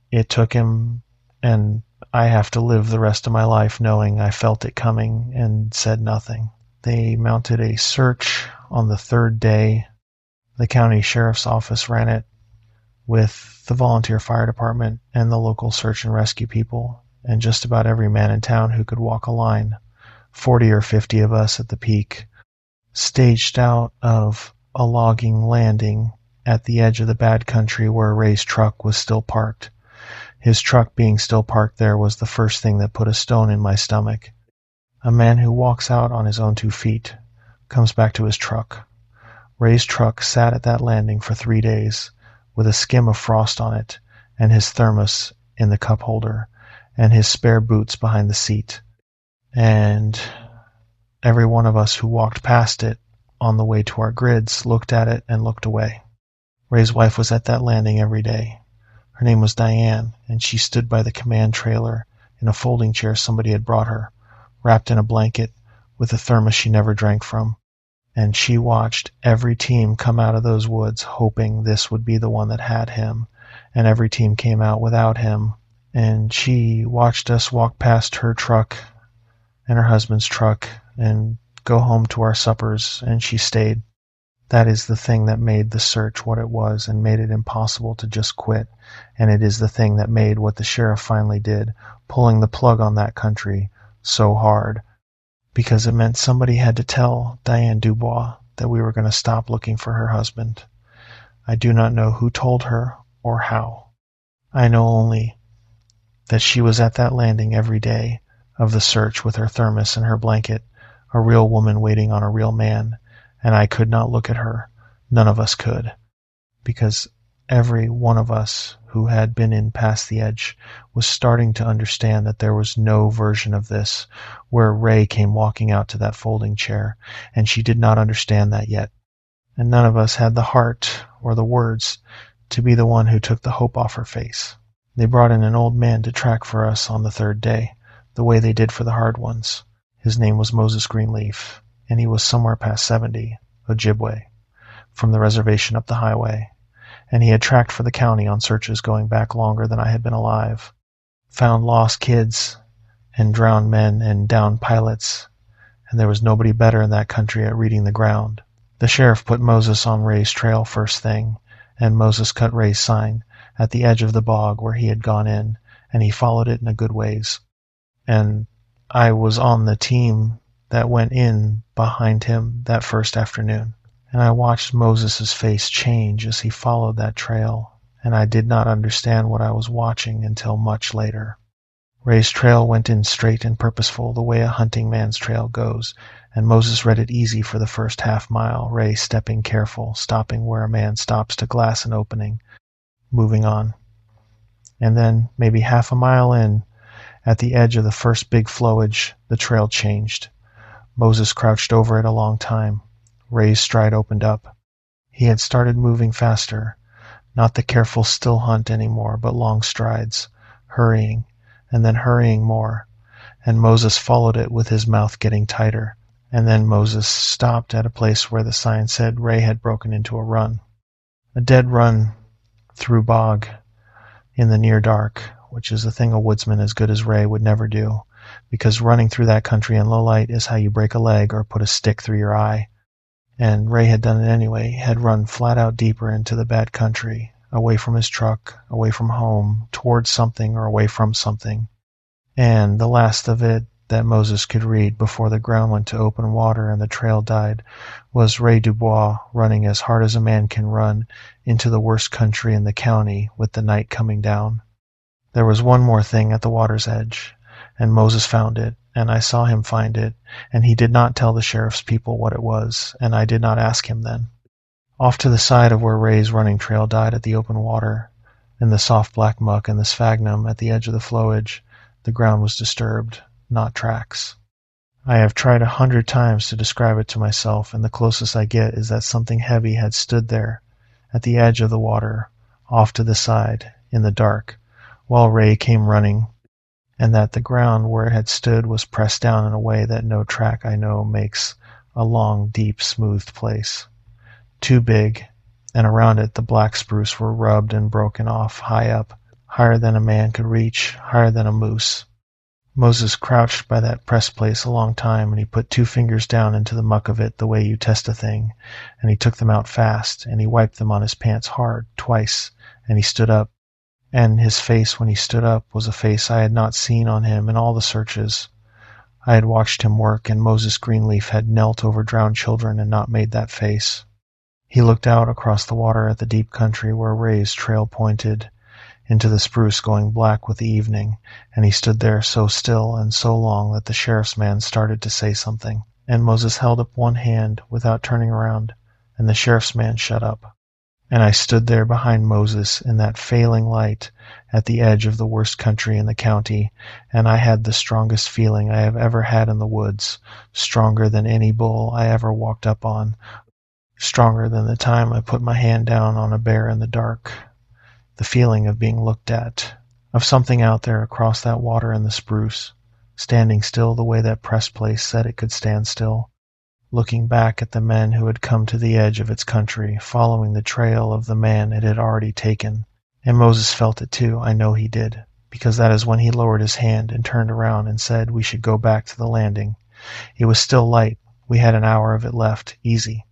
it took him, and I have to live the rest of my life knowing I felt it coming and said nothing. They mounted a search on the third day. The county sheriff's office ran it with the volunteer fire department and the local search and rescue people, and just about every man in town who could walk a line. 40 or 50 of us at the peak, staged out of a logging landing at the edge of the bad country where Ray's truck was still parked. His truck being still parked there was the first thing that put a stone in my stomach. A man who walks out on his own 2 feet comes back to his truck. Ray's truck sat at that landing for 3 days with a skim of frost on it, and his thermos in the cup holder, and his spare boots behind the seat. And every one of us who walked past it on the way to our grids looked at it and looked away. Ray's wife was at that landing every day. Her name was Diane, and she stood by the command trailer in a folding chair somebody had brought her, wrapped in a blanket with a thermos she never drank from. And she watched every team come out of those woods hoping this would be the one that had him, and every team came out without him. And she watched us walk past her truck and her husband's truck and go home to our suppers, and she stayed. That is the thing that made the search what it was and made it impossible to just quit, and it is the thing that made what the sheriff finally did, pulling the plug on that country, so hard, because it meant somebody had to tell Diane Dubois that we were going to stop looking for her husband. I do not know who told her or how. I know only that she was at that landing every day of the search with her thermos and her blanket, a real woman waiting on a real man, and I could not look at her. None of us could, because every one of us who had been in past the edge was starting to understand that there was no version of this where Ray came walking out to that folding chair, and she did not understand that yet. And none of us had the heart or the words to be the one who took the hope off her face. They brought in an old man to track for us on the third day, the way they did for the hard ones. His name was Moses Greenleaf, and he was somewhere past 70, Ojibwe, from the reservation up the highway, and he had tracked for the county on searches going back longer than I had been alive. Found lost kids and drowned men and downed pilots, and there was nobody better in that country at reading the ground. The sheriff put Moses on Ray's trail first thing, and Moses cut Ray's sign at the edge of the bog where he had gone in, and he followed it in a good ways. And I was on the team that went in behind him that first afternoon, and I watched Moses's face change as he followed that trail, and I did not understand what I was watching until much later. Ray's trail went in straight and purposeful the way a hunting man's trail goes, and Moses read it easy for the first half mile, Ray stepping careful, stopping where a man stops to glass an opening, moving on. And then, maybe half a mile in, at the edge of the first big flowage, the trail changed. Moses crouched over it a long time. Ray's stride opened up. He had started moving faster, not the careful still hunt anymore, but long strides, hurrying, and then hurrying more, and Moses followed it with his mouth getting tighter. And then Moses stopped at a place where the sign said Ray had broken into a run. A dead run through bog in the near dark, which is a thing a woodsman as good as Ray would never do, because running through that country in low light is how you break a leg or put a stick through your eye. And Ray had done it anyway, had run flat out deeper into the bad country, away from his truck, away from home, towards something or away from something. And the last of it that Moses could read before the ground went to open water and the trail died was Ray Dubois running as hard as a man can run into the worst country in the county with the night coming down. There was one more thing at the water's edge, and Moses found it, and I saw him find it, and he did not tell the sheriff's people what it was, and I did not ask him then. Off to the side of where Ray's running trail died at the open water, in the soft black muck and the sphagnum at the edge of the flowage, the ground was disturbed, not tracks. I have tried 100 times to describe it to myself, and the closest I get is that something heavy had stood there, at the edge of the water, off to the side, in the dark, while Ray came running, and that the ground where it had stood was pressed down in a way that no track I know makes a long, deep, smoothed place. Too big, and around it the black spruce were rubbed and broken off high up, higher than a man could reach, higher than a moose. Moses crouched by that pressed place a long time, and he put 2 fingers down into the muck of it the way you test a thing, and he took them out fast, and he wiped them on his pants hard, twice, and he stood up. And his face when he stood up was a face I had not seen on him in all the searches. I had watched him work, and Moses Greenleaf had knelt over drowned children and not made that face. He looked out across the water at the deep country where Ray's trail pointed, into the spruce going black with the evening, and he stood there so still and so long that the sheriff's man started to say something, and Moses held up one hand without turning around, and the sheriff's man shut up. And I stood there behind Moses in that failing light at the edge of the worst country in the county, and I had the strongest feeling I have ever had in the woods, stronger than any bull I ever walked up on, stronger than the time I put my hand down on a bear in the dark. The feeling of being looked at, of something out there across that water in the spruce, standing still the way that press place said it could stand still, looking back at the men who had come to the edge of its country, following the trail of the man it had already taken. And Moses felt it too, I know he did, because that is when he lowered his hand and turned around and said we should go back to the landing. It was still light. We had an hour of it left, easy.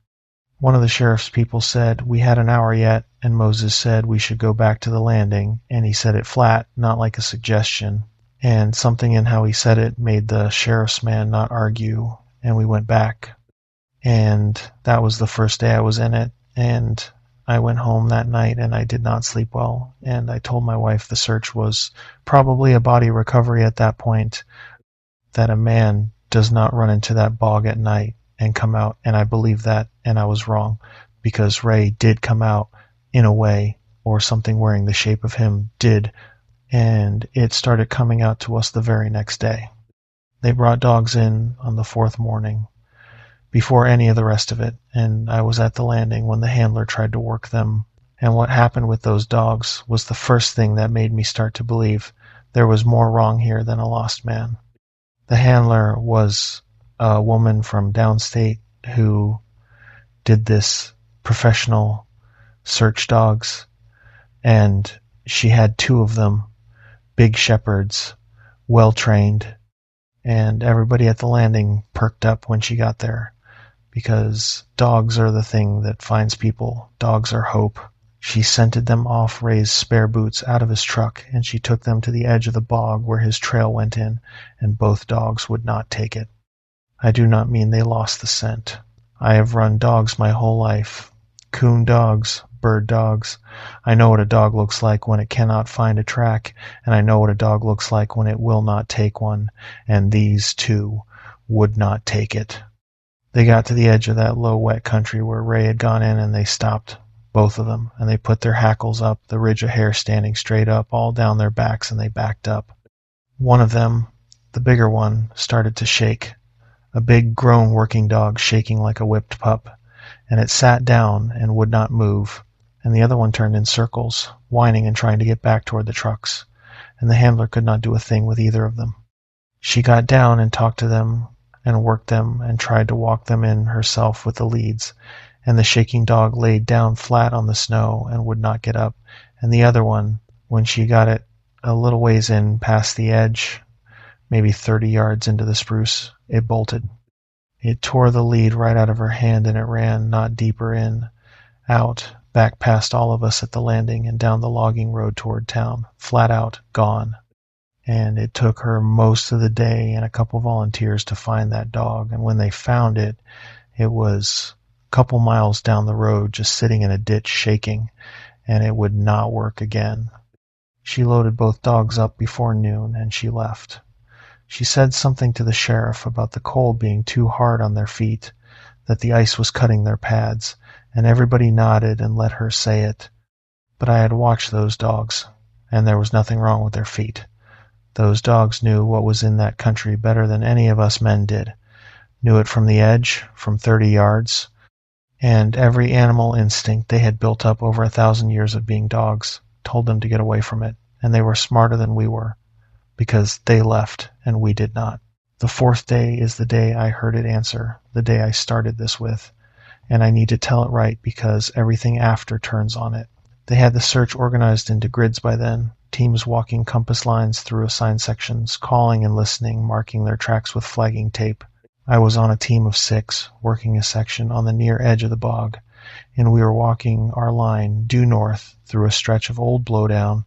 One of the sheriff's people said we had an hour yet, and Moses said we should go back to the landing, and he said it flat, not like a suggestion, and something in how he said it made the sheriff's man not argue, and we went back. And that was the first day I was in it, and I went home that night and I did not sleep well, and I told my wife the search was probably a body recovery at that point, that a man does not run into that bog at night and come out, and I believed that, and I was wrong, because Ray did come out in a way, or something wearing the shape of him did, and it started coming out to us the very next day. They brought dogs in on the 4th morning, before any of the rest of it, and I was at the landing when the handler tried to work them, and what happened with those dogs was the first thing that made me start to believe there was more wrong here than a lost man. The handler was a woman from downstate who did this professional search dogs, and she had 2 of them, big shepherds, well trained, and everybody at the landing perked up when she got there, because dogs are the thing that finds people. Dogs are hope. She scented them off Ray's spare boots out of his truck, and she took them to the edge of the bog where his trail went in, and both dogs would not take it. I do not mean they lost the scent. I have run dogs my whole life. Coon dogs, bird dogs. I know what a dog looks like when it cannot find a track, and I know what a dog looks like when it will not take one, and these 2 would not take it. They got to the edge of that low, wet country where Ray had gone in, and they stopped, both of them, and they put their hackles up, the ridge of hair standing straight up, all down their backs, and they backed up. One of them, the bigger one, started to shake, a big, grown working dog shaking like a whipped pup, and it sat down and would not move, and the other one turned in circles, whining and trying to get back toward the trucks, and the handler could not do a thing with either of them. She got down and talked to them and worked them and tried to walk them in herself with the leads, and the shaking dog laid down flat on the snow and would not get up, and the other one, when she got it a little ways in past the edge, maybe 30 yards into the spruce, it bolted. It tore the lead right out of her hand, and it ran not deeper in, out, back past all of us at the landing and down the logging road toward town, flat out, gone. And it took her most of the day and a couple volunteers to find that dog, and when they found it, it was a couple miles down the road just sitting in a ditch shaking, and it would not work again. She loaded both dogs up before noon, and she left. She said something to the sheriff about the cold being too hard on their feet, that the ice was cutting their pads, and everybody nodded and let her say it. But I had watched those dogs, and there was nothing wrong with their feet. Those dogs knew what was in that country better than any of us men did, knew it from the edge, from 30 yards, and every animal instinct they had built up over 1,000 years of being dogs told them to get away from it, and they were smarter than we were, because they left and we did not. The 4th day is the day I heard it answer, the day I started this with, and I need to tell it right because everything after turns on it. They had the search organized into grids by then, teams walking compass lines through assigned sections, calling and listening, marking their tracks with flagging tape. I was on a team of 6, working a section on the near edge of the bog, and we were walking our line due north through a stretch of old blowdown,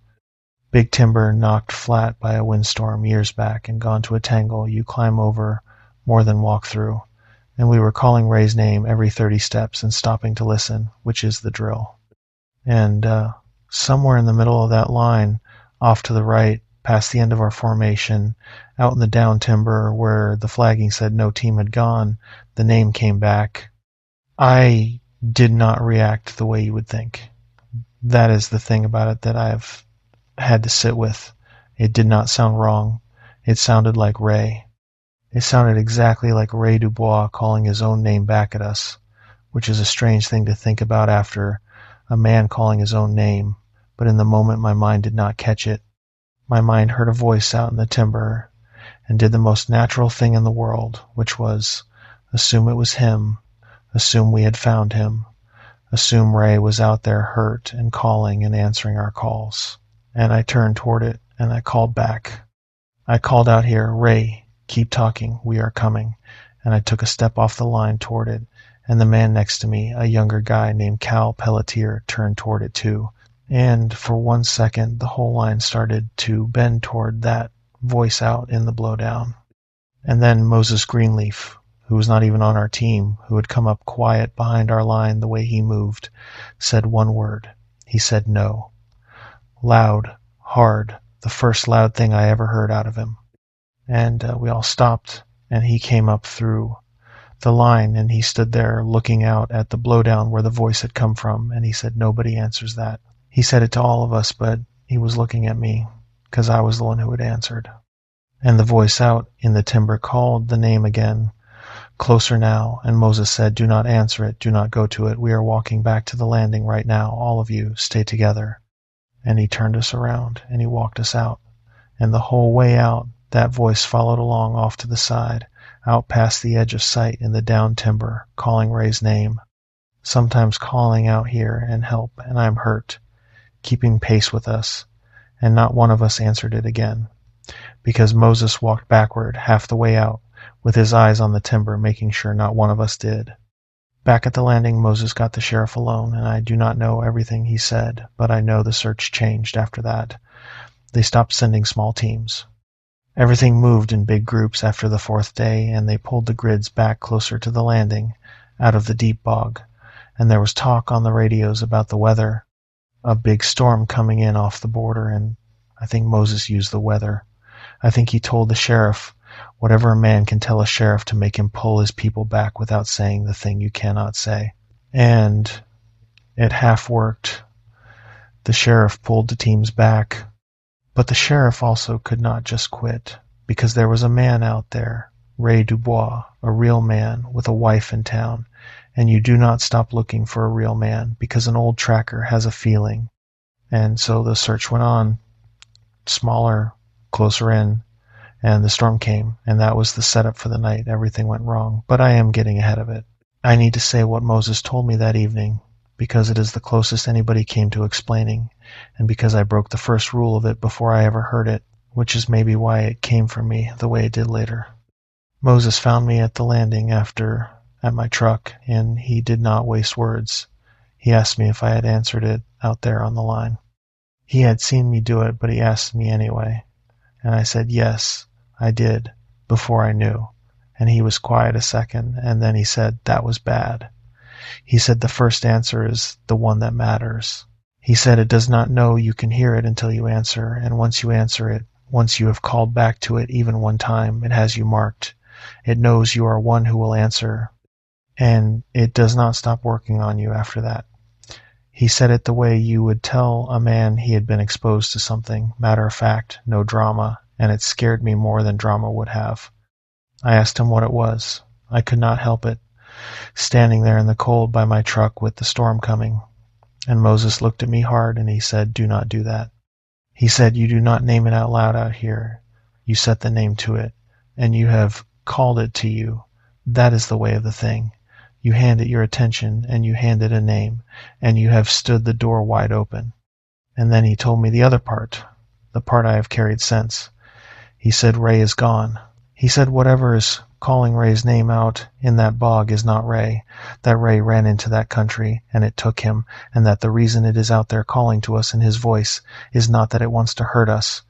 big timber knocked flat by a windstorm years back and gone to a tangle you climb over more than walk through, and we were calling Ray's name every 30 steps and stopping to listen, which is the drill. And somewhere in the middle of that line, off to the right, past the end of our formation, out in the down timber where the flagging said no team had gone, the name came back. I did not react the way you would think. That is the thing about it that I've had to sit with. It did not sound wrong. It sounded like Ray. It sounded exactly like Ray Dubois calling his own name back at us, which is a strange thing to think about after a man calling his own name, but in the moment my mind did not catch it. My mind heard a voice out in the timber and did the most natural thing in the world, which was assume it was him, assume we had found him, assume Ray was out there hurt and calling and answering our calls. And I turned toward it and I called back. I called out here, Ray, keep talking, we are coming. And I took a step off the line toward it, and the man next to me, a younger guy named Cal Pelletier, turned toward it too. And for 1 second, the whole line started to bend toward that voice out in the blowdown. And then Moses Greenleaf, who was not even on our team, who had come up quiet behind our line the way he moved, said one word. He said no. Loud, hard, the first loud thing I ever heard out of him. And we all stopped, and he came up through the line, and he stood there looking out at the blowdown where the voice had come from, and he said, nobody answers that. He said it to all of us, but he was looking at me, because I was the one who had answered. And the voice out in the timber called the name again, closer now, and Moses said, do not answer it, do not go to it, we are walking back to the landing right now, all of you, stay together. And he turned us around, and he walked us out, and the whole way out, that voice followed along off to the side, out past the edge of sight in the down timber, calling Ray's name, sometimes calling out here and help, and I'm hurt, keeping pace with us, and not one of us answered it again, because Moses walked backward half the way out, with his eyes on the timber, making sure not one of us did. Back at the landing, Moses got the sheriff alone, and I do not know everything he said, but I know the search changed after that. They stopped sending small teams. Everything moved in big groups after the fourth day, and they pulled the grids back closer to the landing, out of the deep bog, and there was talk on the radios about the weather, a big storm coming in off the border, and I think Moses used the weather. I think he told the sheriff whatever a man can tell a sheriff to make him pull his people back without saying the thing you cannot say. And it half worked. The sheriff pulled the teams back. But the sheriff also could not just quit, because there was a man out there, Ray Dubois, a real man with a wife in town, and you do not stop looking for a real man, because an old tracker has a feeling. And so the search went on, smaller, closer in, and the storm came, and that was the setup for the night. Everything went wrong, but I am getting ahead of it. I need to say what Moses told me that evening, because it is the closest anybody came to explaining, and because I broke the first rule of it before I ever heard it, which is maybe why it came from me the way it did later. Moses found me at the landing at my truck, and he did not waste words. He asked me if I had answered it out there on the line. He had seen me do it, but he asked me anyway, and I said yes, I did, before I knew, and he was quiet a second, and then he said, "That was bad." He said the first answer is the one that matters. He said it does not know you can hear it until you answer, and once you answer it, once you have called back to it even one time, it has you marked. It knows you are one who will answer, and it does not stop working on you after that. He said it the way you would tell a man he had been exposed to something, matter of fact, no drama, and it scared me more than drama would have. I asked him what it was. I could not help it, standing there in the cold by my truck with the storm coming. And Moses looked at me hard and he said, "Do not do that." He said, "You do not name it out loud out here. You set the name to it, and you have called it to you. That is the way of the thing. You hand it your attention, and you hand it a name, and you have stood the door wide open." And then he told me the other part, the part I have carried since. He said, "Ray is gone." He said whatever is calling Ray's name out in that bog is not Ray, that Ray ran into that country, and it took him, and that the reason it is out there calling to us in his voice is not that it wants to hurt us.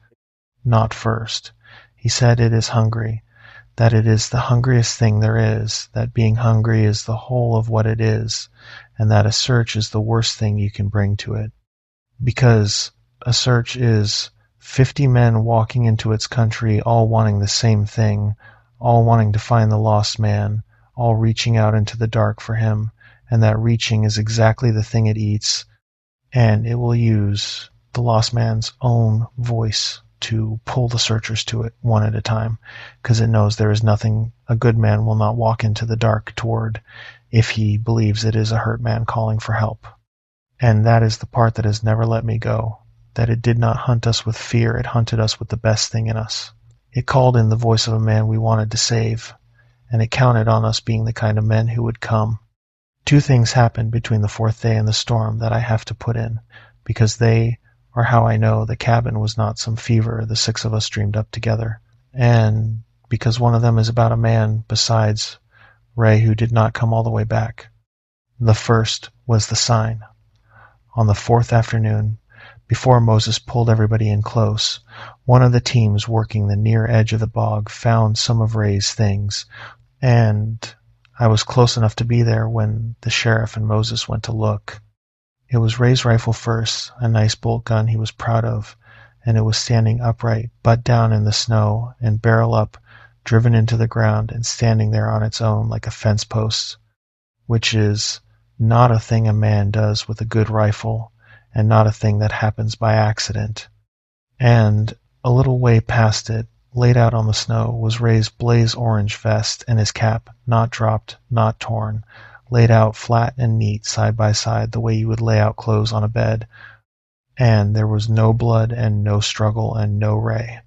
Not first. He said it is hungry, that it is the hungriest thing there is, that being hungry is the whole of what it is, and that a search is the worst thing you can bring to it. Because a search is 50 men walking into its country, all wanting the same thing, all wanting to find the lost man, all reaching out into the dark for him, and that reaching is exactly the thing it eats, and it will use the lost man's own voice to pull the searchers to it one at a time, because it knows there is nothing a good man will not walk into the dark toward if he believes it is a hurt man calling for help. And that is the part that has never let me go, that it did not hunt us with fear, it hunted us with the best thing in us. It called in the voice of a man we wanted to save, and it counted on us being the kind of men who would come. 2 things happened between the 4th day and the storm that I have to put in, because they are how I know the cabin was not some fever the 6 of us dreamed up together, and because one of them is about a man besides Ray who did not come all the way back. The first was the sign. On the 4th afternoon, before Moses pulled everybody in close, one of the teams working the near edge of the bog found some of Ray's things, and I was close enough to be there when the sheriff and Moses went to look. It was Ray's rifle first, a nice bolt gun he was proud of, and it was standing upright, butt down in the snow, and barrel up, driven into the ground and standing there on its own like a fence post, which is not a thing a man does with a good rifle, and not a thing that happens by accident. And a little way past it, laid out on the snow, was Ray's blaze orange vest and his cap, not dropped, not torn, laid out flat and neat side by side the way you would lay out clothes on a bed. And there was no blood and no struggle and no Ray.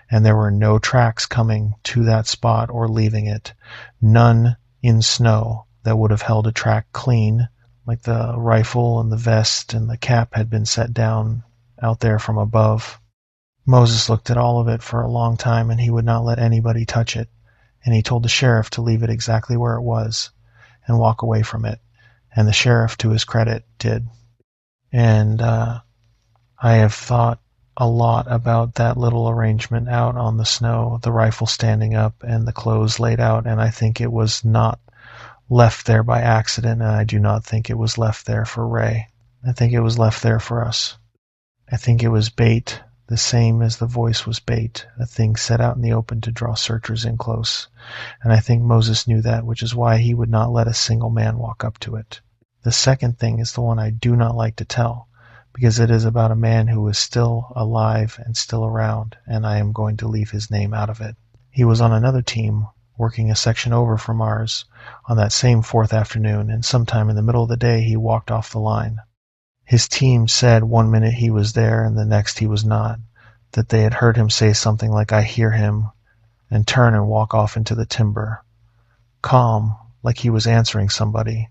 and there were no tracks coming to that spot or leaving it. None in snow that would have held a track clean, like the rifle and the vest and the cap had been set down out there from above. Moses looked at all of it for a long time, and he would not let anybody touch it, and he told the sheriff to leave it exactly where it was and walk away from it, and the sheriff, to his credit, did. And I have thought a lot about that little arrangement out on the snow, the rifle standing up and the clothes laid out, and I think it was not left there by accident, and I do not think it was left there for Ray. I think it was left there for us. I think it was bait, the same as the voice was bait, a thing set out in the open to draw searchers in close. And I think Moses knew that, which is why he would not let a single man walk up to it. The second thing is the one I do not like to tell, because it is about a man who is still alive and still around, and I am going to leave his name out of it. He was on another team, working a section over from ours, on that same 4th afternoon, and sometime in the middle of the day he walked off the line. His team said one minute he was there and the next he was not, that they had heard him say something like, "I hear him," and turn and walk off into the timber, calm, like he was answering somebody.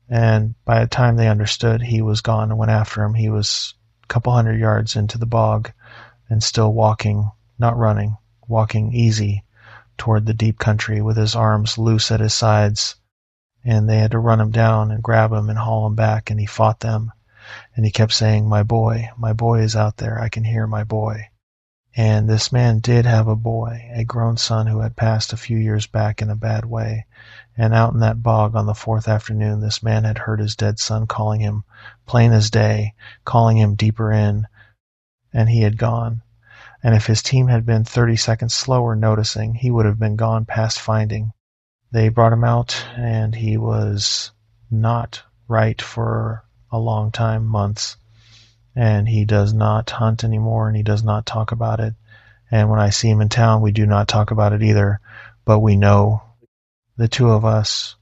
And by the time they understood, he was gone and went after him. He was a couple 100 yards into the bog and still walking, not running, walking easy toward the deep country with his arms loose at his sides. And they had to run him down and grab him and haul him back, and he fought them. And he kept saying, my boy is out there. I can hear my boy." And this man did have a boy, a grown son who had passed a few years back in a bad way. And out in that bog on the 4th afternoon, this man had heard his dead son calling him, plain as day, calling him deeper in, and he had gone. And if his team had been 30 seconds slower noticing, he would have been gone past finding. They brought him out, and he was not right for a long time, months. And he does not hunt anymore, and he does not talk about it. And when I see him in town, we do not talk about it either. But we know, the two of us,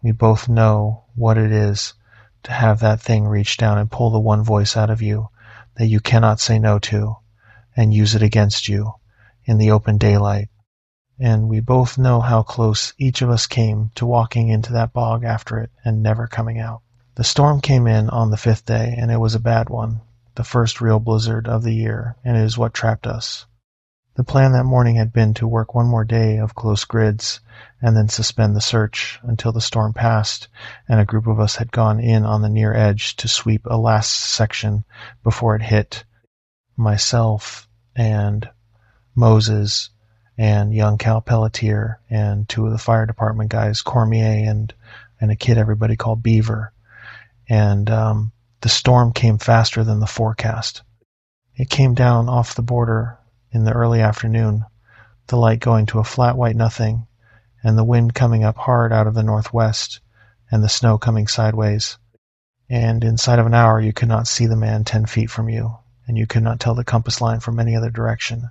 we both know what it is to have that thing reach down and pull the one voice out of you that you cannot say no to, and use it against you in the open daylight. And we both know how close each of us came to walking into that bog after it and never coming out. The storm came in on the 5th day, and it was a bad one, the first real blizzard of the year, and it is what trapped us. The plan that morning had been to work one more day of close grids and then suspend the search until the storm passed and a group of us had gone in on the near edge to sweep a last section before it hit. Myself and Moses and young Cal Pelletier and 2 of the fire department guys, Cormier and a kid everybody called Beaver. And the storm came faster than the forecast. It came down off the border in the early afternoon, the light going to a flat white nothing, and the wind coming up hard out of the northwest, and the snow coming sideways. And inside of an hour you could not see the man 10 feet from you, and you could not tell the compass line from any other direction,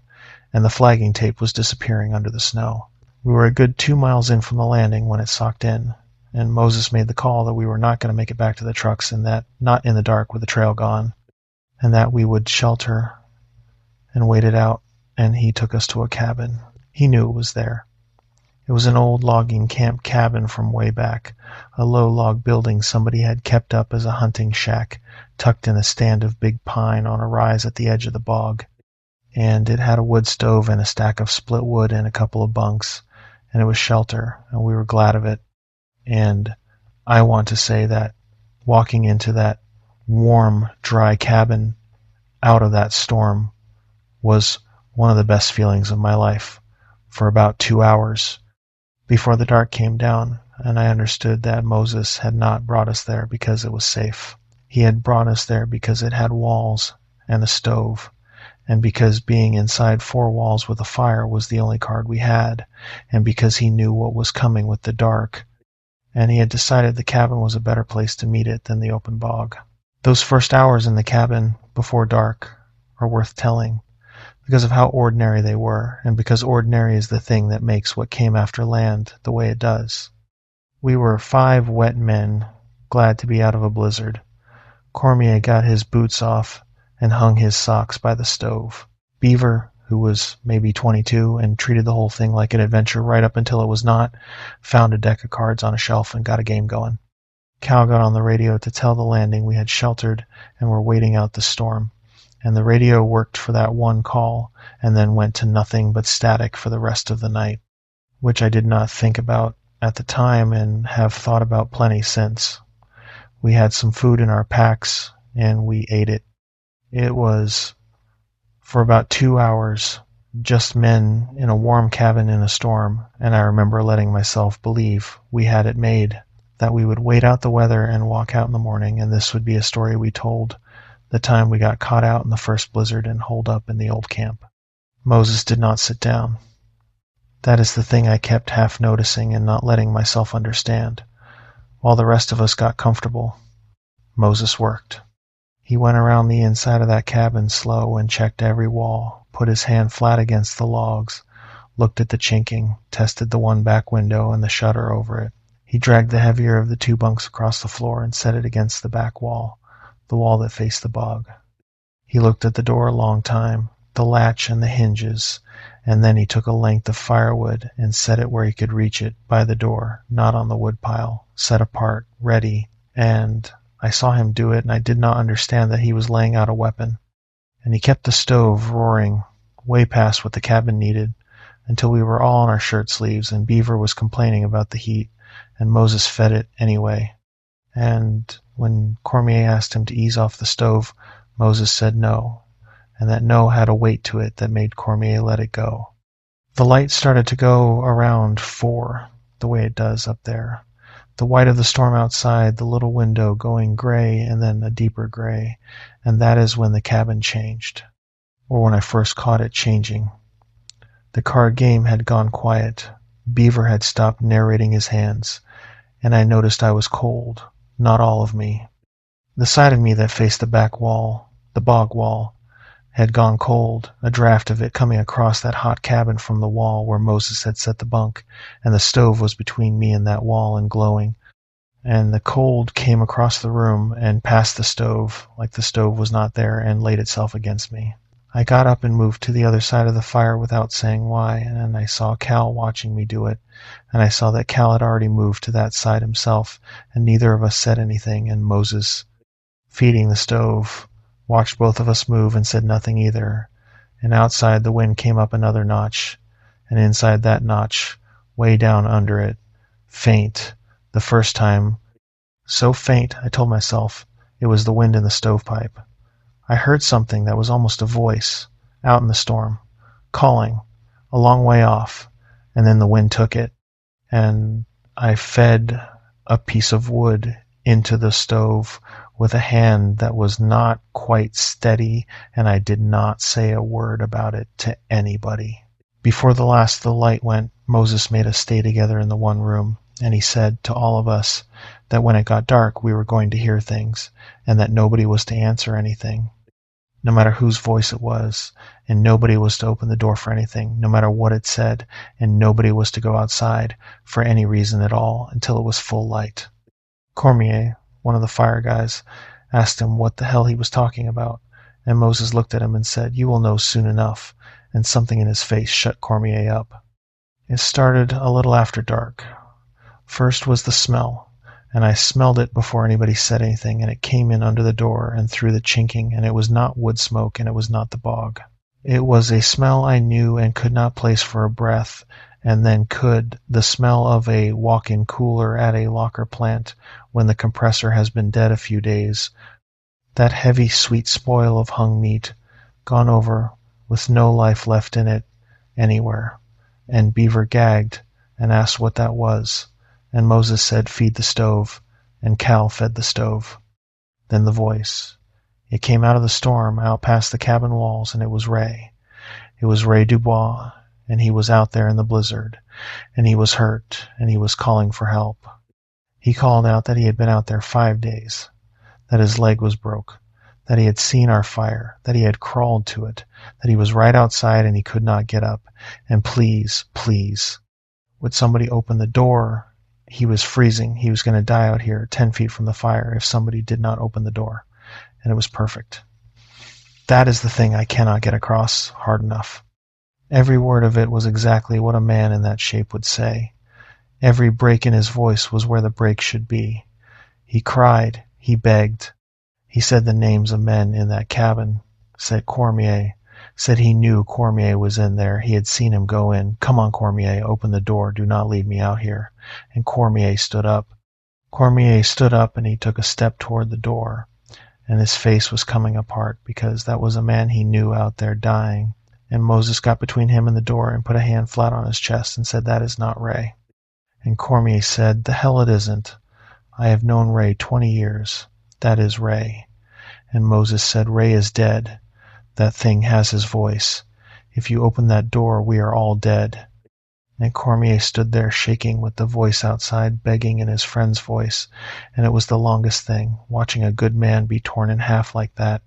and the flagging tape was disappearing under the snow. We were a good 2 miles in from the landing when it socked in, and Moses made the call that we were not going to make it back to the trucks, and that not in the dark with the trail gone, and that we would shelter and wait it out, and he took us to a cabin. He knew it was there. It was an old logging camp cabin from way back, a low log building somebody had kept up as a hunting shack, tucked in a stand of big pine on a rise at the edge of the bog. And it had a wood stove and a stack of split wood and a couple of bunks, and it was shelter, and we were glad of it. And I want to say that walking into that warm, dry cabin out of that storm was one of the best feelings of my life for about 2 hours before the dark came down, and I understood that Moses had not brought us there because it was safe. He had brought us there because it had walls and a stove, and because being inside 4 walls with a fire was the only card we had, and because he knew what was coming with the dark, and he had decided the cabin was a better place to meet it than the open bog. Those first hours in the cabin before dark are worth telling, because of how ordinary they were, and because ordinary is the thing that makes what came after land the way it does. We were 5 wet men, glad to be out of a blizzard. Cormier got his boots off and hung his socks by the stove. Beaver who was maybe 22 and treated the whole thing like an adventure right up until it was not, found a deck of cards on a shelf and got a game going. Cal got on the radio to tell the landing we had sheltered and were waiting out the storm, and the radio worked for that one call and then went to nothing but static for the rest of the night, which I did not think about at the time and have thought about plenty since. We had some food in our packs and we ate it. It was, for about 2 hours, just men in a warm cabin in a storm, and I remember letting myself believe we had it made, that we would wait out the weather and walk out in the morning, and this would be a story we told the time we got caught out in the first blizzard and holed up in the old camp. Moses did not sit down. That is the thing I kept half noticing and not letting myself understand. While the rest of us got comfortable, Moses worked. He went around the inside of that cabin slow and checked every wall, put his hand flat against the logs, looked at the chinking, tested the one back window and the shutter over it. He dragged the heavier of the 2 bunks across the floor and set it against the back wall, the wall that faced the bog. He looked at the door a long time, the latch and the hinges, and then he took a length of firewood and set it where he could reach it, by the door, not on the woodpile, set apart, ready, and I saw him do it, and I did not understand that he was laying out a weapon. And he kept the stove roaring, way past what the cabin needed, until we were all in our shirt sleeves, and Beaver was complaining about the heat, and Moses fed it anyway. And when Cormier asked him to ease off the stove, Moses said no, and that no had a weight to it that made Cormier let it go. The light started to go around 4, the way it does up there. The white of the storm outside, the little window going gray and then a deeper gray, and that is when the cabin changed, or when I first caught it changing. The card game had gone quiet. Beaver had stopped narrating his hands, and I noticed I was cold, not all of me. The side of me that faced the back wall, the bog wall, had gone cold, a draft of it coming across that hot cabin from the wall where Moses had set the bunk, and the stove was between me and that wall and glowing. And the cold came across the room and past the stove, like the stove was not there, and laid itself against me. I got up and moved to the other side of the fire without saying why, and I saw Cal watching me do it, and I saw that Cal had already moved to that side himself, and neither of us said anything, and Moses, feeding the stove, watched both of us move and said nothing either, and outside the wind came up another notch, and inside that notch, way down under it, faint, the first time, so faint I told myself it was the wind in the stovepipe. I heard something that was almost a voice, out in the storm, calling, a long way off, and then the wind took it, and I fed a piece of wood into the stove with a hand that was not quite steady, and I did not say a word about it to anybody. Before the last of the light went, Moses made us stay together in the one room, and he said to all of us that when it got dark we were going to hear things, and that nobody was to answer anything, no matter whose voice it was, and nobody was to open the door for anything, no matter what it said, and nobody was to go outside for any reason at all until it was full light. Cormier, one of the fire guys, asked him what the hell he was talking about, and Moses looked at him and said, "You will know soon enough," and something in his face shut Cormier up. It started a little after dark. First was the smell, and I smelled it before anybody said anything, and it came in under the door and through the chinking, and it was not wood smoke, and it was not the bog. It was a smell I knew and could not place for a breath, and then could, the smell of a walk-in cooler at a locker plant when the compressor has been dead a few days, that heavy sweet spoil of hung meat, gone over with no life left in it anywhere, and Beaver gagged and asked what that was, and Moses said, "Feed the stove," and Cal fed the stove. Then the voice. It came out of the storm, out past the cabin walls, and it was Ray. It was Ray Dubois, and he was out there in the blizzard, and he was hurt, and he was calling for help. He called out that he had been out there 5 days, that his leg was broke, that he had seen our fire, that he had crawled to it, that he was right outside and he could not get up, and please, please, would somebody open the door? He was freezing. He was going to die out here 10 feet from the fire if somebody did not open the door. And it was perfect. That is the thing I cannot get across hard enough. Every word of it was exactly what a man in that shape would say. Every break in his voice was where the break should be. He cried, he begged. He said the names of men in that cabin, said Cormier, said he knew Cormier was in there. He had seen him go in. Come on, Cormier, open the door. Do not leave me out here. And Cormier stood up. Cormier stood up and he took a step toward the door. And his face was coming apart because that was a man he knew out there dying. And Moses got between him and the door and put a hand flat on his chest and said, "That is not Ray." And Cormier said, "The hell it isn't. I have known Ray 20 years. That is Ray." And Moses said, "Ray is dead. That thing has his voice. If you open that door, we are all dead." And Cormier stood there shaking with the voice outside begging in his friend's voice, and it was the longest thing, watching a good man be torn in half like that.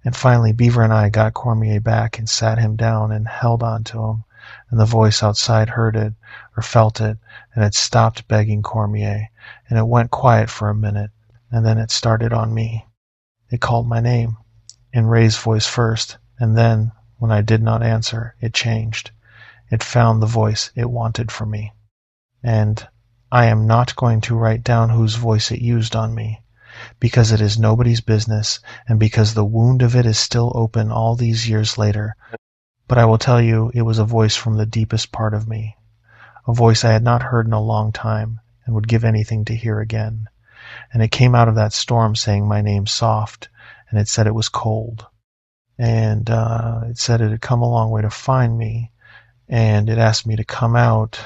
And finally Beaver and I got Cormier back and sat him down and held on to him, and the voice outside heard it, or felt it, and it stopped begging Cormier, and it went quiet for a minute, and then it started on me. It called my name, in Ray's voice first, and then, when I did not answer, it changed. It found the voice it wanted from me. And I am not going to write down whose voice it used on me, because it is nobody's business, and because the wound of it is still open all these years later. But I will tell you it was a voice from the deepest part of me, a voice I had not heard in a long time, and would give anything to hear again. And it came out of that storm saying my name soft, and it said it was cold. And it said it had come a long way to find me, and it asked me to come out.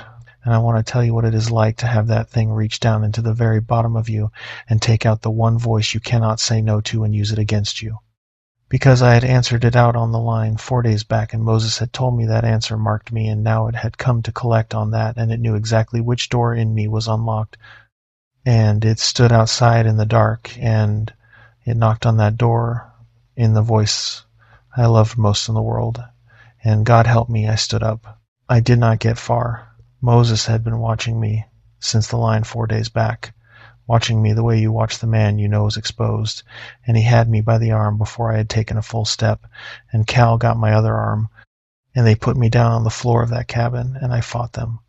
And I want to tell you what it is like to have that thing reach down into the very bottom of you and take out the one voice you cannot say no to and use it against you. Because I had answered it out on the line 4 days back, and Moses had told me that answer marked me, and now it had come to collect on that, and it knew exactly which door in me was unlocked. And it stood outside in the dark, and it knocked on that door in the voice I loved most in the world. And God help me, I stood up. I did not get far. Moses had been watching me since the line 4 days back, watching me the way you watch the man you know is exposed, and he had me by the arm before I had taken a full step, and Cal got my other arm, and they put me down on the floor of that cabin, and I fought them.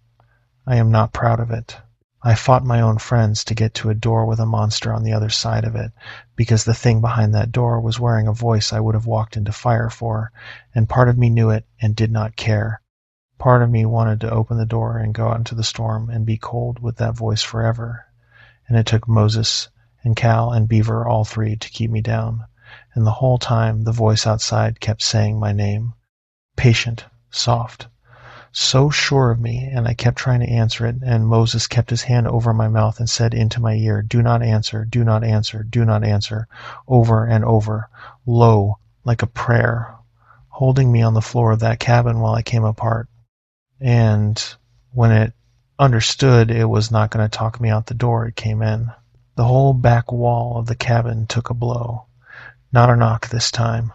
I am not proud of it. I fought my own friends to get to a door with a monster on the other side of it, because the thing behind that door was wearing a voice I would have walked into fire for, and part of me knew it and did not care. Part of me wanted to open the door and go out into the storm and be cold with that voice forever. And it took Moses and Cal and Beaver, all three, to keep me down. And the whole time the voice outside kept saying my name. Patient, soft, so sure of me, and I kept trying to answer it, and Moses kept his hand over my mouth and said into my ear, "Do not answer, do not answer, do not answer," over and over, low, like a prayer, holding me on the floor of that cabin while I came apart. And when it understood it was not going to talk me out the door, it came in. The whole back wall of the cabin took a blow. Not a knock this time.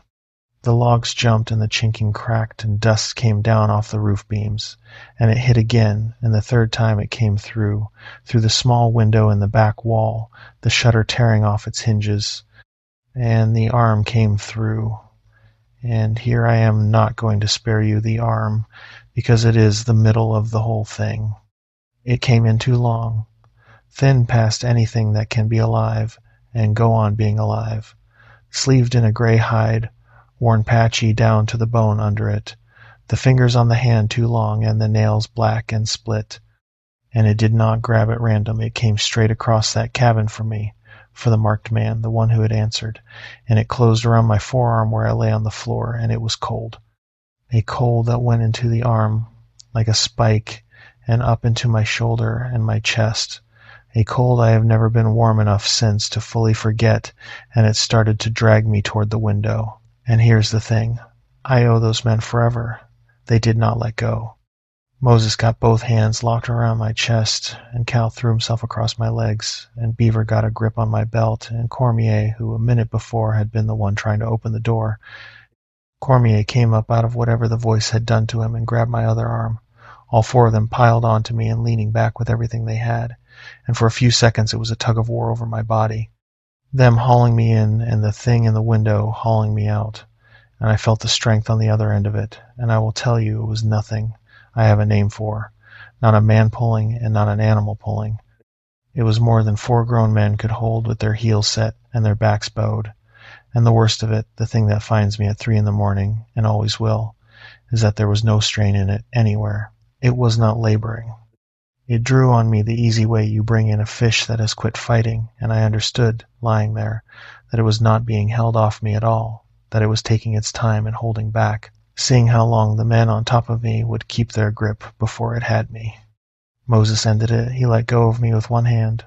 The logs jumped and the chinking cracked and dust came down off the roof beams, and it hit again, and the third time it came through the small window in the back wall, the shutter tearing off its hinges, and the arm came through. And here I am not going to spare you the arm, because it is the middle of the whole thing. It came in too long, thin past anything that can be alive and go on being alive, sleeved in a gray hide, worn patchy down to the bone under it, the fingers on the hand too long and the nails black and split. And it did not grab at random. It came straight across that cabin for me, for the marked man, the one who had answered, and it closed around my forearm where I lay on the floor, and it was cold. A cold that went into the arm like a spike and up into my shoulder and my chest. A cold I have never been warm enough since to fully forget, and it started to drag me toward the window. And here's the thing. I owe those men forever. They did not let go. Moses got both hands locked around my chest, and Cal threw himself across my legs, and Beaver got a grip on my belt, and Cormier, who a minute before had been the one trying to open the door, Cormier came up out of whatever the voice had done to him and grabbed my other arm. All four of them piled onto me and leaning back with everything they had, and for a few seconds it was a tug-of-war over my body. Them hauling me in, and the thing in the window hauling me out. and I felt the strength on the other end of it, and I will tell you it was nothing I have a name for, not a man pulling and not an animal pulling. It was more than 4 grown men could hold with their heels set and their backs bowed. And the worst of it, the thing that finds me at 3 in the morning, and always will, is that there was no strain in it anywhere. It was not laboring. It drew on me the easy way you bring in a fish that has quit fighting, and I understood, lying there, that it was not being held off me at all, that it was taking its time and holding back, seeing how long the men on top of me would keep their grip before it had me. Moses ended it. He let go of me with one hand,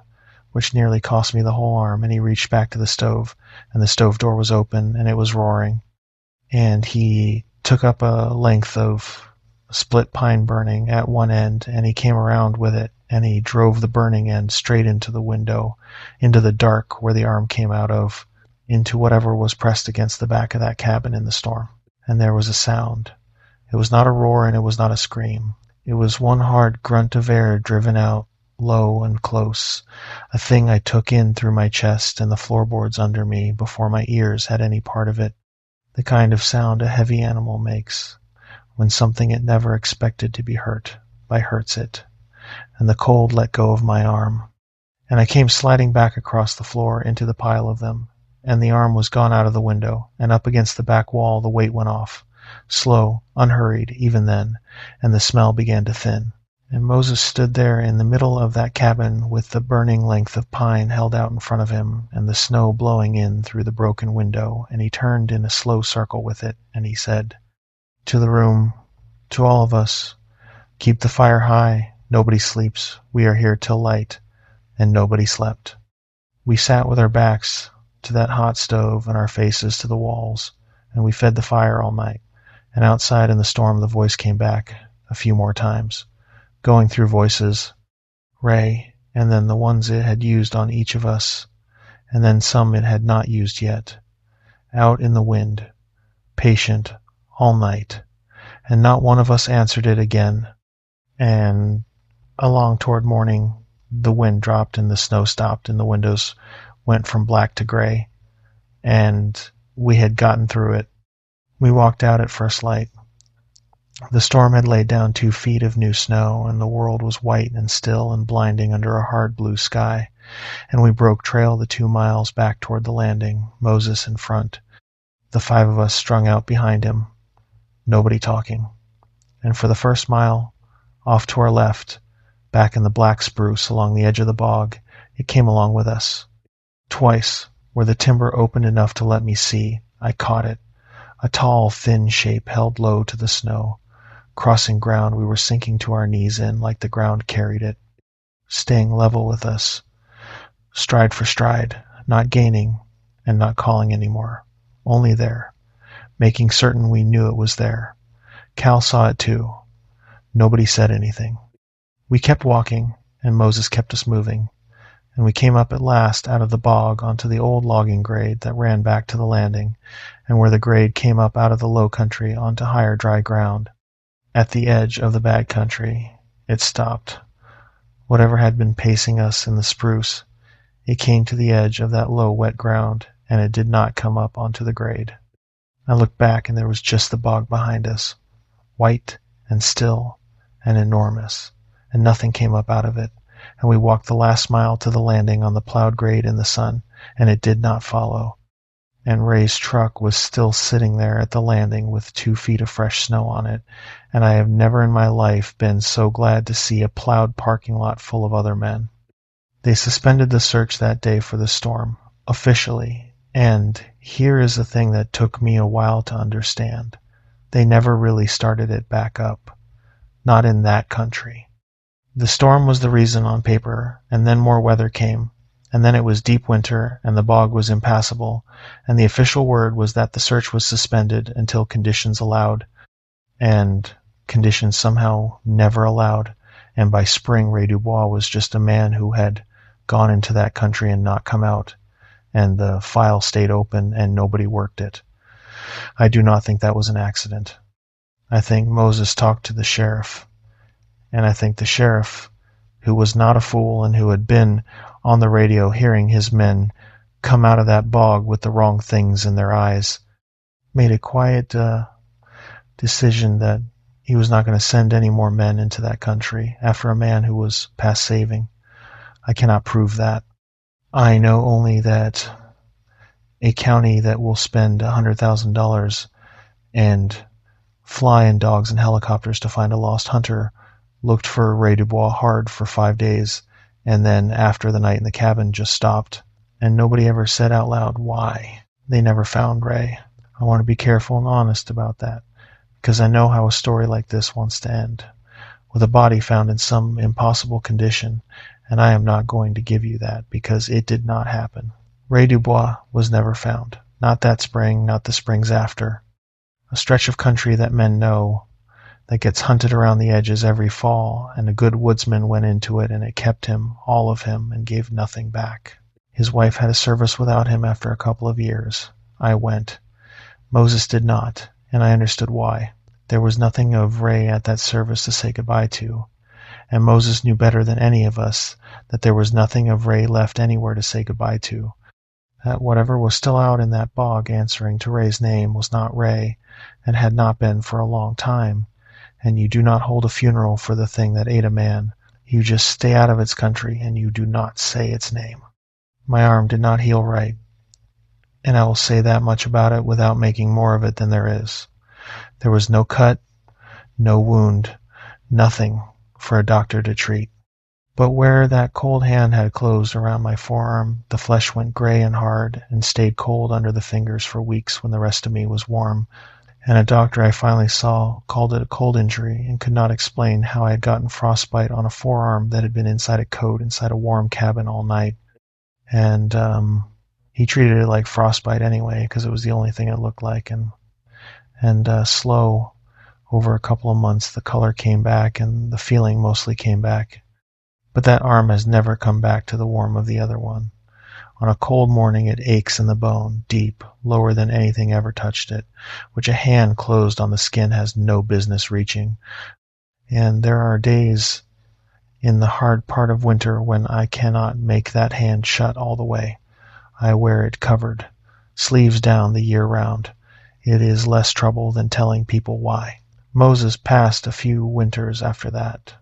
which nearly cost me the whole arm, and he reached back to the stove, and the stove door was open, and it was roaring. And he took up a length of split pine burning at one end, and he came around with it, and he drove the burning end straight into the window, into the dark where the arm came out of, into whatever was pressed against the back of that cabin in the storm. And there was a sound. It was not a roar, and it was not a scream. It was one hard grunt of air driven out, low and close, a thing I took in through my chest and the floorboards under me before my ears had any part of it, the kind of sound a heavy animal makes when something it never expected to be hurt by hurts it, and the cold let go of my arm, and I came sliding back across the floor into the pile of them, and the arm was gone out of the window, and up against the back wall the weight went off, slow, unhurried even then, and the smell began to thin. And Moses stood there in the middle of that cabin with the burning length of pine held out in front of him and the snow blowing in through the broken window, and he turned in a slow circle with it, and he said, "To the room, to all of us, keep the fire high, nobody sleeps, we are here till light," and nobody slept. We sat with our backs to that hot stove and our faces to the walls, and we fed the fire all night, and outside in the storm the voice came back a few more times, going through voices, Ray, and then the ones it had used on each of us, and then some it had not used yet. Out in the wind, patient, all night, and not one of us answered it again. And along toward morning, the wind dropped and the snow stopped and the windows went from black to gray, and we had gotten through it. We walked out at first light. The storm had laid down 2 feet of new snow, and the world was white and still and blinding under a hard blue sky, and we broke trail the 2 miles back toward the landing, Moses in front, the 5 of us strung out behind him, nobody talking. And for the first mile, off to our left, back in the black spruce along the edge of the bog, it came along with us. Twice, where the timber opened enough to let me see, I caught it, a tall, thin shape held low to the snow. Crossing ground we were sinking to our knees in like the ground carried it, staying level with us, stride for stride, not gaining and not calling anymore, only there, making certain we knew it was there. Cal saw it too. Nobody said anything. We kept walking, and Moses kept us moving, and we came up at last out of the bog onto the old logging grade that ran back to the landing, and where the grade came up out of the low country onto higher dry ground. At the edge of the bad country, it stopped. Whatever had been pacing us in the spruce, it came to the edge of that low wet ground, and it did not come up onto the grade. I looked back, and there was just the bog behind us, white and still and enormous, and nothing came up out of it, and we walked the last mile to the landing on the plowed grade in the sun, and it did not follow. And Ray's truck was still sitting there at the landing with 2 feet of fresh snow on it, and I have never in my life been so glad to see a plowed parking lot full of other men. They suspended the search that day for the storm, officially, and here is the thing that took me a while to understand. They never really started it back up. Not in that country. The storm was the reason on paper, and then more weather came, and then it was deep winter, and the bog was impassable, and the official word was that the search was suspended until conditions allowed, and conditions somehow never allowed, and by spring Ray Dubois was just a man who had gone into that country and not come out, and the file stayed open and nobody worked it. I do not think that was an accident. I think Moses talked to the sheriff, and I think the sheriff, who was not a fool and who had been on the radio hearing his men come out of that bog with the wrong things in their eyes, made a quiet decision that he was not going to send any more men into that country after a man who was past saving. I cannot prove that. I know only that a county that will spend $100,000 and fly in dogs and helicopters to find a lost hunter looked for Ray Dubois hard for 5 days, and then after the night in the cabin just stopped, and nobody ever said out loud why they never found Ray. I want to be careful and honest about that, because I know how a story like this wants to end, with a body found in some impossible condition, and I am not going to give you that, because it did not happen. Ray Dubois was never found. Not that spring, not the springs after. A stretch of country that men know, that gets hunted around the edges every fall, and a good woodsman went into it, and it kept him, all of him, and gave nothing back. His wife had a service without him after a couple of years. I went. Moses did not, and I understood why. There was nothing of Ray at that service to say goodbye to, and Moses knew better than any of us that there was nothing of Ray left anywhere to say goodbye to, that whatever was still out in that bog answering to Ray's name was not Ray, and had not been for a long time, and you do not hold a funeral for the thing that ate a man. You just stay out of its country, and you do not say its name. My arm did not heal right, and I will say that much about it without making more of it than there is. There was no cut, no wound, nothing for a doctor to treat. But where that cold hand had closed around my forearm, the flesh went gray and hard, and stayed cold under the fingers for weeks when the rest of me was warm, and a doctor I finally saw called it a cold injury and could not explain how I had gotten frostbite on a forearm that had been inside a coat inside a warm cabin all night. And he treated it like frostbite anyway, because it was the only thing it looked like, and slow, over a couple of months, the color came back and the feeling mostly came back. But that arm has never come back to the warmth of the other one. On a cold morning it aches in the bone, deep, lower than anything ever touched it, which a hand closed on the skin has no business reaching. And there are days in the hard part of winter when I cannot make that hand shut all the way. I wear it covered, sleeves down the year round. It is less trouble than telling people why. Moses passed a few winters after that.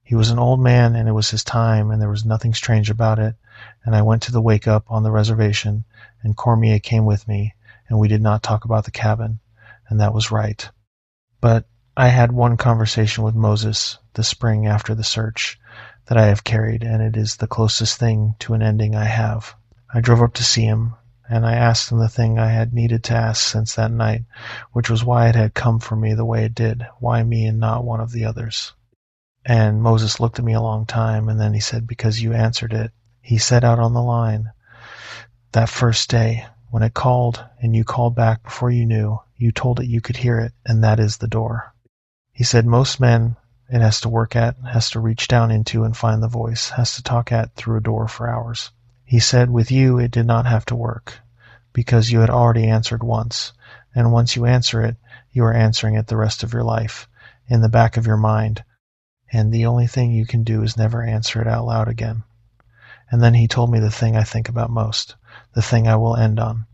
He was an old man, and it was his time, and there was nothing strange about it, and I went to the wake-up on the reservation, and Cormier came with me, and we did not talk about the cabin, and that was right. But I had one conversation with Moses the spring after the search that I have carried, and it is the closest thing to an ending I have. I drove up to see him, and I asked him the thing I had needed to ask since that night, which was why it had come for me the way it did, why me and not one of the others. And Moses looked at me a long time, and then he said, because you answered it. He said out on the line, that first day, when it called, and you called back before you knew, you told it you could hear it, and that is the door. He said most men it has to work at, has to reach down into and find the voice, has to talk at through a door for hours. He said with you it did not have to work, because you had already answered once, and once you answer it, you are answering it the rest of your life, in the back of your mind, and the only thing you can do is never answer it out loud again. And then he told me the thing I think about most, the thing I will end on,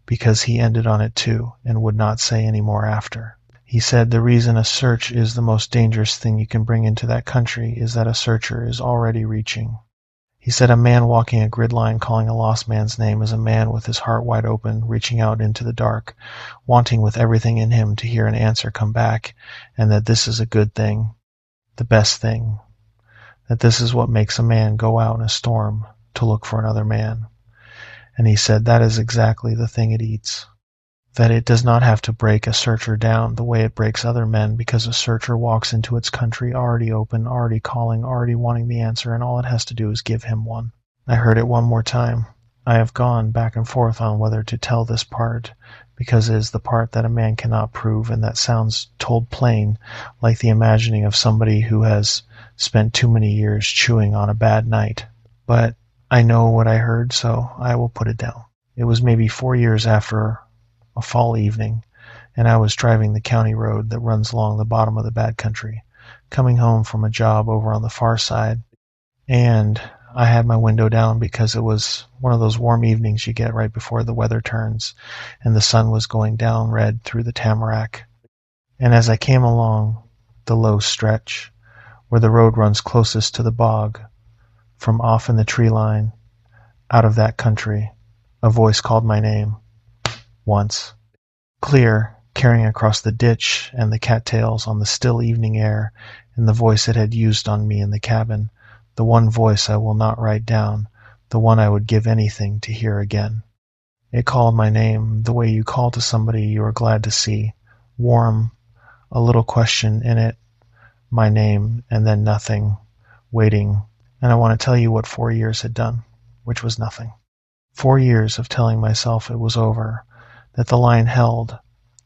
because he ended on it too, and would not say any more after. He said the reason a search is the most dangerous thing you can bring into that country is that a searcher is already reaching. He said a man walking a grid line calling a lost man's name is a man with his heart wide open, reaching out into the dark, wanting with everything in him to hear an answer come back, and that this is a good thing, the best thing, that this is what makes a man go out in a storm to look for another man. And he said that is exactly the thing it eats, that it does not have to break a searcher down the way it breaks other men, because a searcher walks into its country already open, already calling, already wanting the answer, and all it has to do is give him one. I heard it one more time. I have gone back and forth on whether to tell this part, because it is the part that a man cannot prove, and that sounds told plain, like the imagining of somebody who has spent too many years chewing on a bad night. But I know what I heard, so I will put it down. It was maybe 4 years after a fall evening, and I was driving the county road that runs along the bottom of the bad country, coming home from a job over on the far side, and I had my window down because it was one of those warm evenings you get right before the weather turns, and the sun was going down red through the tamarack. And as I came along the low stretch, where the road runs closest to the bog, from off in the tree line, out of that country, a voice called my name. Once. Clear, carrying across the ditch and the cattails on the still evening air, in the voice it had used on me in the cabin, the one voice I will not write down, the one I would give anything to hear again. It called my name the way you call to somebody you are glad to see, warm, a little question in it, my name, and then nothing, waiting, and I want to tell you what 4 years had done, which was nothing. 4 years of telling myself it was over, that the line held,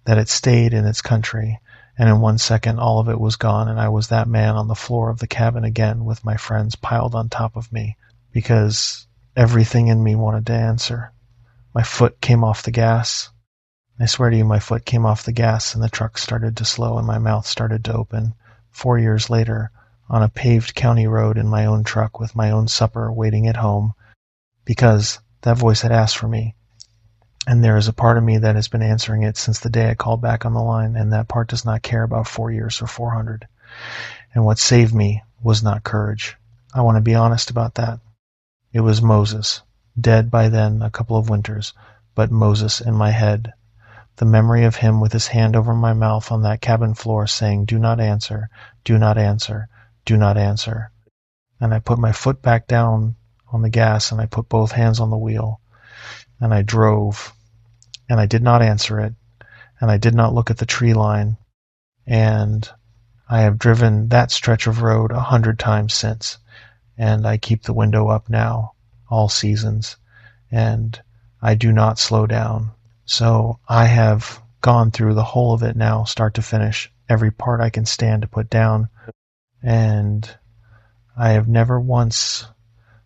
that it stayed in its country, and in 1 second all of it was gone, and I was that man on the floor of the cabin again with my friends piled on top of me, because everything in me wanted to answer. My foot came off the gas. I swear to you, my foot came off the gas, and the truck started to slow, and my mouth started to open. 4 years later, on a paved county road in my own truck with my own supper waiting at home, because that voice had asked for me. And there is a part of me that has been answering it since the day I called back on the line, and that part does not care about 4 years or 400. And what saved me was not courage. I want to be honest about that. It was Moses, dead by then a couple of winters, but Moses in my head. The memory of him with his hand over my mouth on that cabin floor saying, "Do not answer, do not answer, do not answer." And I put my foot back down on the gas, and I put both hands on the wheel, and I drove, and I did not answer it, and I did not look at the tree line, and I have driven that stretch of road 100 times since, and I keep the window up now, all seasons, and I do not slow down. So I have gone through the whole of it now, start to finish, every part I can stand to put down, and I have never once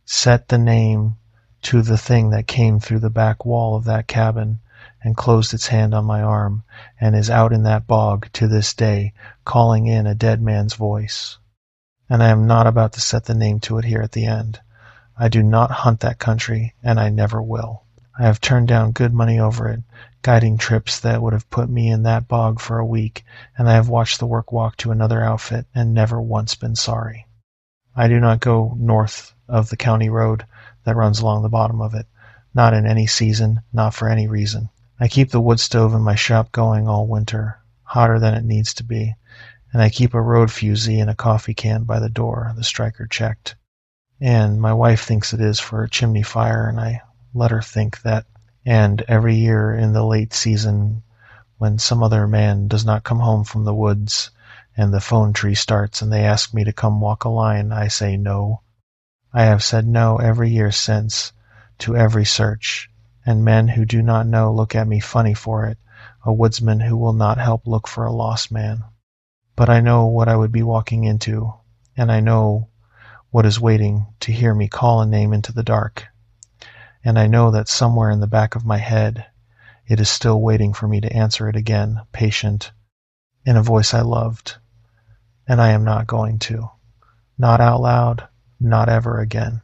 set the name to the thing that came through the back wall of that cabin and closed its hand on my arm and is out in that bog to this day, calling in a dead man's voice. And I am not about to set the name to it here at the end. I do not hunt that country, and I never will. I have turned down good money over it, guiding trips that would have put me in that bog for a week, and I have watched the work walk to another outfit and never once been sorry. I do not go north of the county road that runs along the bottom of it, not in any season, not for any reason. I keep the wood stove in my shop going all winter, hotter than it needs to be, and I keep a road fusee in a coffee can by the door, the striker checked. And my wife thinks it is for a chimney fire, and I let her think that. And every year in the late season, when some other man does not come home from the woods, and the phone tree starts and they ask me to come walk a line, I say no. I have said no every year since, to every search, and men who do not know look at me funny for it, a woodsman who will not help look for a lost man. But I know what I would be walking into, and I know what is waiting to hear me call a name into the dark. And I know that somewhere in the back of my head, it is still waiting for me to answer it again, patient, in a voice I loved. And I am not going to. Not out loud, not ever again.